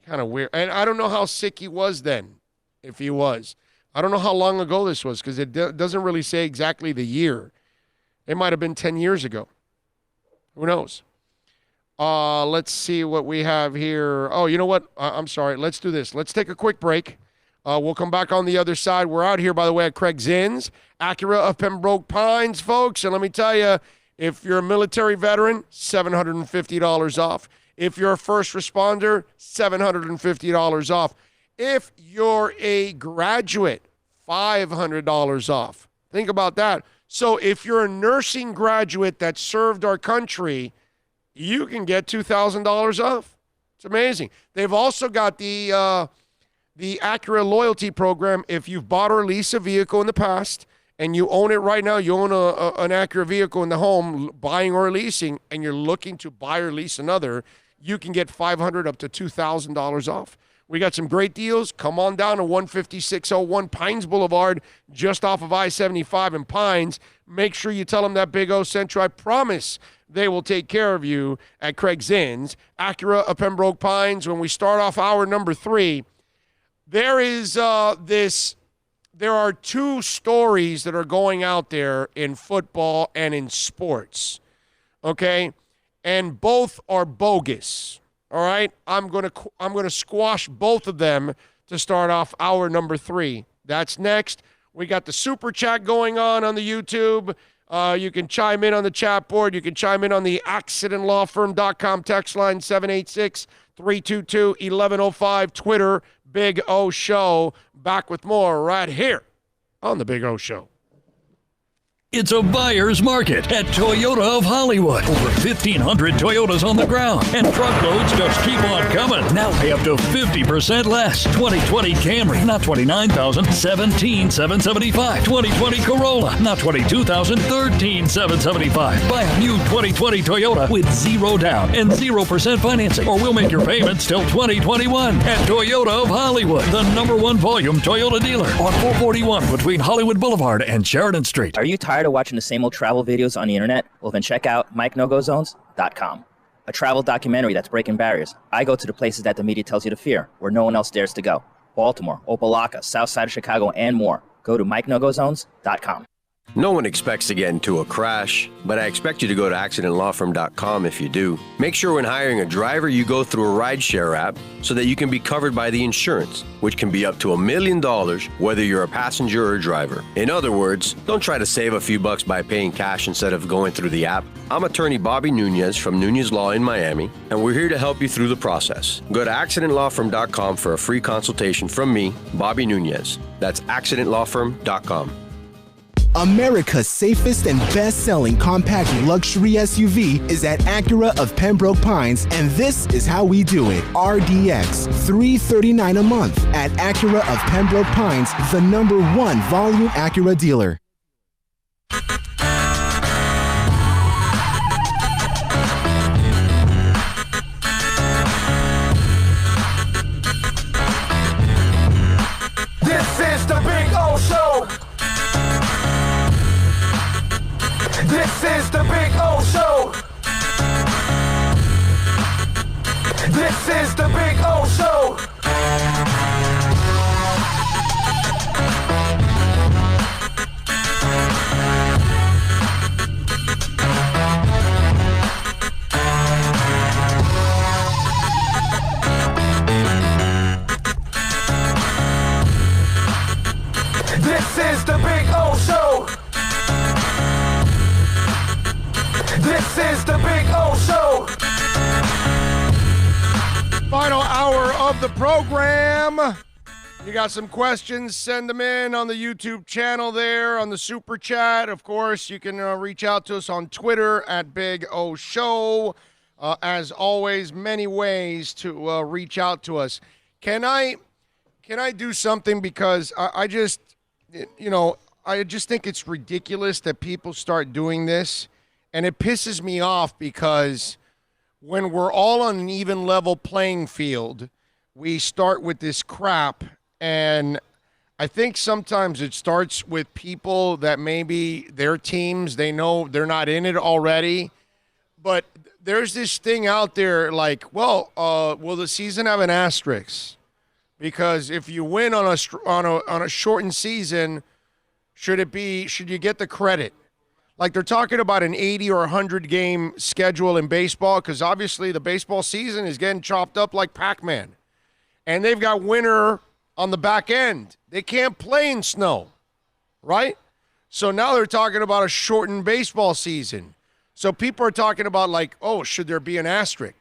Speaker 2: kind of weird. And I don't know how sick he was then, if he was. I don't know how long ago this was because it doesn't really say exactly the year. It might have been 10 years ago. Who knows? Let's see what we have here. Oh, you know what? I'm sorry. Let's do this. Let's take a quick break. We'll come back on the other side. We're out here, by the way, at Craig Zinn's, Acura of Pembroke Pines, folks. And let me tell you, if you're a military veteran, $750 off. If you're a first responder, $750 off. If you're a graduate, $500 off. Think about that. So if you're a nursing graduate that served our country, you can get $2,000 off. It's amazing. They've also got the Acura loyalty program. If you've bought or leased a vehicle in the past and you own it right now, you own an Acura vehicle in the home, buying or leasing, and you're looking to buy or lease another, you can get $500 up to $2,000 off. We got some great deals. Come on down to 15601 Pines Boulevard, just off of I-75 in Pines. Make sure you tell them that Big O sent you. I promise they will take care of you at Craig Zinn's, Acura of Pembroke Pines. When we start off hour number 3, there are 2 stories that are going out there in football and in sports, okay? And both are bogus. All right, I'm gonna squash both of them to start off hour number 3. That's next. We got the super chat going on the YouTube. You can chime in on the chat board. You can chime in on the accidentlawfirm.com text line 786-322-1105. Twitter, Big O Show. Back with more right here on the Big O Show.
Speaker 7: It's a buyer's market at Toyota of Hollywood. Over 1,500 Toyotas on the ground, and truckloads just keep on coming. Now pay up to 50% less. 2020 Camry, not $29,000, $17,775. 2020 Corolla, not $22,000, $13,775. Buy a new 2020 Toyota with 0 down and 0% financing, or we'll make your payments till 2021 at Toyota of Hollywood, the #1 volume Toyota dealer on 441 between Hollywood Boulevard and Sheridan Street.
Speaker 6: Are you tired of watching the same old travel videos on the internet? Well, then check out MikeNoGoZones.com, a travel documentary that's breaking barriers. I go to the places that the media tells you to fear, where no one else dares to go. Baltimore, Opelika, South Side of Chicago, and more. Go to MikeNoGoZones.com.
Speaker 5: No one expects to get into a crash, but I expect you to go to accidentlawfirm.com if you do. Make sure when hiring a driver, you go through a rideshare app so that you can be covered by the insurance, which can be up to $1 million whether you're a passenger or a driver. In other words, don't try to save a few bucks by paying cash instead of going through the app. I'm attorney Bobby Nunez from Nunez Law in Miami, and we're here to help you through the process. Go to accidentlawfirm.com for a free consultation from me, Bobby Nunez. That's accidentlawfirm.com.
Speaker 4: America's safest and best-selling compact luxury SUV is at Acura of Pembroke Pines, and this is how we do it. RDX, $339 a month at Acura of Pembroke Pines, the #1 volume Acura dealer.
Speaker 1: This is the Big O Show. This is the Big O Show. This is the Big O Show. This is the Big O Show. This is the Big O Show.
Speaker 2: Final hour of the program. You got some questions, send them in on the YouTube channel there, on the Super Chat. Of course, you can reach out to us on Twitter at Big O Show. As always, many ways to reach out to us. Can I do something? Because I just think it's ridiculous that people start doing this. And it pisses me off because when we're all on an even level playing field, we start with this crap. And I think sometimes it starts with people that maybe their teams, they know they're not in it already. But there's this thing out there like, well, will the season have an asterisk? Because if you win on a shortened season, should you get the credit? Like they're talking about an 80 or 100 game schedule in baseball because obviously the baseball season is getting chopped up like Pac-Man. And they've got winter on the back end. They can't play in snow, right? So now they're talking about a shortened baseball season. So people are talking about like, oh, should there be an asterisk?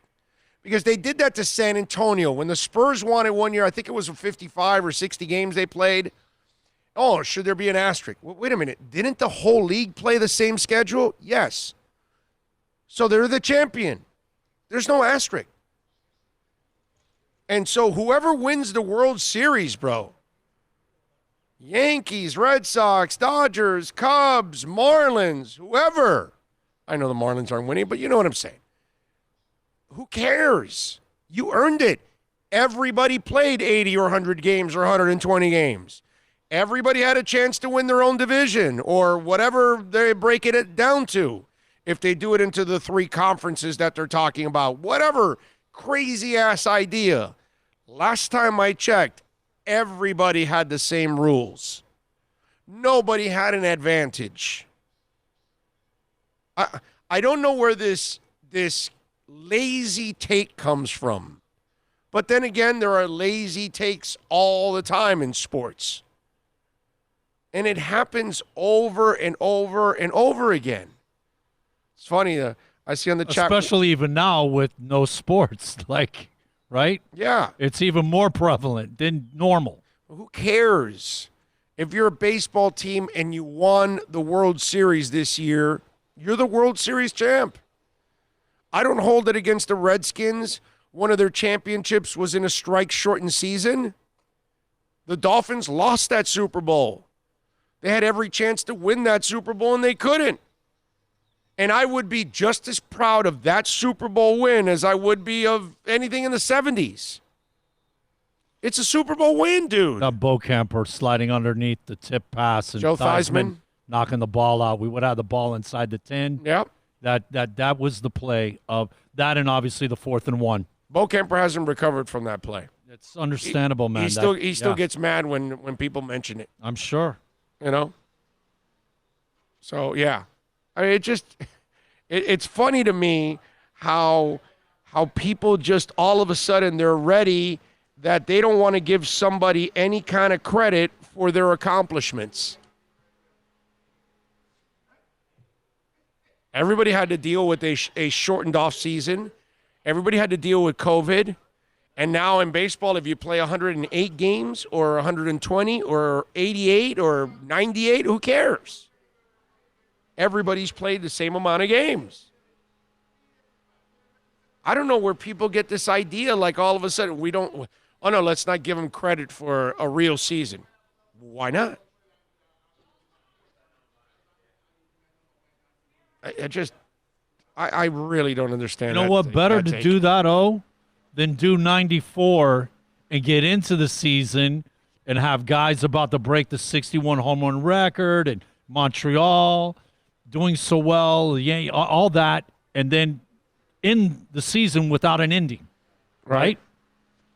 Speaker 2: Because they did that to San Antonio. When the Spurs won it one year, I think it was 55 or 60 games they played. Oh, should there be an asterisk? Well, wait a minute. Didn't the whole league play the same schedule? Yes. So they're the champion. There's no asterisk. And so whoever wins the World Series, bro, Yankees, Red Sox, Dodgers, Cubs, Marlins, whoever. I know the Marlins aren't winning, but you know what I'm saying. Who cares? You earned it. Everybody played 80 or 100 games or 120 games. Everybody had a chance to win their own division or whatever they break it down to. If they do it into the 3 conferences that they're talking about, whatever crazy-ass idea. Last time I checked, everybody had the same rules. Nobody had an advantage. I don't know where this lazy take comes from. But then again, there are lazy takes all the time in sports. And it happens over and over and over again. It's funny, I see on the chat.
Speaker 3: Especially even now with no sports, like, right?
Speaker 2: Yeah.
Speaker 3: It's even more prevalent than normal.
Speaker 2: Who cares? If you're a baseball team and you won the World Series this year, you're the World Series champ. I don't hold it against the Redskins. One of their championships was in a strike-shortened season. The Dolphins lost that Super Bowl. They had every chance to win that Super Bowl, and they couldn't. And I would be just as proud of that Super Bowl win as I would be of anything in the 70s. It's a Super Bowl win, dude.
Speaker 3: That Camper sliding underneath the tip pass and
Speaker 2: Joe Theismann
Speaker 3: knocking the ball out. We would have the ball inside the 10.
Speaker 2: Yep.
Speaker 3: That was the play of that, and obviously the 4th and 1.
Speaker 2: Camper hasn't recovered from that play.
Speaker 3: It's understandable, man.
Speaker 2: He still gets mad when people mention it.
Speaker 3: I'm sure.
Speaker 2: You know? So, yeah. I mean, it's funny to me how people just all of a sudden they're ready that they don't want to give somebody any kind of credit for their accomplishments. Everybody had to deal with a shortened off season. Everybody had to deal with COVID. And now in baseball, if you play 108 games or 120 or 88 or 98, who cares? Everybody's played the same amount of games. I don't know where people get this idea like all of a sudden let's not give them credit for a real season. Why not? I really don't understand.
Speaker 3: You know what? Better to do that, than do 94 and get into the season and have guys about to break the 61 home run record and Montreal doing so well, all that, and then in the season without an ending, right?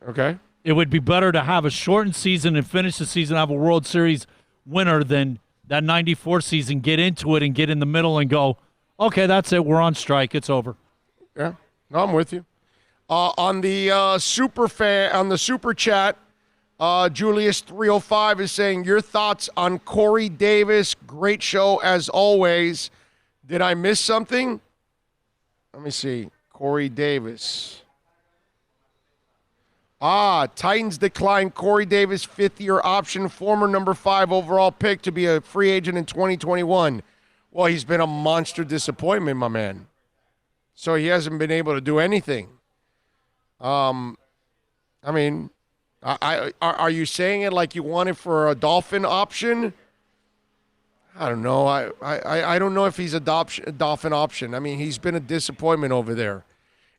Speaker 2: Okay.
Speaker 3: It would be better to have a shortened season and finish the season, have a World Series winner than that 94 season, get into it and get in the middle and go, okay, that's it, we're on strike, it's over.
Speaker 2: Yeah, no, I'm with you. On the super chat, Julius 305 is saying, your thoughts on Corey Davis. Great show as always. Did I miss something? Let me see. Corey Davis. Titans decline Corey Davis, 5th-year option, former number 5 overall pick to be a free agent in 2021. Well, he's been a monster disappointment, my man. So he hasn't been able to do anything. I mean, are you saying it like you want it for a Dolphin option? I don't know. I don't know if he's a Dolphin option. I mean, he's been a disappointment over there.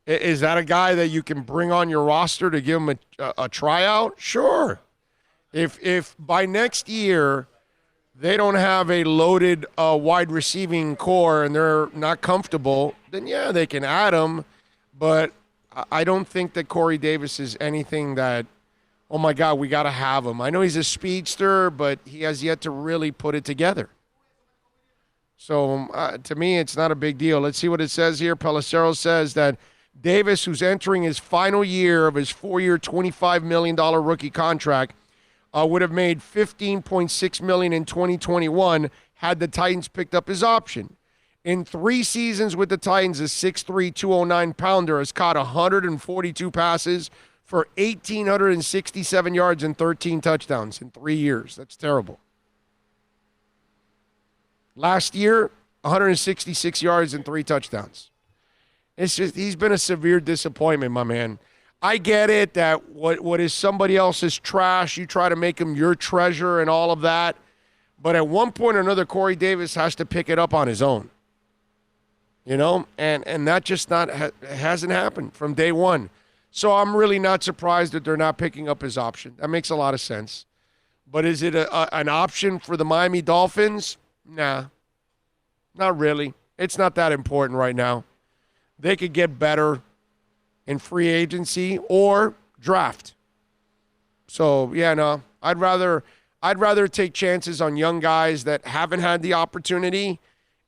Speaker 2: Is that a guy that you can bring on your roster to give him a tryout? Sure. If by next year they don't have a loaded wide receiving core and they're not comfortable, then yeah, they can add him. But I don't think that Corey Davis is anything that, oh my God, we got to have him. I know he's a speedster, but he has yet to really put it together. So to me, it's not a big deal. Let's see what it says here. Pelissero says that Davis, who's entering his final year of his 4-year, $25 million rookie contract, would have made $15.6 million in 2021 had the Titans picked up his option. In 3 seasons with the Titans, a 6'3", 209-pounder has caught 142 passes for 1,867 yards and 13 touchdowns in 3 years. That's terrible. Last year, 166 yards and 3 touchdowns. It's just he's been a severe disappointment, my man. I get it that what is somebody else's trash, you try to make him your treasure and all of that. But at one point or another, Corey Davis has to pick it up on his own. You know, and that just hasn't happened from day one. So I'm really not surprised that they're not picking up his option. That makes a lot of sense. But is it an option for the Miami Dolphins? Nah, not really. It's not that important right now. They could get better in free agency or draft. So, yeah, no, I'd rather take chances on young guys that haven't had the opportunity,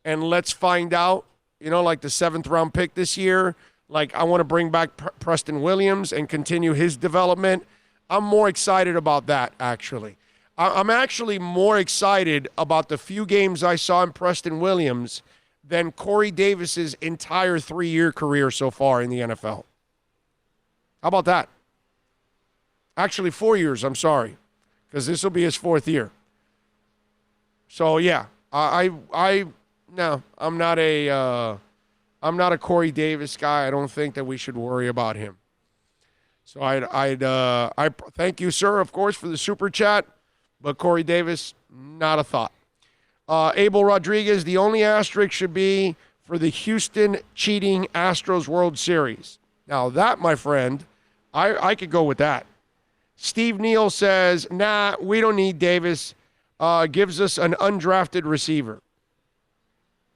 Speaker 2: and let's find out, you know, like the 7th-round pick this year. Like, I want to bring back Preston Williams and continue his development. I'm more excited about that, actually. I'm actually more excited about the few games I saw in Preston Williams than Corey Davis's entire 3-year career so far in the NFL. How about that? Actually, 4 years, I'm sorry, because this will be his 4th year. So yeah, no, I'm not a Corey Davis guy. I don't think that we should worry about him. So I thank you, sir, of course, for the super chat, but Corey Davis, not a thought. Abel Rodriguez, the only asterisk should be for the Houston cheating Astros World Series. Now that, my friend, I could go with that. Steve Neal says, nah, we don't need Davis. Gives us an undrafted receiver.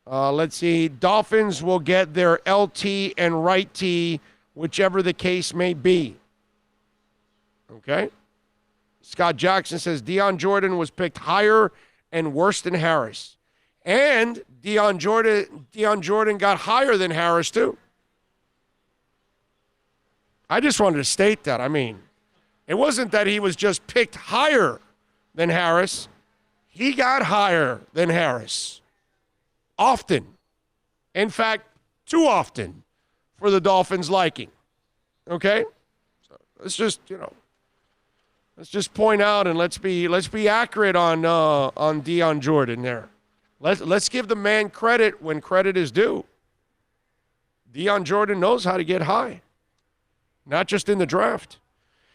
Speaker 2: Let's see. Dolphins will get their LT and right T, whichever the case may be. Okay. Scott Jackson says Deion Jordan was picked higher and worse than Harris. And Deion Jordan got higher than Harris, too. I just wanted to state that. I mean, it wasn't that he was just picked higher than Harris. He got higher than Harris. Often. In fact, too often for the Dolphins' liking. Okay? So let's just point out and let's be accurate on Deion Jordan there. Let's give the man credit when credit is due. Deion Jordan knows how to get high. Not just in the draft.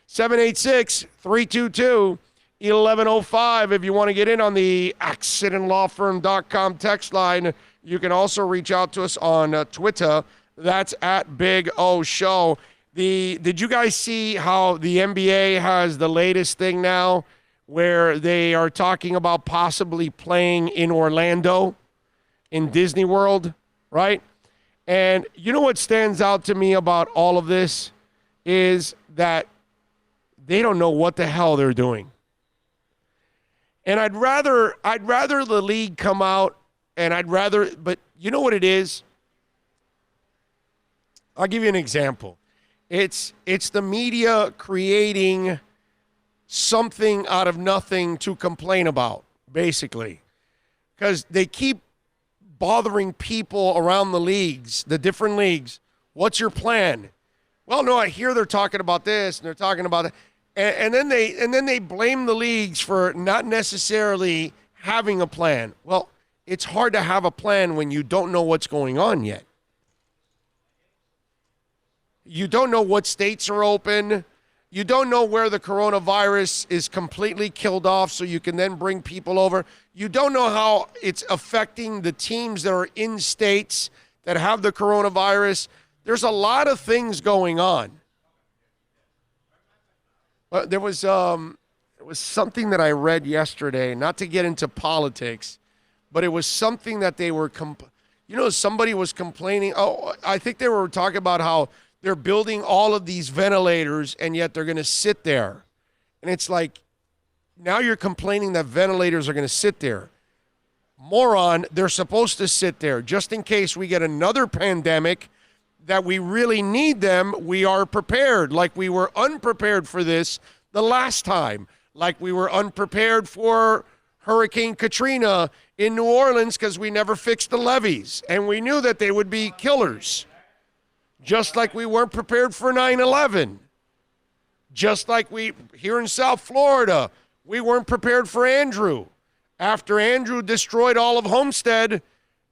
Speaker 2: 786-322-1105 if you want to get in on the accidentlawfirm.com text line. You can also reach out to us on Twitter. That's at Big O Show. Did you guys see how the NBA has the latest thing now where they are talking about possibly playing in Orlando in Disney World, right? And you know what stands out to me about all of this is that they don't know what the hell they're doing. And I'd rather the league come out and but you know what it is? I'll give you an example. It's the media creating something out of nothing to complain about, basically. Because they keep bothering people around the leagues, the different leagues. What's your plan? Well, no, I hear they're talking about this and they're talking about that. And then they blame the leagues for not necessarily having a plan. Well, it's hard to have a plan when you don't know what's going on yet. You don't know what states are open. You don't know where the coronavirus is completely killed off so you can then bring people over. You don't know how it's affecting the teams that are in states that have the coronavirus. There's a lot of things going on. There was something that I read yesterday, not to get into politics, but it was something that they were, somebody was complaining. Oh, I think they were talking about how they're building all of these ventilators and yet they're going to sit there. And it's like, now you're complaining that ventilators are going to sit there. Moron, they're supposed to sit there just in case we get another pandemic that we really need them. We are prepared, like we were unprepared for this the last time, like we were unprepared for Hurricane Katrina in New Orleans because we never fixed the levees, and we knew that they would be killers. Just like we weren't prepared for 9/11. Just like we, here in South Florida, we weren't prepared for Andrew. After Andrew destroyed all of Homestead,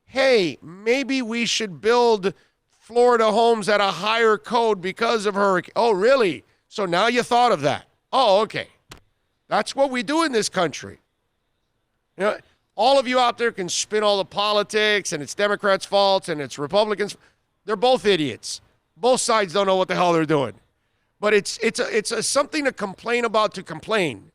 Speaker 2: hey, maybe we should build Florida homes at a higher code because of hurricane. Oh, really? So now you thought of that. Oh, okay. That's what we do in this country. You know, all of you out there can spin all the politics and it's Democrats' fault and it's Republicans. They're both idiots. Both sides don't know what the hell they're doing. But it's something to complain about to complain.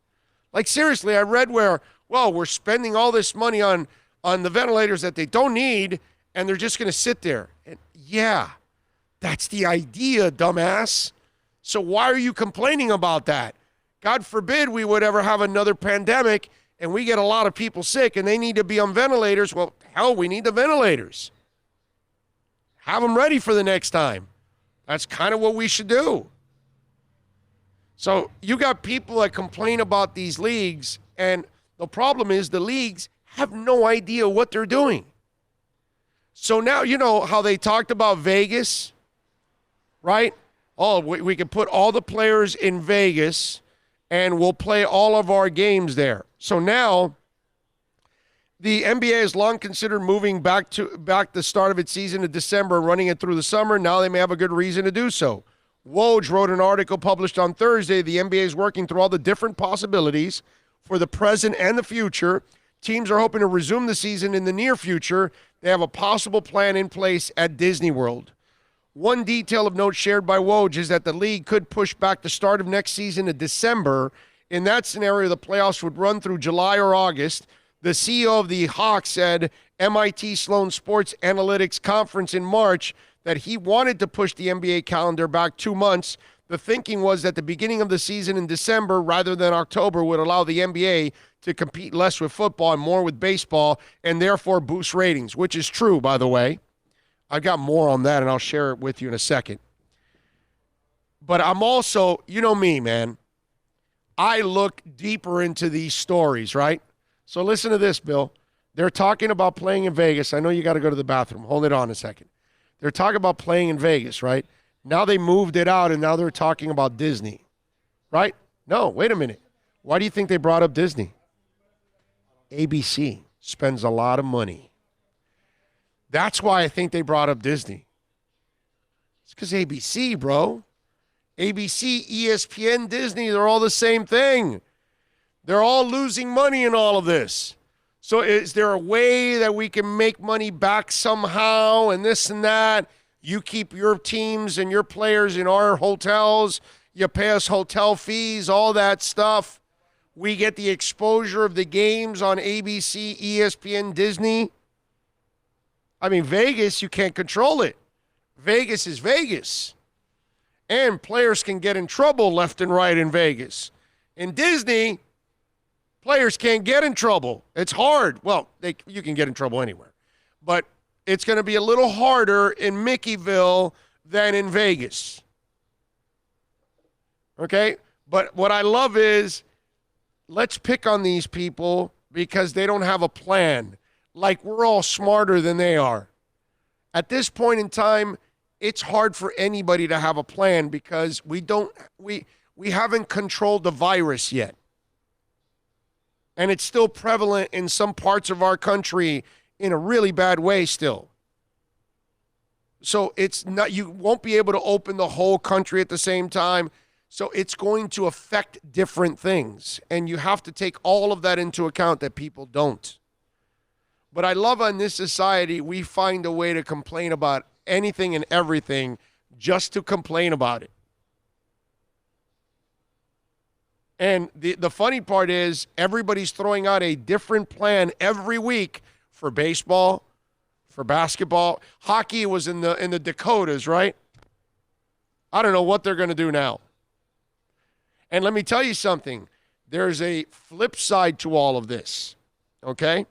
Speaker 2: Like, seriously, I read where, well, we're spending all this money on the ventilators that they don't need, and they're just going to sit there. And yeah, that's the idea, dumbass. So why are you complaining about that? God forbid we would ever have another pandemic and we get a lot of people sick and they need to be on ventilators. Well, hell, we need the ventilators. Have them ready for the next time. That's kind of what we should do. So you got people that complain about these leagues, and the problem is the leagues have no idea what they're doing. So now, you know how they talked about Vegas, right? Oh, we can put all the players in Vegas, and we'll play all of our games there. So now The NBA has long considered moving back the start of its season to December and running it through the summer. Now they may have a good reason to do so. Woj wrote an article published on Thursday. The NBA is working through all the different possibilities for the present and the future. Teams are hoping to resume the season in the near future. They have a possible plan in place at Disney World. One detail of note shared by Woj is that the league could push back the start of next season to December. In that scenario, the playoffs would run through July or August. The CEO of the Hawks said MIT Sloan Sports Analytics Conference in March that he wanted to push the NBA calendar back 2 months. The thinking was that the beginning of the season in December rather than October would allow the NBA to compete less with football and more with baseball and therefore boost ratings, which is true, by the way. I've got more on that, and I'll share it with you in a second. But I'm also, you know me, man. I look deeper into these stories, right? So listen to this, Bill. They're talking about playing in Vegas. I know you got to go to the bathroom. Hold it on a second. They're talking about playing in Vegas, right? Now they moved it out, and now they're talking about Disney, right? No, wait a minute. Why do you think they brought up Disney? ABC spends a lot of money. That's why I think they brought up Disney. It's because ABC, bro. ABC, ESPN, Disney, they're all the same thing. They're all losing money in all of this. So is there a way that we can make money back somehow and this and that? You keep your teams and your players in our hotels. You pay us hotel fees, all that stuff. We get the exposure of the games on ABC, ESPN, Disney. I mean, Vegas, you can't control it. Vegas is Vegas. And players can get in trouble left and right in Vegas. In Disney, players can't get in trouble. It's hard. Well, you can get in trouble anywhere. But it's going to be a little harder in Mickeyville than in Vegas. Okay? But what I love is, let's pick on these people because they don't have a plan. Like we're all smarter than they are. At this point in time, it's hard for anybody to have a plan because we haven't controlled the virus yet. And it's still prevalent in some parts of our country in a really bad way still. So it's not, you won't be able to open the whole country at the same time. So it's going to affect different things. And you have to take all of that into account that people don't. But I love in this society, we find a way to complain about anything and everything just to complain about it. And the funny part is everybody's throwing out a different plan every week for baseball, for basketball. Hockey was in the Dakotas, right? I don't know what they're going to do now. And let me tell you something. There's a flip side to all of this, okay?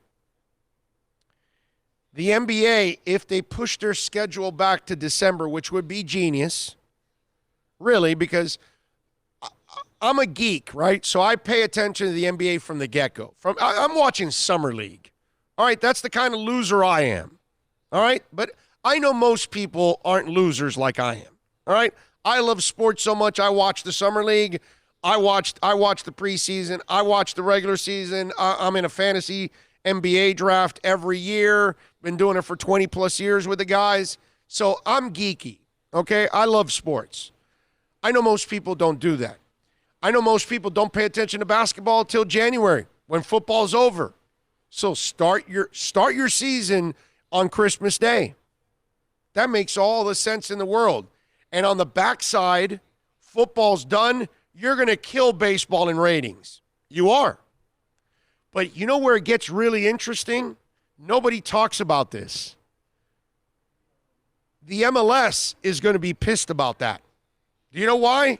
Speaker 2: The NBA, if they push their schedule back to December, which would be genius, really, because I'm a geek, right? So I pay attention to the NBA from the get-go. I'm watching Summer League. All right, that's the kind of loser I am. All right? But I know most people aren't losers like I am. All right? I love sports so much. I watch the Summer League. I watch the preseason. I watch the regular season. I'm in a fantasy NBA draft every year. Been doing it for 20-plus years with the guys. So I'm geeky, okay? I love sports. I know most people don't do that. I know most people don't pay attention to basketball until January when football's over. So start your season on Christmas Day. That makes all the sense in the world. And on the backside, football's done. You're going to kill baseball in ratings. You are. But you know where it gets really interesting? Nobody talks about this. The MLS is going to be pissed about that. Do you know why?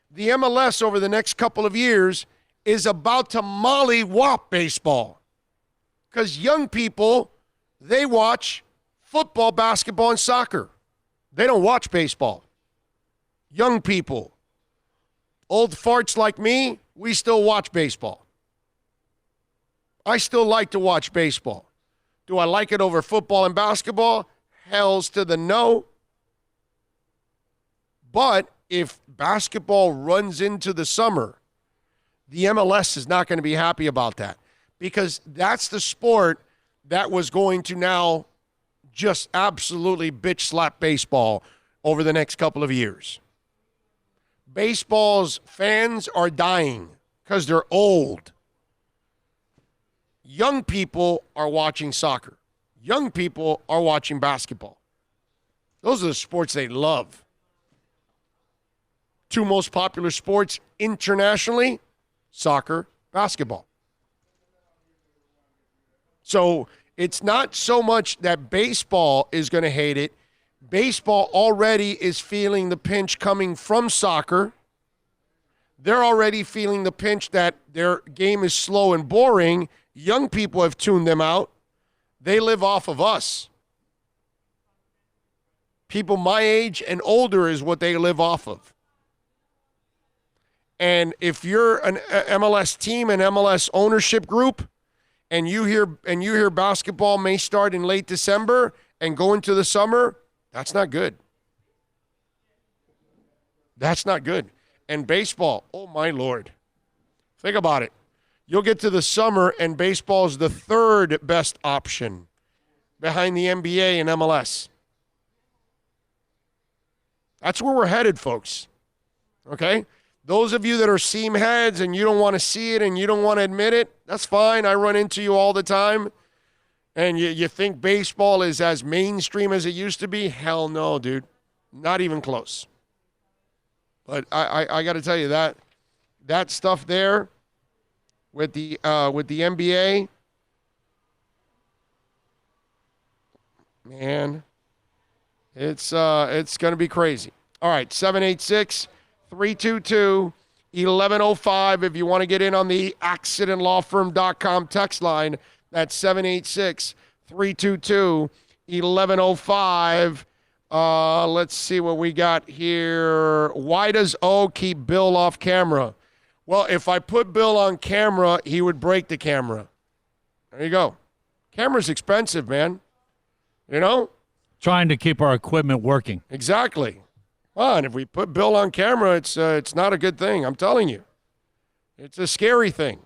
Speaker 2: The MLS over the next couple of years is about to mollywop baseball. Because young people, they watch football, basketball, and soccer. They don't watch baseball. Young people. Old farts like me, we still watch baseball. I still like to watch baseball. Do I like it over football and basketball? Hells to the no. But if basketball runs into the summer, the MLS is not going to be happy about that because that's the sport that was going to now just absolutely bitch slap baseball over the next couple of years. Baseball's fans are dying because they're old. Young people are watching soccer. Young people are watching basketball. Those are the sports they love. Two most popular sports internationally, soccer, basketball. So it's not so much that baseball is going to hate it. Baseball already is feeling the pinch coming from soccer. They're already feeling the pinch that their game is slow and boring. Young people have tuned them out. They live off of us. People my age and older is what they live off of. And if you're an MLS team, an MLS ownership group, and you hear basketball may start in late December and go into the summer, that's not good. That's not good. And baseball, oh my Lord. Think about it. You'll get to the summer and baseball is the third best option behind the NBA and MLS. That's where we're headed, folks. Okay? Those of you that are seam heads and you don't want to see it and you don't want to admit it, that's fine. I run into you all the time. And you think baseball is as mainstream as it used to be? Hell no, dude. Not even close. But I got to tell you that stuff there with the NBA, man, it's going to be crazy. All right, 786-322-1105 if you want to get in on the accidentlawfirm.com text line. That's 786-322-1105. Let's see what we got here. Why does O keep Bill off camera? Well, if I put Bill on camera, he would break the camera. There you go. Camera's expensive, man. You know?
Speaker 3: Trying to keep our equipment working.
Speaker 2: Exactly. Well, and if we put Bill on camera, it's not a good thing. I'm telling you. It's a scary thing.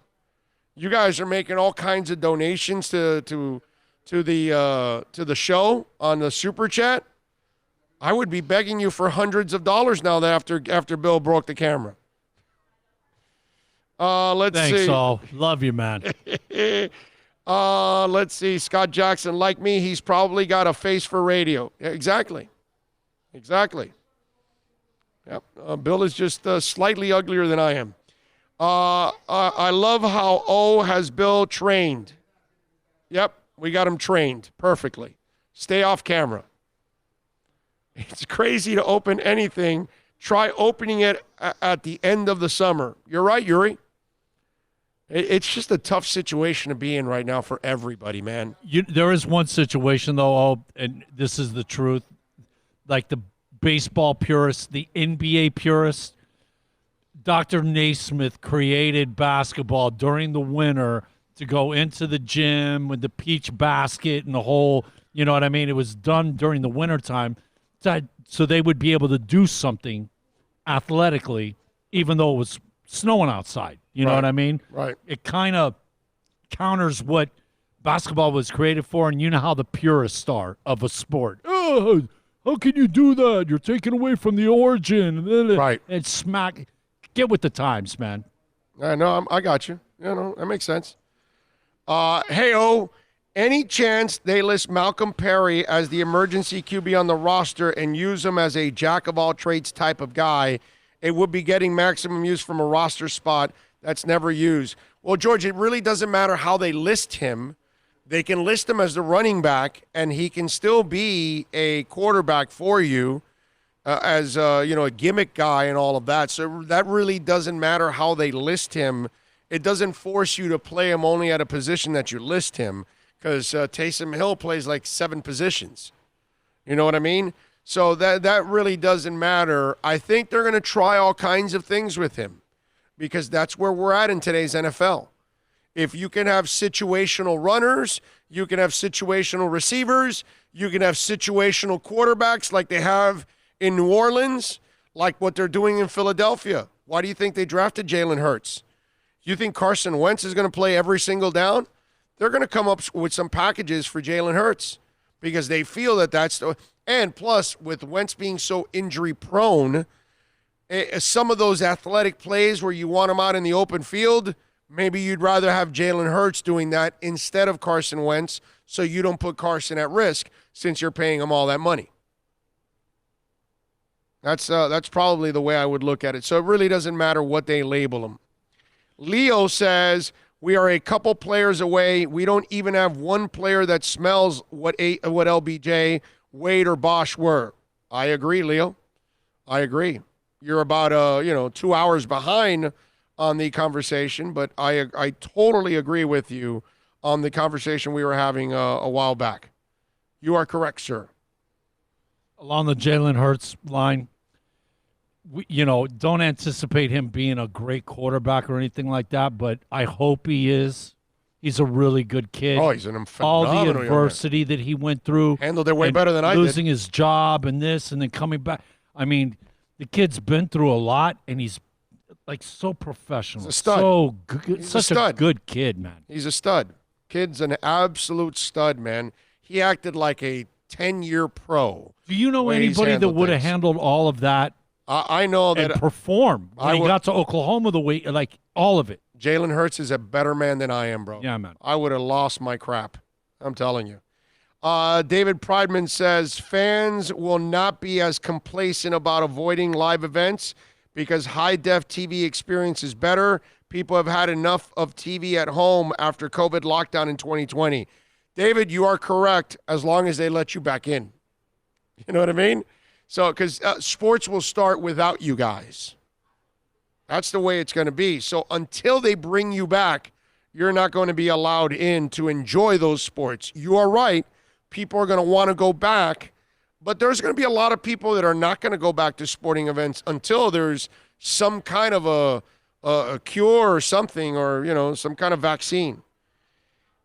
Speaker 2: You guys are making all kinds of donations to the show on the Super Chat. I would be begging you for hundreds of dollars now after Bill broke the camera. Let's see.
Speaker 3: Thanks, all. Love you, man.
Speaker 2: Let's see. Scott Jackson, like me, he's probably got a face for radio. Exactly. Yep. Bill is just slightly uglier than I am. I love how O has Bill trained. Yep, we got him trained perfectly. Stay off camera. It's crazy to open anything. Try opening it at the end of the summer. You're right, Yuri. It's just a tough situation to be in right now for everybody, man.
Speaker 3: There is one situation, though, and this is the truth. Like the baseball purists, the NBA purists, Dr. Naismith created basketball during the winter to go into the gym with the peach basket and the whole, you know what I mean? It was done during the wintertime so they would be able to do something athletically, even though it was snowing outside. You know what I mean?
Speaker 2: Right.
Speaker 3: It kind of counters what basketball was created for, and you know how the purists are of a sport. Oh, how can you do that? You're taking away from the origin.
Speaker 2: Right.
Speaker 3: And smack. Get with the times, man.
Speaker 2: I know. I got you. You know, that makes sense. Hey, any chance they list Malcolm Perry as the emergency QB on the roster and use him as a jack-of-all-trades type of guy? It would be getting maximum use from a roster spot that's never used. Well, George, it really doesn't matter how they list him. They can list him as the running back, and he can still be a quarterback for you as a gimmick guy and all of that. So that really doesn't matter how they list him. It doesn't force you to play him only at a position that you list him, because Taysom Hill plays like 7 positions. You know what I mean? So that really doesn't matter. I think they're going to try all kinds of things with him, because that's where we're at in today's NFL. If you can have situational runners, you can have situational receivers, you can have situational quarterbacks like they have in New Orleans, like what they're doing in Philadelphia. Why do you think they drafted Jalen Hurts? You think Carson Wentz is going to play every single down? they're going to come up with some packages for Jalen Hurts because they feel that that's the – and plus, with Wentz being so injury-prone, some of those athletic plays where you want him out in the open field, maybe you'd rather have Jalen Hurts doing that instead of Carson Wentz so you don't put Carson at risk since you're paying him all that money. That's probably the way I would look at it. So it really doesn't matter what they label him. Leo says, we are a couple players away. We don't even have one player that smells what LBJ, Wade, or Bosch were. I agree, Leo. I agree. You're about 2 hours behind on the conversation, but I totally agree with you on the conversation we were having a while back. You are correct, sir.
Speaker 3: Along the Jalen Hurts line, don't anticipate him being a great quarterback or anything like that, but I hope he is. He's a really good kid.
Speaker 2: Oh, he's an
Speaker 3: all
Speaker 2: phenomenal
Speaker 3: the adversity that he went through.
Speaker 2: Handled it way better than I did.
Speaker 3: Losing his job and this and then coming back. I mean, the kid's been through a lot, and he's so professional.
Speaker 2: He's a stud.
Speaker 3: So good.
Speaker 2: He's
Speaker 3: Such a good kid, man.
Speaker 2: He's a stud. Kid's an absolute stud, man. He acted like a 10-year pro.
Speaker 3: Do you know anybody that would have handled all of that?
Speaker 2: I know that.
Speaker 3: And performed when he got to Oklahoma all of it.
Speaker 2: Jalen Hurts is a better man than I am, bro.
Speaker 3: Yeah, man.
Speaker 2: I would have lost my crap. I'm telling you. David Prideman says, fans will not be as complacent about avoiding live events because high-def TV experience is better. People have had enough of TV at home after COVID lockdown in 2020. David, you are correct as long as they let you back in. You know what I mean? So, because sports will start without you guys. That's the way it's going to be. So until they bring you back, you're not going to be allowed in to enjoy those sports. You are right. People are going to want to go back, but there's going to be a lot of people that are not going to go back to sporting events until there's some kind of a cure or something, or, some kind of vaccine.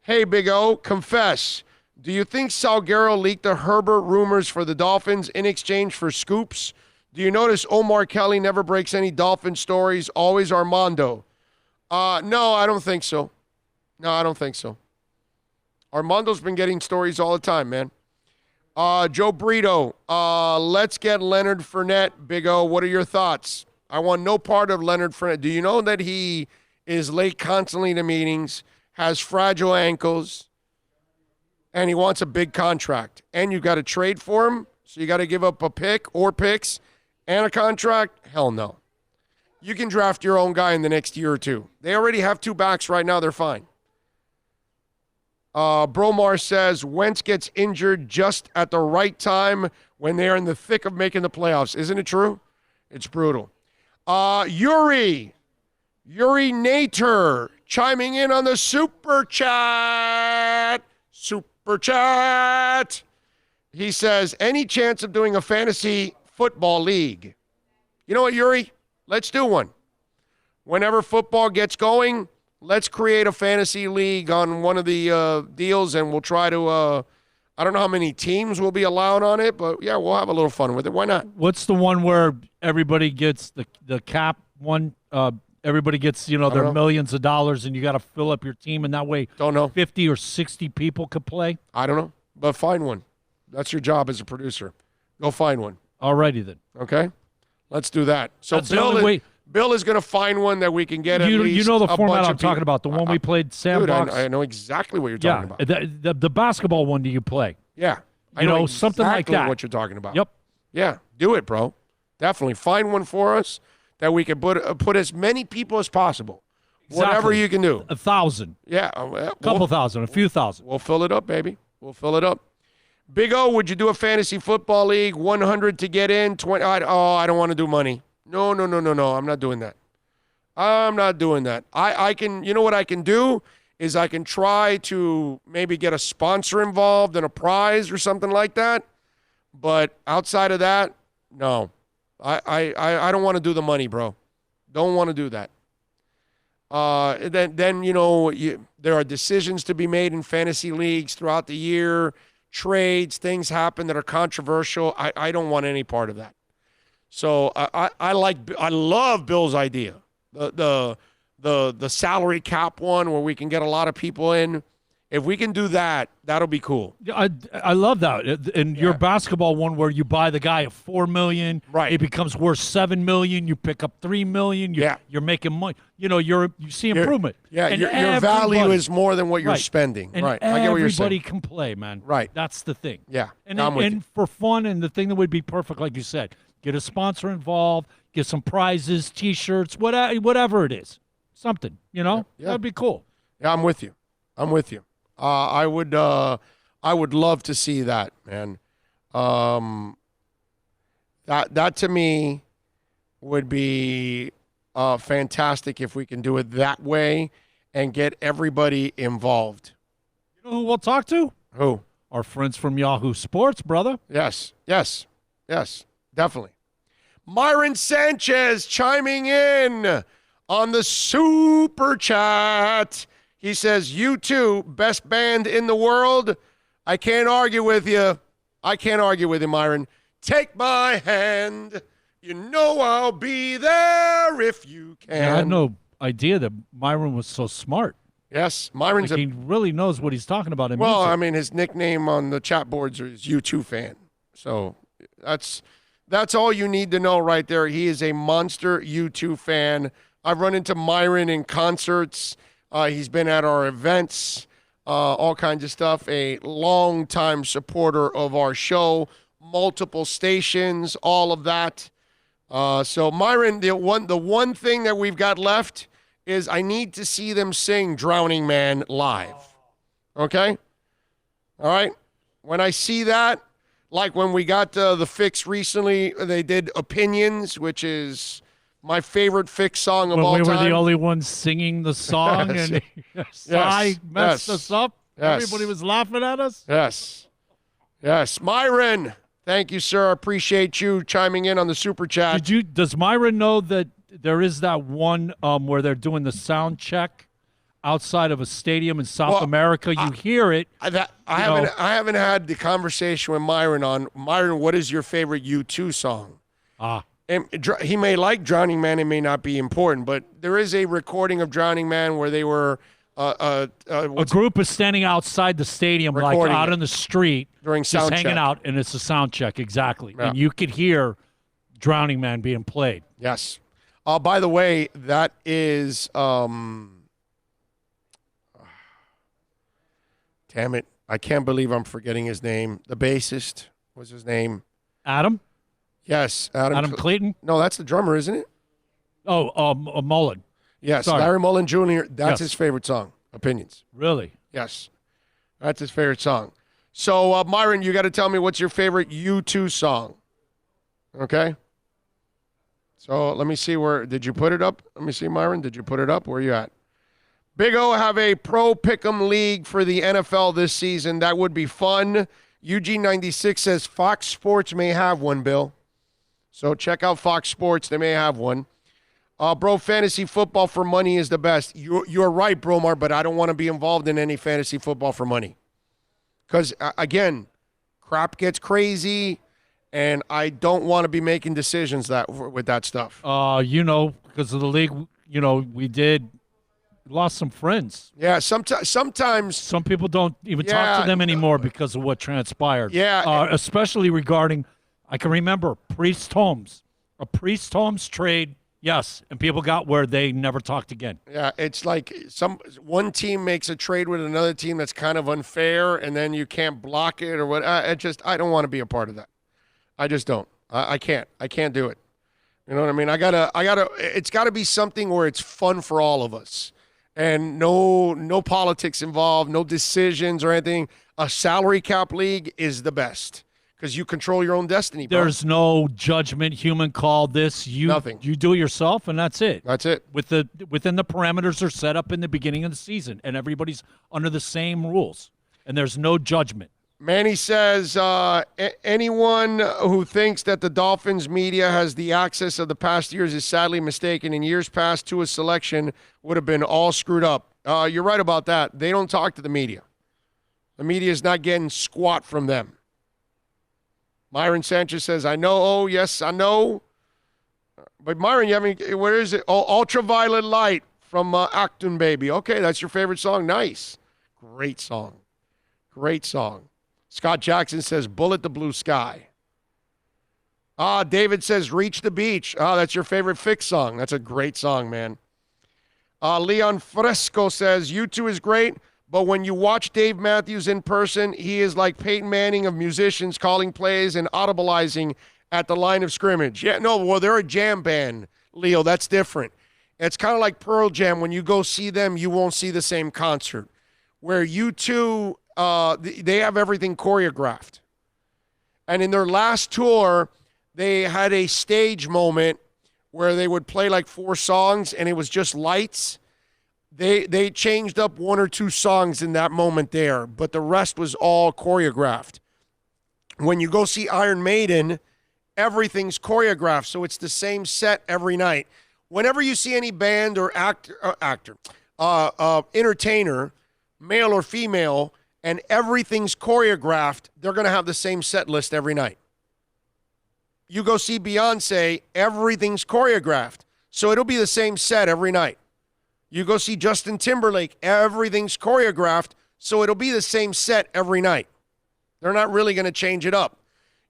Speaker 2: Hey, Big O, confess. Do you think Salguero leaked the Herbert rumors for the Dolphins in exchange for scoops? Do you notice Omar Kelly never breaks any Dolphin stories, always Armando? No, I don't think so. No, I don't think so. Armando's been getting stories all the time, man. Joe Brito, let's get Leonard Fournette. Big O, what are your thoughts? I want no part of Leonard Fournette. Do you know that he is late constantly to meetings, has fragile ankles, and he wants a big contract? And you got to trade for him, so you got to give up a pick or picks and a contract? Hell no. You can draft your own guy in the next year or two. They already have 2 backs right now. They're fine. Bromar says, Wentz gets injured just at the right time when they're in the thick of making the playoffs. Isn't it true? It's brutal. Yuri Nater chiming in on the Super Chat. Super Chat. He says, any chance of doing a fantasy football league? You know what, Yuri? Let's do one. Whenever football gets going, let's create a fantasy league on one of the deals, and we'll try to, I don't know how many teams will be allowed on it, but, yeah, we'll have a little fun with it. Why not?
Speaker 3: What's the one where everybody gets the cap one? Everybody gets, their millions of dollars, and you got to fill up your team, and that way
Speaker 2: don't know
Speaker 3: 50 or 60 people could play?
Speaker 2: I don't know, but find one. That's your job as a producer. Go find one.
Speaker 3: Alrighty then.
Speaker 2: Okay? Let's do that. So
Speaker 3: That's the only way.
Speaker 2: Bill is going to find one that we can get at least.
Speaker 3: You know the
Speaker 2: a
Speaker 3: format
Speaker 2: bunch
Speaker 3: I'm
Speaker 2: of people.
Speaker 3: talking about, the one we played sandbox.
Speaker 2: Dude, I know exactly what you're talking about.
Speaker 3: The basketball one do you play?
Speaker 2: Yeah.
Speaker 3: I know something like
Speaker 2: exactly
Speaker 3: that.
Speaker 2: what you're talking about.
Speaker 3: Yep.
Speaker 2: Yeah, do it, bro. Definitely. Find one for us that we can put as many people as possible.
Speaker 3: Exactly.
Speaker 2: Whatever you can do.
Speaker 3: 1,000.
Speaker 2: Yeah.
Speaker 3: A couple thousand, a few thousand.
Speaker 2: We'll fill it up, baby. We'll fill it up. Big O, would you do a fantasy football league? 100 to get in? 20? I don't want to do money. No. I'm not doing that. I'm not doing that. I can, you know what I can do is I can try to maybe get a sponsor involved and a prize or something like that. But outside of that, no. I don't want to do the money, bro. Don't want to do that. Then there are decisions to be made in fantasy leagues throughout the year, trades, things happen that are controversial. I don't want any part of that. So I love Bill's idea. The salary cap one where we can get a lot of people in. If we can do that, that'll be cool.
Speaker 3: I love that. And your basketball one where you buy the guy at $4 million,
Speaker 2: right?
Speaker 3: It becomes worth $7 million. You pick up $3 million. You're making money. You know, you see improvement.
Speaker 2: Your value is more than what you're spending.
Speaker 3: And
Speaker 2: right. I get what you're saying.
Speaker 3: Everybody can play, man.
Speaker 2: Right.
Speaker 3: That's the thing.
Speaker 2: Yeah.
Speaker 3: And for fun, and the thing that would be perfect, like you said, get a sponsor involved, get some prizes, T-shirts, whatever it is, something. You know, that'd be cool.
Speaker 2: Yeah, I'm with you. I would love to see that, man. That to me would be fantastic if we can do it that way and get everybody involved.
Speaker 3: You know who we'll talk to?
Speaker 2: Who?
Speaker 3: Our friends from Yahoo Sports, brother.
Speaker 2: Yes, definitely. Myron Sanchez chiming in on the super chat. He says, U2, best band in the world. I can't argue with you. Myron. Take my hand. You know I'll be there if you can.
Speaker 3: I had no idea that Myron was so smart.
Speaker 2: Yes, Myron's
Speaker 3: he really knows what he's talking about in
Speaker 2: well,
Speaker 3: music.
Speaker 2: I mean, his nickname on the chat boards is U2 fan. So that's all you need to know right there. He is a monster U2 fan. I've run into Myron in concerts. He's been at our events, all kinds of stuff. A longtime supporter of our show, multiple stations, all of that. So Myron, the one thing that we've got left is I need to see them sing "Drowning Man" live. Okay, all right. When I see that, like when we got the Fix recently, they did "Opinions," which is my favorite Fix song of all time.
Speaker 3: We were the only ones singing the song, and Sai messed us up. Yes. Everybody was laughing at us.
Speaker 2: Yes. Myron, thank you, sir. I appreciate you chiming in on the super chat.
Speaker 3: Does Myron know that there is that one where they're doing the sound check outside of a stadium in South America? You hear it.
Speaker 2: I haven't had the conversation with Myron on Myron. What is your favorite U2 song? And he may like Drowning Man. It may not be important, but there is a recording of Drowning Man where they were
Speaker 3: a group is standing outside the stadium, like out in the street,
Speaker 2: during sound
Speaker 3: just hanging out, and it's a sound check, exactly.
Speaker 2: Yeah.
Speaker 3: And you could hear Drowning Man being played.
Speaker 2: Yes. By the way, that is damn it. I can't believe I'm forgetting his name. The bassist, what's his name?
Speaker 3: Adam?
Speaker 2: Yes.
Speaker 3: Adam Clayton?
Speaker 2: No, that's the drummer, isn't it?
Speaker 3: Mullen.
Speaker 2: Yes,
Speaker 3: Sorry.
Speaker 2: Larry Mullen Jr., that's his favorite song, Opinions.
Speaker 3: Really?
Speaker 2: Yes. That's his favorite song. So, Myron, you got to tell me what's your favorite U2 song. Okay? So, let me see did you put it up? Let me see, Myron, did you put it up? Where are you at? Big O have a pro pick'em league for the NFL this season. That would be fun. UG96 says Fox Sports may have one, Bill. So check out Fox Sports. They may have one. Bro, fantasy football for money is the best. You're right, Bromar, but I don't want to be involved in any fantasy football for money. Because, again, crap gets crazy, and I don't want to be making decisions with that stuff.
Speaker 3: Because of the league, we lost some friends.
Speaker 2: Yeah, sometimes.
Speaker 3: Some people don't even talk to them anymore because of what transpired.
Speaker 2: Yeah.
Speaker 3: Especially regarding, I can remember Priest Holmes. A Priest Holmes trade. Yes, and people got where they never talked again.
Speaker 2: Yeah, it's like one team makes a trade with another team that's kind of unfair, and then you can't block it or what. I don't want to be a part of that. I just don't. I can't do it. You know what I mean? It's gotta be something where it's fun for all of us, and no politics involved, no decisions or anything. A salary cap league is the best. Because you control your own destiny, bro.
Speaker 3: There's no judgment, human call.
Speaker 2: Nothing.
Speaker 3: You do it yourself, and that's it.
Speaker 2: That's it.
Speaker 3: Within the parameters are set up in the beginning of the season, and everybody's under the same rules, and there's no judgment.
Speaker 2: Manny says, anyone who thinks that the Dolphins media has the access of the past years is sadly mistaken. In years past, Tua's selection would have been all screwed up. You're right about that. They don't talk to the media. The media is not getting squat from them. Myron Sanchez says, I know. Oh, yes, I know. But Myron, where is it? Oh, Ultraviolet Light from Acton Baby. Okay, that's your favorite song. Nice. Great song. Great song. Scott Jackson says, Bullet the Blue Sky. David says, Reach the Beach. That's your favorite Fix song. That's a great song, man. Leon Fresco says, U2 is great, but when you watch Dave Matthews in person, he is like Peyton Manning of musicians calling plays and audibleizing at the line of scrimmage. Yeah, no, well, they're a jam band, Leo. That's different. It's kind of like Pearl Jam. When you go see them, you won't see the same concert. Where U2, they have everything choreographed. And in their last tour, they had a stage moment where they would play like 4 songs and it was just lights. They changed up 1 or 2 songs in that moment there, but the rest was all choreographed. When you go see Iron Maiden, everything's choreographed, so it's the same set every night. Whenever you see any band or entertainer, male or female, and everything's choreographed, they're going to have the same set list every night. You go see Beyonce, everything's choreographed. So it'll be the same set every night. You go see Justin Timberlake, everything's choreographed. So it'll be the same set every night. They're not really going to change it up.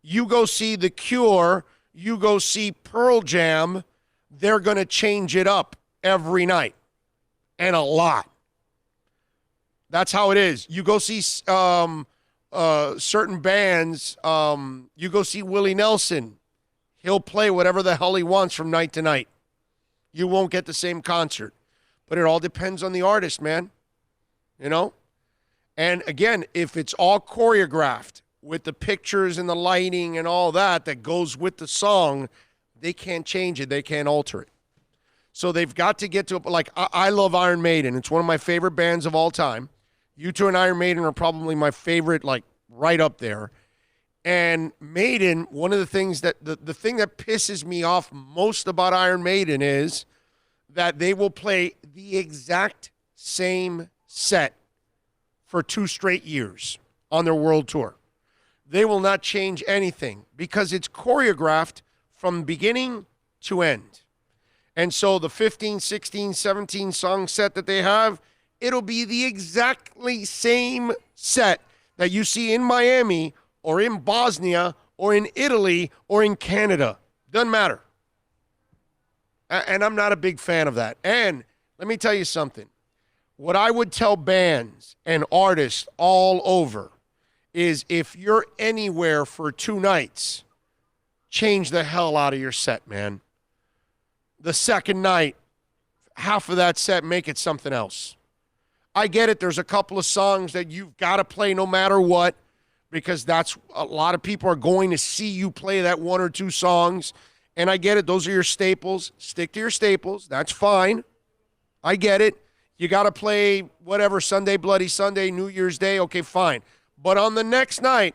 Speaker 2: You go see The Cure, you go see Pearl Jam, they're going to change it up every night. And a lot. That's how it is. You go see certain bands, you go see Willie Nelson. He'll play whatever the hell he wants from night to night. You won't get the same concert. But it all depends on the artist, man. You know? And again, if it's all choreographed with the pictures and the lighting and all that goes with the song, they can't change it. They can't alter it. So they've got to get to, like, I love Iron Maiden. It's one of my favorite bands of all time. U2 and Iron Maiden are probably my favorite, like, right up there. And Maiden, one of the things that, the thing that pisses me off most about Iron Maiden is that they will play the exact same set for 2 straight years on their world tour. They will not change anything because it's choreographed from beginning to end. And so the 15, 16, 17 song set that they have, it'll be the exactly same set that you see in Miami or in Bosnia or in Italy or in Canada. Doesn't matter. And I'm not a big fan of that. And let me tell you something. What I would tell bands and artists all over is if you're anywhere for 2 nights, change the hell out of your set, man. The second night, half of that set, make it something else. I get it. There's a couple of songs that you've got to play no matter what, because that's a lot of people are going to see you play that 1 or 2 songs. And I get it. Those are your staples. Stick to your staples. That's fine. I get it. You got to play whatever, Sunday, Bloody Sunday, New Year's Day. Okay, fine. But on the next night,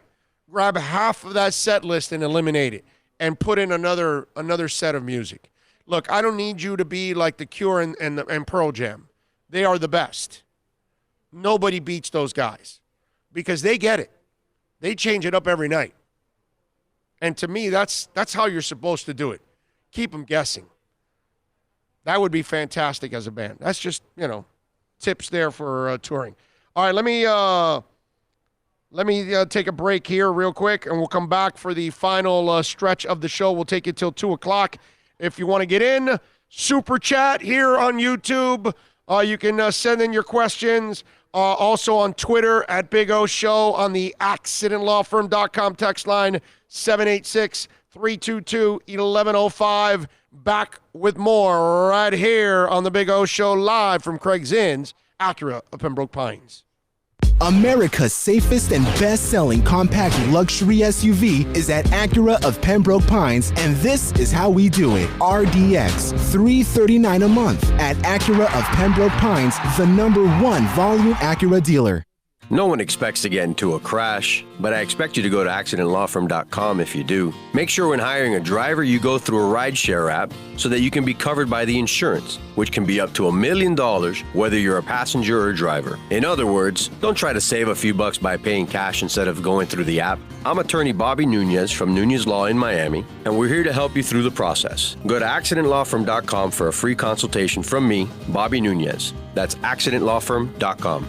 Speaker 2: grab half of that set list and eliminate it and put in another set of music. Look, I don't need you to be like The Cure and Pearl Jam. They are the best. Nobody beats those guys because they get it. They change it up every night. And to me, that's how you're supposed to do it. Keep them guessing. That would be fantastic as a band. That's just, tips there for touring. All right, let me take a break here real quick, and we'll come back for the final stretch of the show. We'll take you till 2 o'clock. If you want to get in, super chat here on YouTube. You can send in your questions. Also on Twitter at Big O Show, on the accidentlawfirm.com text line 786-322-1105. Back with more right here on the Big O Show, live from Craig Zinn's Acura of Pembroke Pines.
Speaker 4: America's safest and best-selling compact luxury SUV is at Acura of Pembroke Pines, and this is how we do it. RDX, $339 a month at Acura of Pembroke Pines, the #1 volume Acura dealer.
Speaker 5: No one expects to get into a crash, but I expect you to go to asterisks if you do. Make sure when hiring a driver, you go through a rideshare app so that you can be covered by the insurance, which can be up to $1 million, whether you're a passenger or a driver. In other words, don't try to save a few bucks by paying cash instead of going through the app. I'm attorney Bobby Nunez from Nunez Law in Miami, and we're here to help you through the process. Go to accidentlawfirm.com for a free consultation from me, Bobby Nunez. That's accidentlawfirm.com.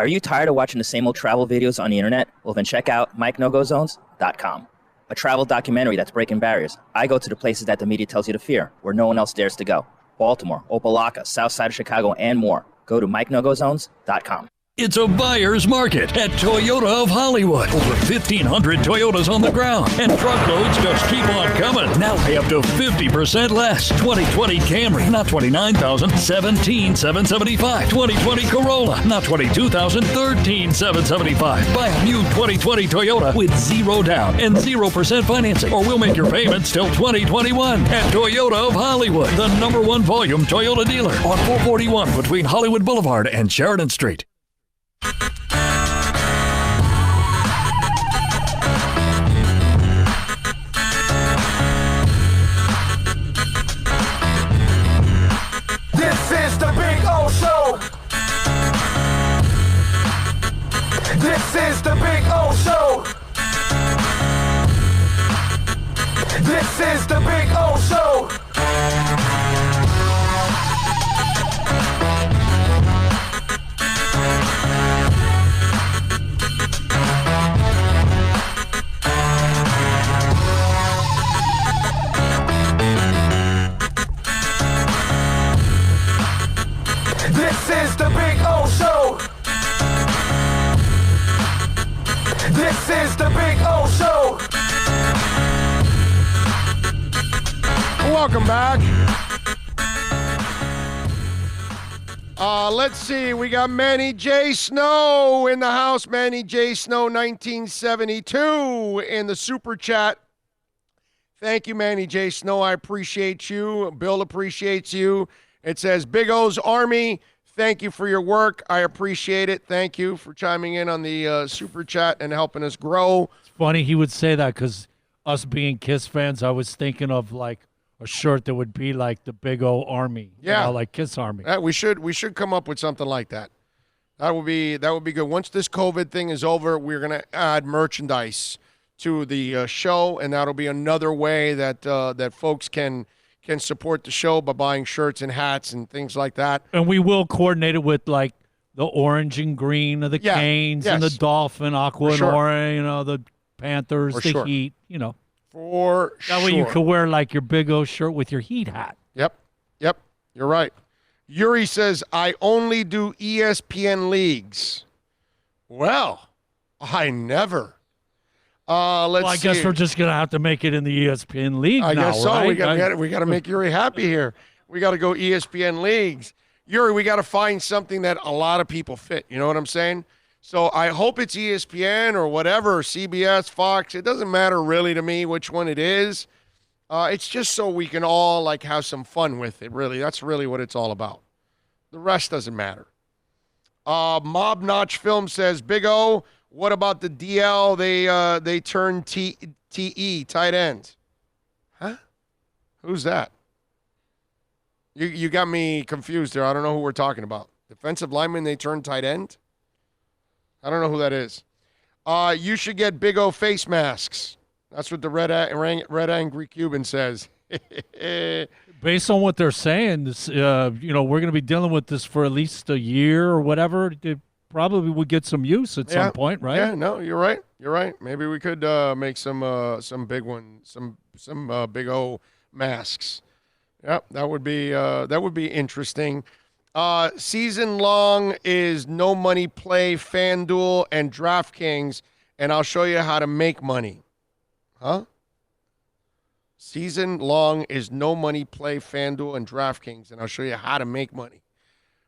Speaker 6: Are you tired of watching the same old travel videos on the internet? Well, then check out MikeNoGoZones.com, a travel documentary that's breaking barriers. I go to the places that the media tells you to fear, where no one else dares to go. Baltimore, Opelika, South Side of Chicago, and more. Go to MikeNoGoZones.com.
Speaker 7: It's a buyer's market at Toyota of Hollywood. Over 1,500 Toyotas on the ground, and truckloads just keep on coming. Now pay up to 50% less. 2020 Camry, not $29,000, $17,775. 2020 Corolla, not $22,000, $13,775. Buy a new 2020 Toyota with 0 down and 0% financing, or we'll make your payments till 2021. At Toyota of Hollywood, the #1 volume Toyota dealer on 441 between Hollywood Boulevard and Sheridan Street.
Speaker 1: This is the Big O Show. This is the Big O Show. This is the Big O Show. This is the Big O Show. This is the Big O Show.
Speaker 2: Welcome back. Let's see. We got Manny J. Snow in the house. Manny J. Snow 1972 in the super chat. Thank you, Manny J. Snow. I appreciate you. Bill appreciates you. It says, Big O's Army, thank you for your work. I appreciate it. Thank you for chiming in on the super chat and helping us grow.
Speaker 3: It's funny he would say that because us being Kiss fans, I was thinking of like a shirt that would be like the Big O Army.
Speaker 2: Yeah.
Speaker 3: Like Kiss Army.
Speaker 2: We should come up with something like that. That would be good. Once this COVID thing is over, we're going to add merchandise to the show, and that'll be another way that that folks can support the show by buying shirts and hats and things like that.
Speaker 3: And we will coordinate it with like the orange and green of the Canes and the Dolphin, aqua and orange, the Panthers, the Heat,
Speaker 2: For
Speaker 3: That way you could wear like your Big O shirt with your Heat hat.
Speaker 2: Yep. You're right. Yuri says, I only do ESPN leagues. Well, I never.
Speaker 3: I guess we're just going to have to make it in the ESPN league
Speaker 2: I
Speaker 3: now,
Speaker 2: guess so.
Speaker 3: right?
Speaker 2: We got to make Yuri happy here. We got to go ESPN leagues. Yuri, we got to find something that a lot of people fit. You know what I'm saying? So I hope it's ESPN or whatever, CBS, Fox. It doesn't matter really to me which one it is. It's just so we can all like have some fun with it, really. That's really what it's all about. The rest doesn't matter. Mob Notch Film says, Big O, what about the DL? They turned TE, tight end. Huh? Who's that? You got me confused there. I don't know who we're talking about. Defensive lineman, they turned tight end? I don't know who that is. You should get Big O face masks. That's what the red angry Cuban says.
Speaker 3: Based on what they're saying, this, we're going to be dealing with this for at least a year or whatever. It probably would get some use at some point, right?
Speaker 2: Yeah, no, you're right. You're right. Maybe we could make some big Big O masks. Yep, that would be interesting. Season long is no money play, FanDuel and DraftKings, and I'll show you how to make money. Huh? Season long is no money play, FanDuel and DraftKings, and I'll show you how to make money.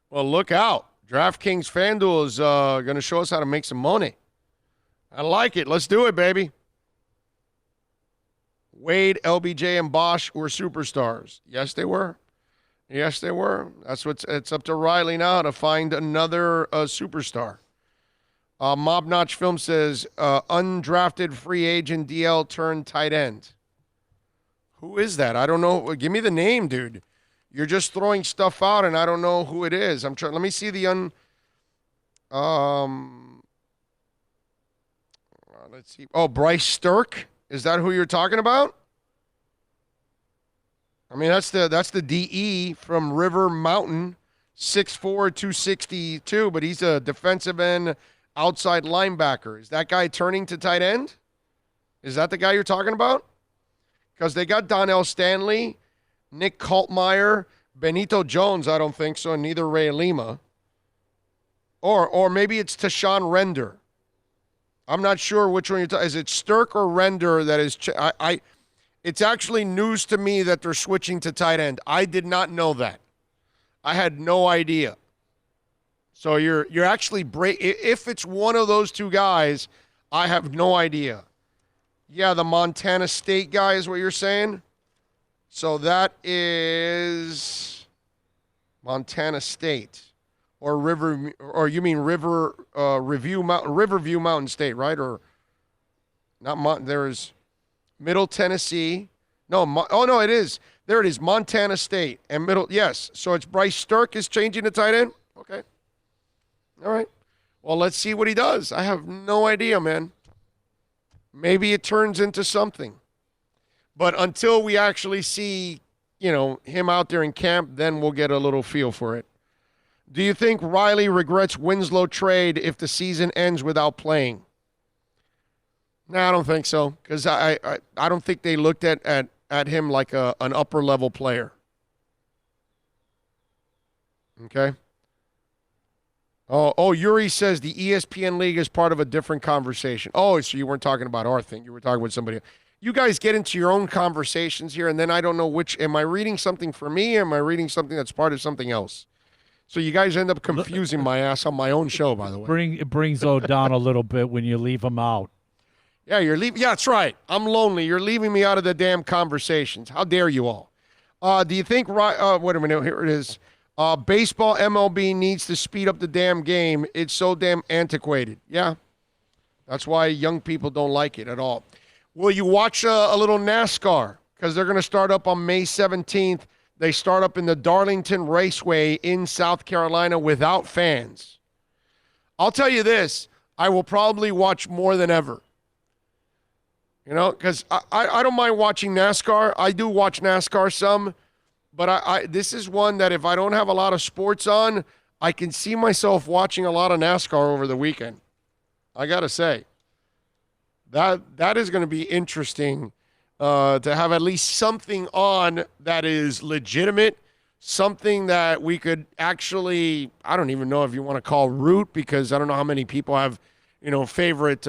Speaker 2: Well, look out. DraftKings FanDuel is going to show us how to make some money. I like it. Let's do it, baby. Wade, LBJ, and Bosch were superstars. Yes, they were. Yes, they were. It's up to Riley now to find another superstar. Mob Notch Film says, undrafted free agent DL turned tight end. Who is that? I don't know. Give me the name, dude. You're just throwing stuff out, and I don't know who it is. I'm trying. Let me see the let's see. Oh, Bryce Stirk. Is that who you're talking about? I mean, that's the DE from River Mountain 6'4", 262, but he's a defensive end outside linebacker. Is that guy turning to tight end? Is that the guy you're talking about? Because they got Donnell Stanley, Nick Kaltmeyer, Benito Jones, I don't think so, and neither Ray Lima. Or maybe it's Tashawn Render. I'm not sure which one you're talking. Is it Stirk or Render that is it's actually news to me that they're switching to tight end. I did not know that. I had no idea. So you're actually if it's one of those two guys, I have no idea. Yeah, the Montana State guy is what you're saying? So that is Montana State or Riverview Mountain State, right? Or not there's Middle Tennessee. No, no, it is. There it is, Montana State and Middle. Yes, so it's Bryce Stirk is changing to tight end? Okay. All right. Well, let's see what he does. I have no idea, man. Maybe it turns into something. But until we actually see, him out there in camp, then we'll get a little feel for it. Do you think Riley regrets Winslow trade if the season ends without playing? No, I don't think so, because I don't think they looked at him like an upper-level player. Okay? Oh, Yuri says the ESPN League is part of a different conversation. Oh, so you weren't talking about our thing. You were talking with somebody else. You guys get into your own conversations here, and then I don't know which. Am I reading something for me, or am I reading something that's part of something else? So you guys end up confusing my ass on my own show, by the way.
Speaker 3: It brings O down a little bit when you leave him out.
Speaker 2: Yeah, you're leaving. Yeah, that's right. I'm lonely. You're leaving me out of the damn conversations. How dare you all? Do you think? Wait a minute. Here it is. Baseball MLB needs to speed up the damn game. It's so damn antiquated. Yeah, that's why young people don't like it at all. Will you watch a little NASCAR? Because they're going to start up on May 17th. They start up in the Darlington Raceway in South Carolina without fans. I'll tell you this. I will probably watch more than ever. Because I don't mind watching NASCAR. I do watch NASCAR some. But this is one that if I don't have a lot of sports on, I can see myself watching a lot of NASCAR over the weekend. I got to say. That is going to be interesting to have at least something on that is legitimate, something that we could actually, I don't even know if you want to call root, because I don't know how many people have, favorite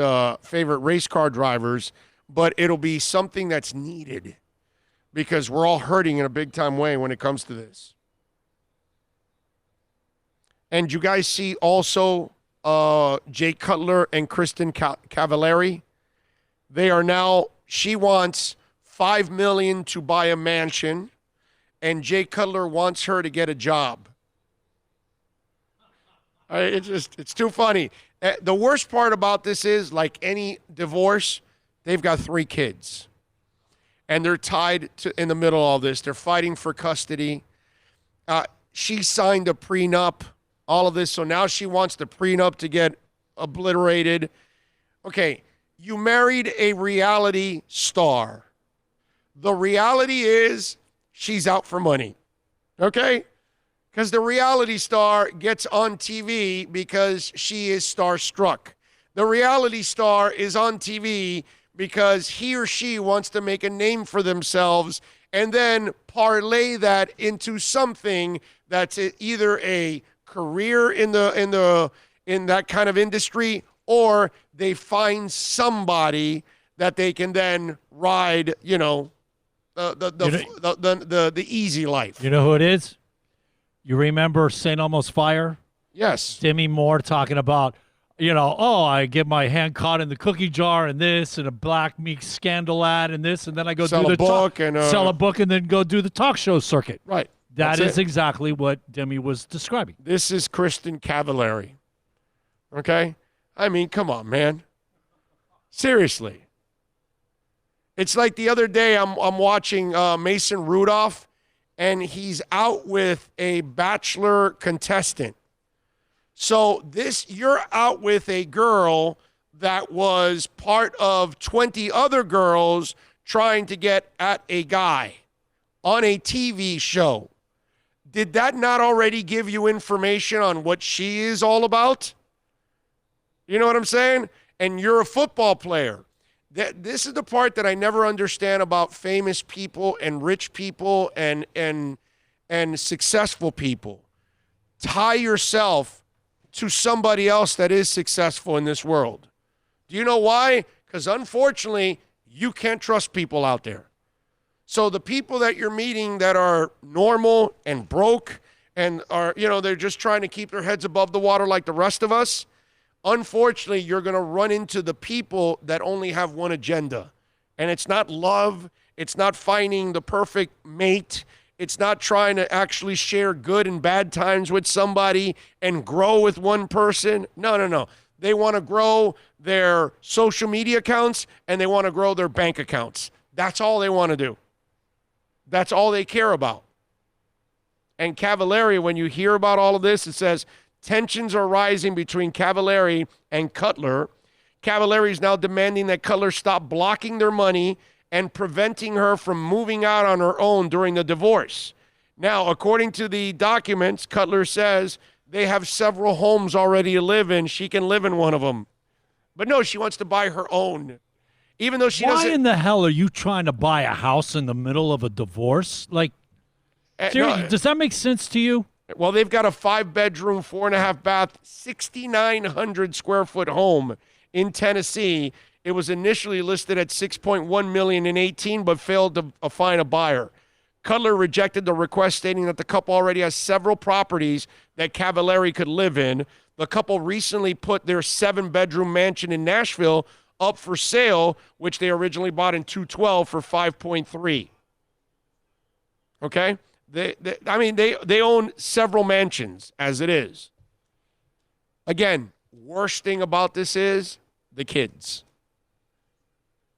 Speaker 2: race car drivers, but it'll be something that's needed because we're all hurting in a big time way when it comes to this. And you guys see also Jay Cutler and Kristen Cavallari? They are now, she wants $5 million to buy a mansion, and Jay Cutler wants her to get a job. It's too funny. The worst part about this is, like any divorce, they've got 3 kids. And they're tied in the middle of all this. They're fighting for custody. She signed a prenup, all of this, so now she wants the prenup to get obliterated. Okay. You married a reality star. The reality is she's out for money, okay? Because the reality star gets on TV because she is starstruck. The reality star is on TV because he or she wants to make a name for themselves and then parlay that into something that's either a career in that kind of industry, or they find somebody that they can then ride, the easy life.
Speaker 3: You know who it is? You remember St. Elmo's Fire?
Speaker 2: Yes.
Speaker 3: Demi Moore talking about, I get my hand caught in the cookie jar and this and a Black Meek scandal ad and this, and then I go
Speaker 2: sell a book and
Speaker 3: then go do the talk show circuit.
Speaker 2: Right.
Speaker 3: That is exactly what Demi was describing.
Speaker 2: This is Kristen Cavallari. Okay? I mean, come on, man. Seriously. It's like the other day I'm watching Mason Rudolph, and he's out with a Bachelor contestant. So you're out with a girl that was part of 20 other girls trying to get at a guy on a TV show. Did that not already give you information on what she is all about? You know what I'm saying? And you're a football player. This is the part that I never understand about famous people and rich people and successful people. Tie yourself to somebody else that is successful in this world. Do you know why? Because unfortunately, you can't trust people out there. So the people that you're meeting that are normal and broke and are, they're just trying to keep their heads above the water like the rest of us, unfortunately, you're going to run into the people that only have one agenda. And it's not love. It's not finding the perfect mate. It's not trying to actually share good and bad times with somebody and grow with one person. No. They want to grow their social media accounts and they want to grow their bank accounts. That's all they want to do. That's all they care about. And Cavallari, when you hear about all of this, it says tensions are rising between Cavallari and Cutler. Cavallari is now demanding that Cutler stop blocking their money and preventing her from moving out on her own during the divorce. Now, according to the documents, Cutler says they have several homes already to live in. She can live in one of them. But no, she wants to buy her own. Even though she doesn't.
Speaker 3: Why in the hell are you trying to buy a house in the middle of a divorce? Like, seriously, does that make sense to you?
Speaker 2: Well, they've got a 5-bedroom, 4.5-bath, 6,900 square foot home in Tennessee. It was initially listed at $6.1 million in 2018, but failed to find a buyer. Cutler rejected the request, stating that the couple already has several properties that Cavallari could live in. The couple recently put their 7-bedroom mansion in Nashville up for sale, which they originally bought in 2012 for $5.3. Okay? They own several mansions as it is. Again, worst thing about this is the kids.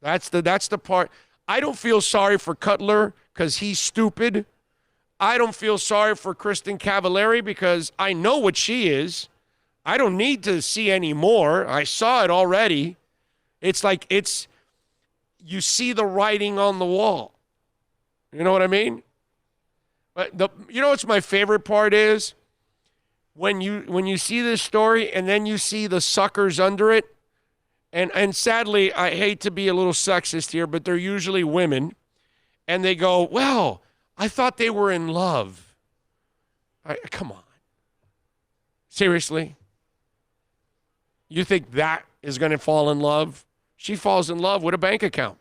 Speaker 2: That's the part. I don't feel sorry for Cutler because he's stupid. I don't feel sorry for Kristen Cavallari because I know what she is. I don't need to see any more. I saw it already. It's like you see the writing on the wall. You know what I mean? But you know what's my favorite part is? When you see this story and then you see the suckers under it, and sadly, I hate to be a little sexist here, but they're usually women, and they go, well, I thought they were in love. Come on. Seriously? You think that is going to fall in love? She falls in love with a bank account.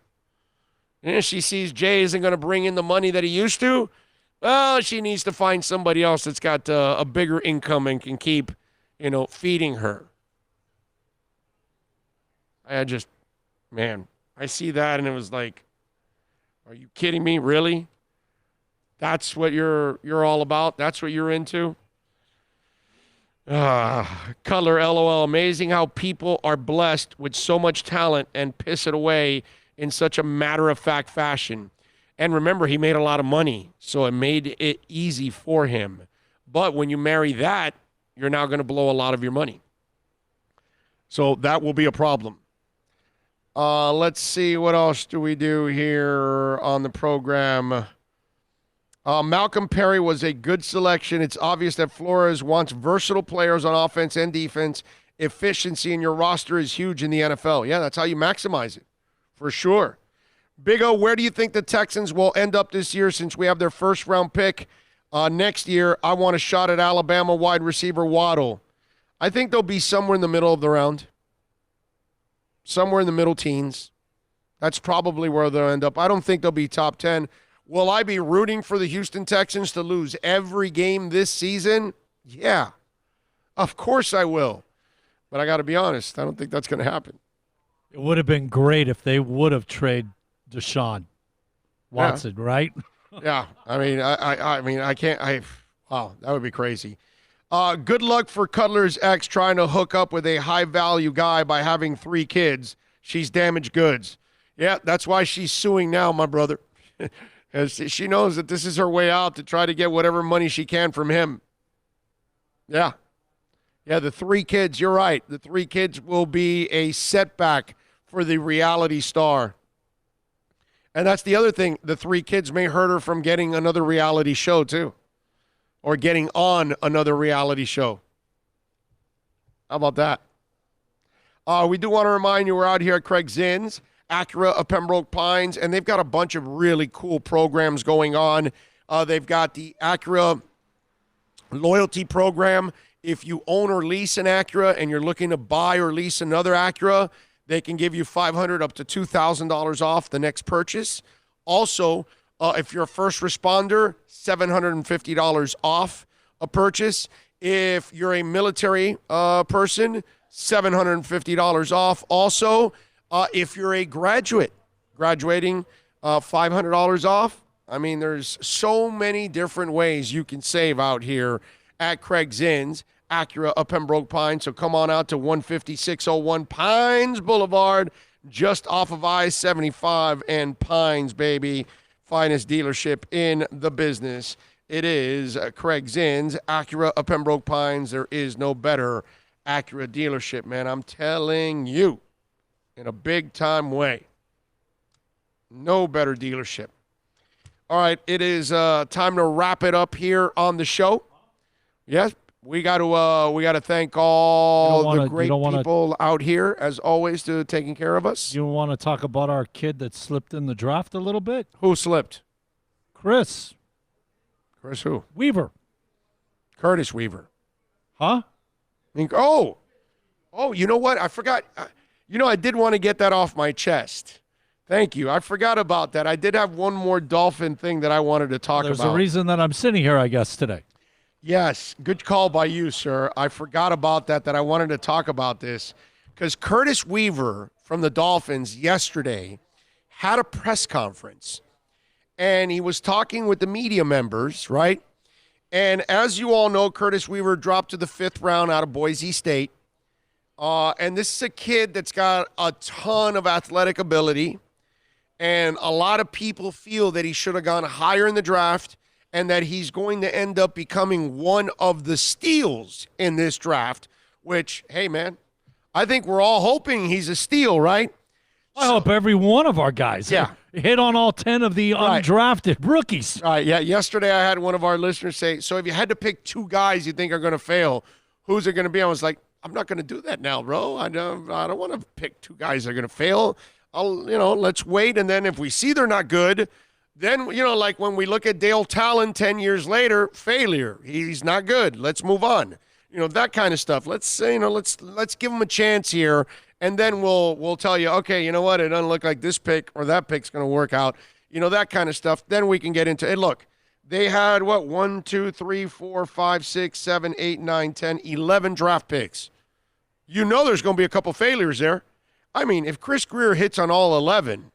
Speaker 2: And she sees Jay isn't going to bring in the money that he used to. Well, she needs to find somebody else that's got a bigger income and can keep, feeding her. I see that and it was like, are you kidding me? Really? That's what you're all about? That's what you're into? Cutler, LOL. Amazing how people are blessed with so much talent and piss it away in such a matter-of-fact fashion. And remember, he made a lot of money, so it made it easy for him. But when you marry that, you're now going to blow a lot of your money. So that will be a problem. Let's see, what else do we do here on the program? Malcolm Perry was a good selection. It's obvious that Flores wants versatile players on offense and defense. Efficiency in your roster is huge in the NFL. Yeah, that's how you maximize it, for sure. Big O, where do you think the Texans will end up this year since we have their first-round pick next year? I want a shot at Alabama wide receiver Waddle. I think they'll be somewhere in the middle of the round. Somewhere in the middle teens. That's probably where they'll end up. I don't think they'll be top 10. Will I be rooting for the Houston Texans to lose every game this season? Yeah. Of course I will. But I got to be honest, I don't think that's going to happen.
Speaker 3: It would have been great if they would have traded Deshaun Watson, right?
Speaker 2: Yeah. Wow, that would be crazy. Good luck for Cutler's ex trying to hook up with a high-value guy by having 3 kids. She's damaged goods. Yeah, that's why she's suing now, my brother. She knows that this is her way out to try to get whatever money she can from him. Yeah. Yeah, the 3 kids, you're right. The 3 kids will be a setback for the reality star. And that's the other thing. The 3 kids may hurt her from getting another reality show, too. or getting on another reality show. How about that? We do want to remind you we're out here at Craig Zinn's, Acura of Pembroke Pines, and they've got a bunch of really cool programs going on. They've got the Acura loyalty program. If you own or lease an Acura and you're looking to buy or lease another Acura, they can give you $500 up to $2,000 off the next purchase. Also, if you're a first responder, $750 off a purchase. If you're a military person, $750 off. Also, if you're a graduating, $500 off. I mean, there's so many different ways you can save out here at Craig Zinn's, Acura of Pembroke Pines. So come on out to 15601 Pines Boulevard, just off of I-75 and Pines, baby. Finest dealership in the business. It is Craig Zinn's, Acura of Pembroke Pines. There is no better Acura dealership, man. I'm telling you, in a big-time way. No better dealership. All right, it is time to wrap it up here on the show. Yes, we got to thank all the great people out here, as always, to taking care of us.
Speaker 3: You want to talk about our kid that slipped in the draft a little bit?
Speaker 2: Who slipped?
Speaker 3: Chris.
Speaker 2: Chris who?
Speaker 3: Weaver.
Speaker 2: Curtis Weaver.
Speaker 3: Huh?
Speaker 2: Oh, you know what? I forgot. I did want to get that off my chest. Thank you. I forgot about that. I did have one more Dolphin thing that I wanted to talk about.
Speaker 3: There's a reason that I'm sitting here, I guess, today.
Speaker 2: Yes, good call by you, sir. I forgot about that I wanted to talk about this because Curtis Weaver from the Dolphins yesterday had a press conference, and he was talking with the media members, right? And as you all know, Curtis Weaver dropped to the 5th round out of Boise State. And this is a kid that's got a ton of athletic ability. And a lot of people feel that he should have gone higher in the draft and that he's going to end up becoming one of the steals in this draft, which, hey, man, I think we're all hoping he's a steal, right?
Speaker 3: I hope every one of our guys hit on all 10 of the undrafted rookies.
Speaker 2: All right, yeah. Yesterday I had one of our listeners say, so if you had to pick 2 guys you think are going to fail, who's it going to be? I was like, I'm not going to do that now, bro. I don't want to pick 2 guys that are going to fail. Let's wait, and then if we see they're not good, then, like when we look at Dale Talon 10 years later, failure. He's not good. Let's move on. That kind of stuff. Let's give him a chance here, and then we'll tell you, okay, you know what? It doesn't look like this pick or that pick's going to work out. That kind of stuff. Then we can get into it. Look, they had, 1, 2, 3, 4, 5, 6, 7, 8, 9, 10, 11 draft picks. There's going to be a couple failures there. I mean, if Chris Greer hits on all 11,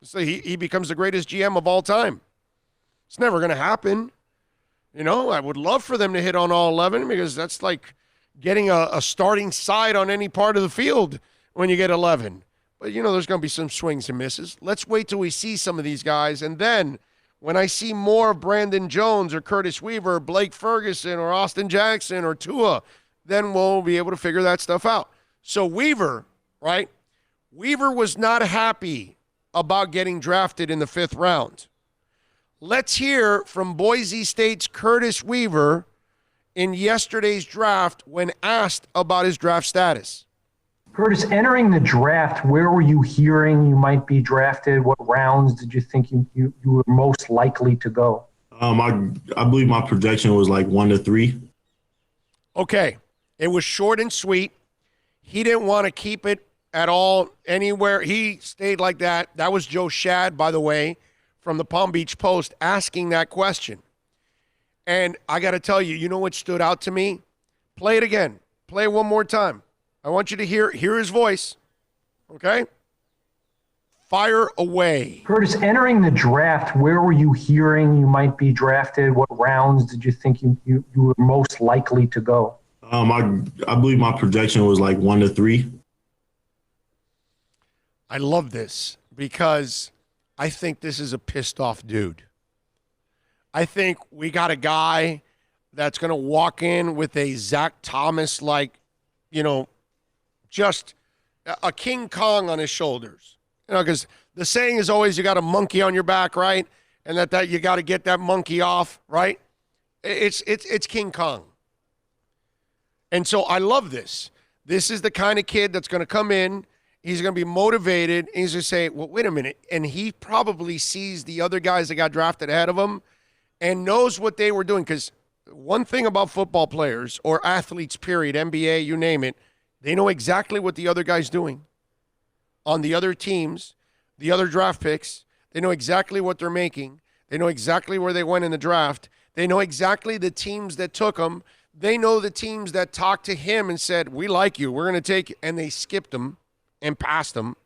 Speaker 2: so he becomes the greatest GM of all time. It's never going to happen. I would love for them to hit on all 11 because that's like getting a starting side on any part of the field when you get 11. But, there's going to be some swings and misses. Let's wait till we see some of these guys. And then when I see more of Brandon Jones or Curtis Weaver, or Blake Ferguson or Austin Jackson or Tua, then we'll be able to figure that stuff out. So Weaver, right? Weaver was not happy about getting drafted in the 5th round. Let's hear from Boise State's Curtis Weaver in yesterday's draft when asked about his draft status.
Speaker 10: Curtis, entering the draft, where were you hearing you might be drafted? What rounds did you think you were most likely to go?
Speaker 11: I believe my projection was like 1 to 3.
Speaker 2: Okay. It was short and sweet. He didn't want to keep it at all anywhere. He stayed like that. That was Joe Shad, by the way, from the Palm Beach Post, asking that question. And I got to tell you, you know what stood out to me? Play it again. Play it one more time. I want you to hear his voice. Okay? Fire away.
Speaker 10: Curtis, entering the draft, where were you hearing you might be drafted? What rounds did you think you were most likely to go?
Speaker 11: I believe my projection was like 1 to 3.
Speaker 2: I love this because I think this is a pissed off dude. I think we got a guy that's going to walk in with a Zach Thomas, just a King Kong on his shoulders. Because the saying is always you got a monkey on your back, right? And that you got to get that monkey off, right? It's King Kong. And so I love this. This is the kind of kid that's going to come in. He's going to be motivated. And he's going to say, well, wait a minute. And he probably sees the other guys that got drafted ahead of him and knows what they were doing. Because one thing about football players or athletes, period, NBA, you name it, they know exactly what the other guy's doing on the other teams, the other draft picks. They know exactly what they're making. They know exactly where they went in the draft. They know exactly the teams that took them. They know the teams that talked to him and said, we like you, we're going to take you, and they skipped him and passed him.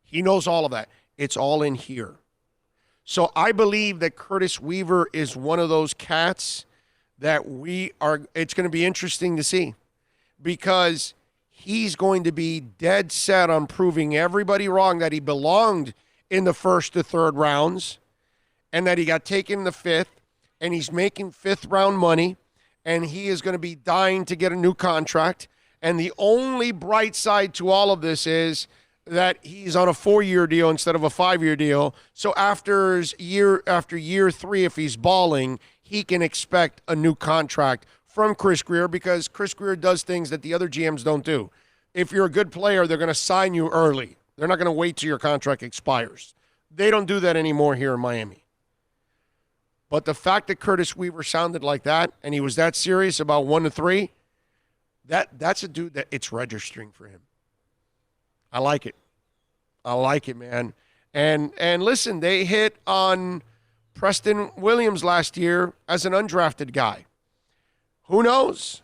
Speaker 2: He knows all of that. It's all in here. So I believe that Curtis Weaver is one of those cats that it's going to be interesting to see because he's going to be dead set on proving everybody wrong that he belonged in the first to third rounds and that he got taken in the fifth, and he's making fifth-round money, and he is going to be dying to get a new contract. And the only bright side to all of this is that he's on a 4-year deal instead of a 5-year deal. So after year 3, if he's balling, he can expect a new contract from Chris Grier because Chris Grier does things that the other GMs don't do. If you're a good player, they're going to sign you early. They're not going to wait till your contract expires. They don't do that anymore here in Miami. But the fact that Curtis Weaver sounded like that and he was that serious about 1 to 3, that's a dude that it's registering for him. I like it. I like it, man. And listen, they hit on Preston Williams last year as an undrafted guy. Who knows?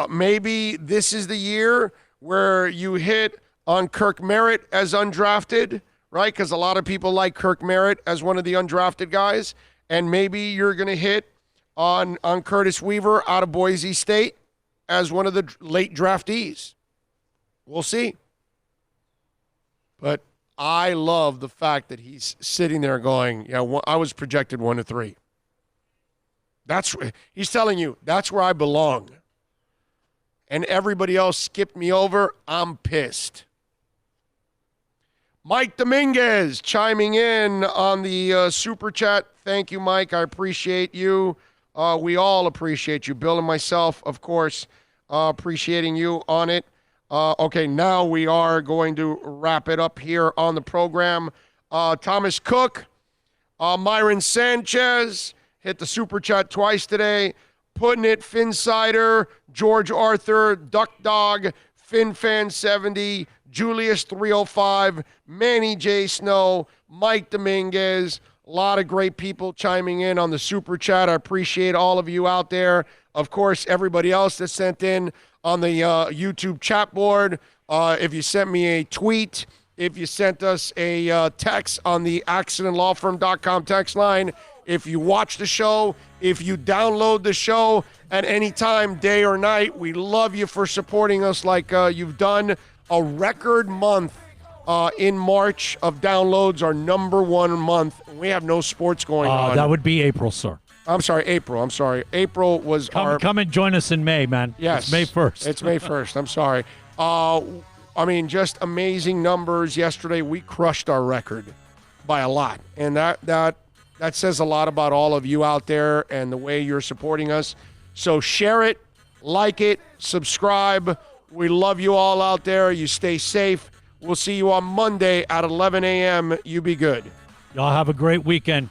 Speaker 2: Maybe this is the year where you hit on Kirk Merritt as undrafted, right? Because a lot of people like Kirk Merritt as one of the undrafted guys. And maybe you're going to hit on Curtis Weaver out of Boise State as one of the late draftees. We'll see. But I love the fact that he's sitting there going, yeah, I was projected 1 to 3. He's telling you, that's where I belong. And everybody else skipped me over. I'm pissed. Mike Dominguez chiming in on the Super Chat. Thank you, Mike. I appreciate you. We all appreciate you. Bill and myself, of course, appreciating you on it. Okay, now we are going to wrap it up here on the program. Thomas Cook, Myron Sanchez hit the Super Chat twice today. Putting it, Finsider, George Arthur, Duck Dog, FinFan70, Julius 305, Manny J. Snow, Mike Dominguez. A lot of great people chiming in on the Super Chat. I appreciate all of you out there. Of course, everybody else that sent in on the YouTube chat board. If you sent me a tweet, if you sent us a text on the accidentlawfirm.com text line, if you watch the show, if you download the show at any time, day or night, we love you for supporting us like you've done. A record month in March of downloads, our number one month. We have no sports going on.
Speaker 3: That would be April, sir.
Speaker 2: I'm sorry, April. I'm sorry. April was
Speaker 3: Come and join us in May, man.
Speaker 2: Yes.
Speaker 3: It's May 1st.
Speaker 2: It's May 1st. I'm sorry. I mean, just amazing numbers. Yesterday, we crushed our record by a lot. And that says a lot about all of you out there and the way you're supporting us. So share it, like it, subscribe. We love you all out there. You stay safe. We'll see you on Monday at 11 a.m. You be good.
Speaker 3: Y'all have a great weekend.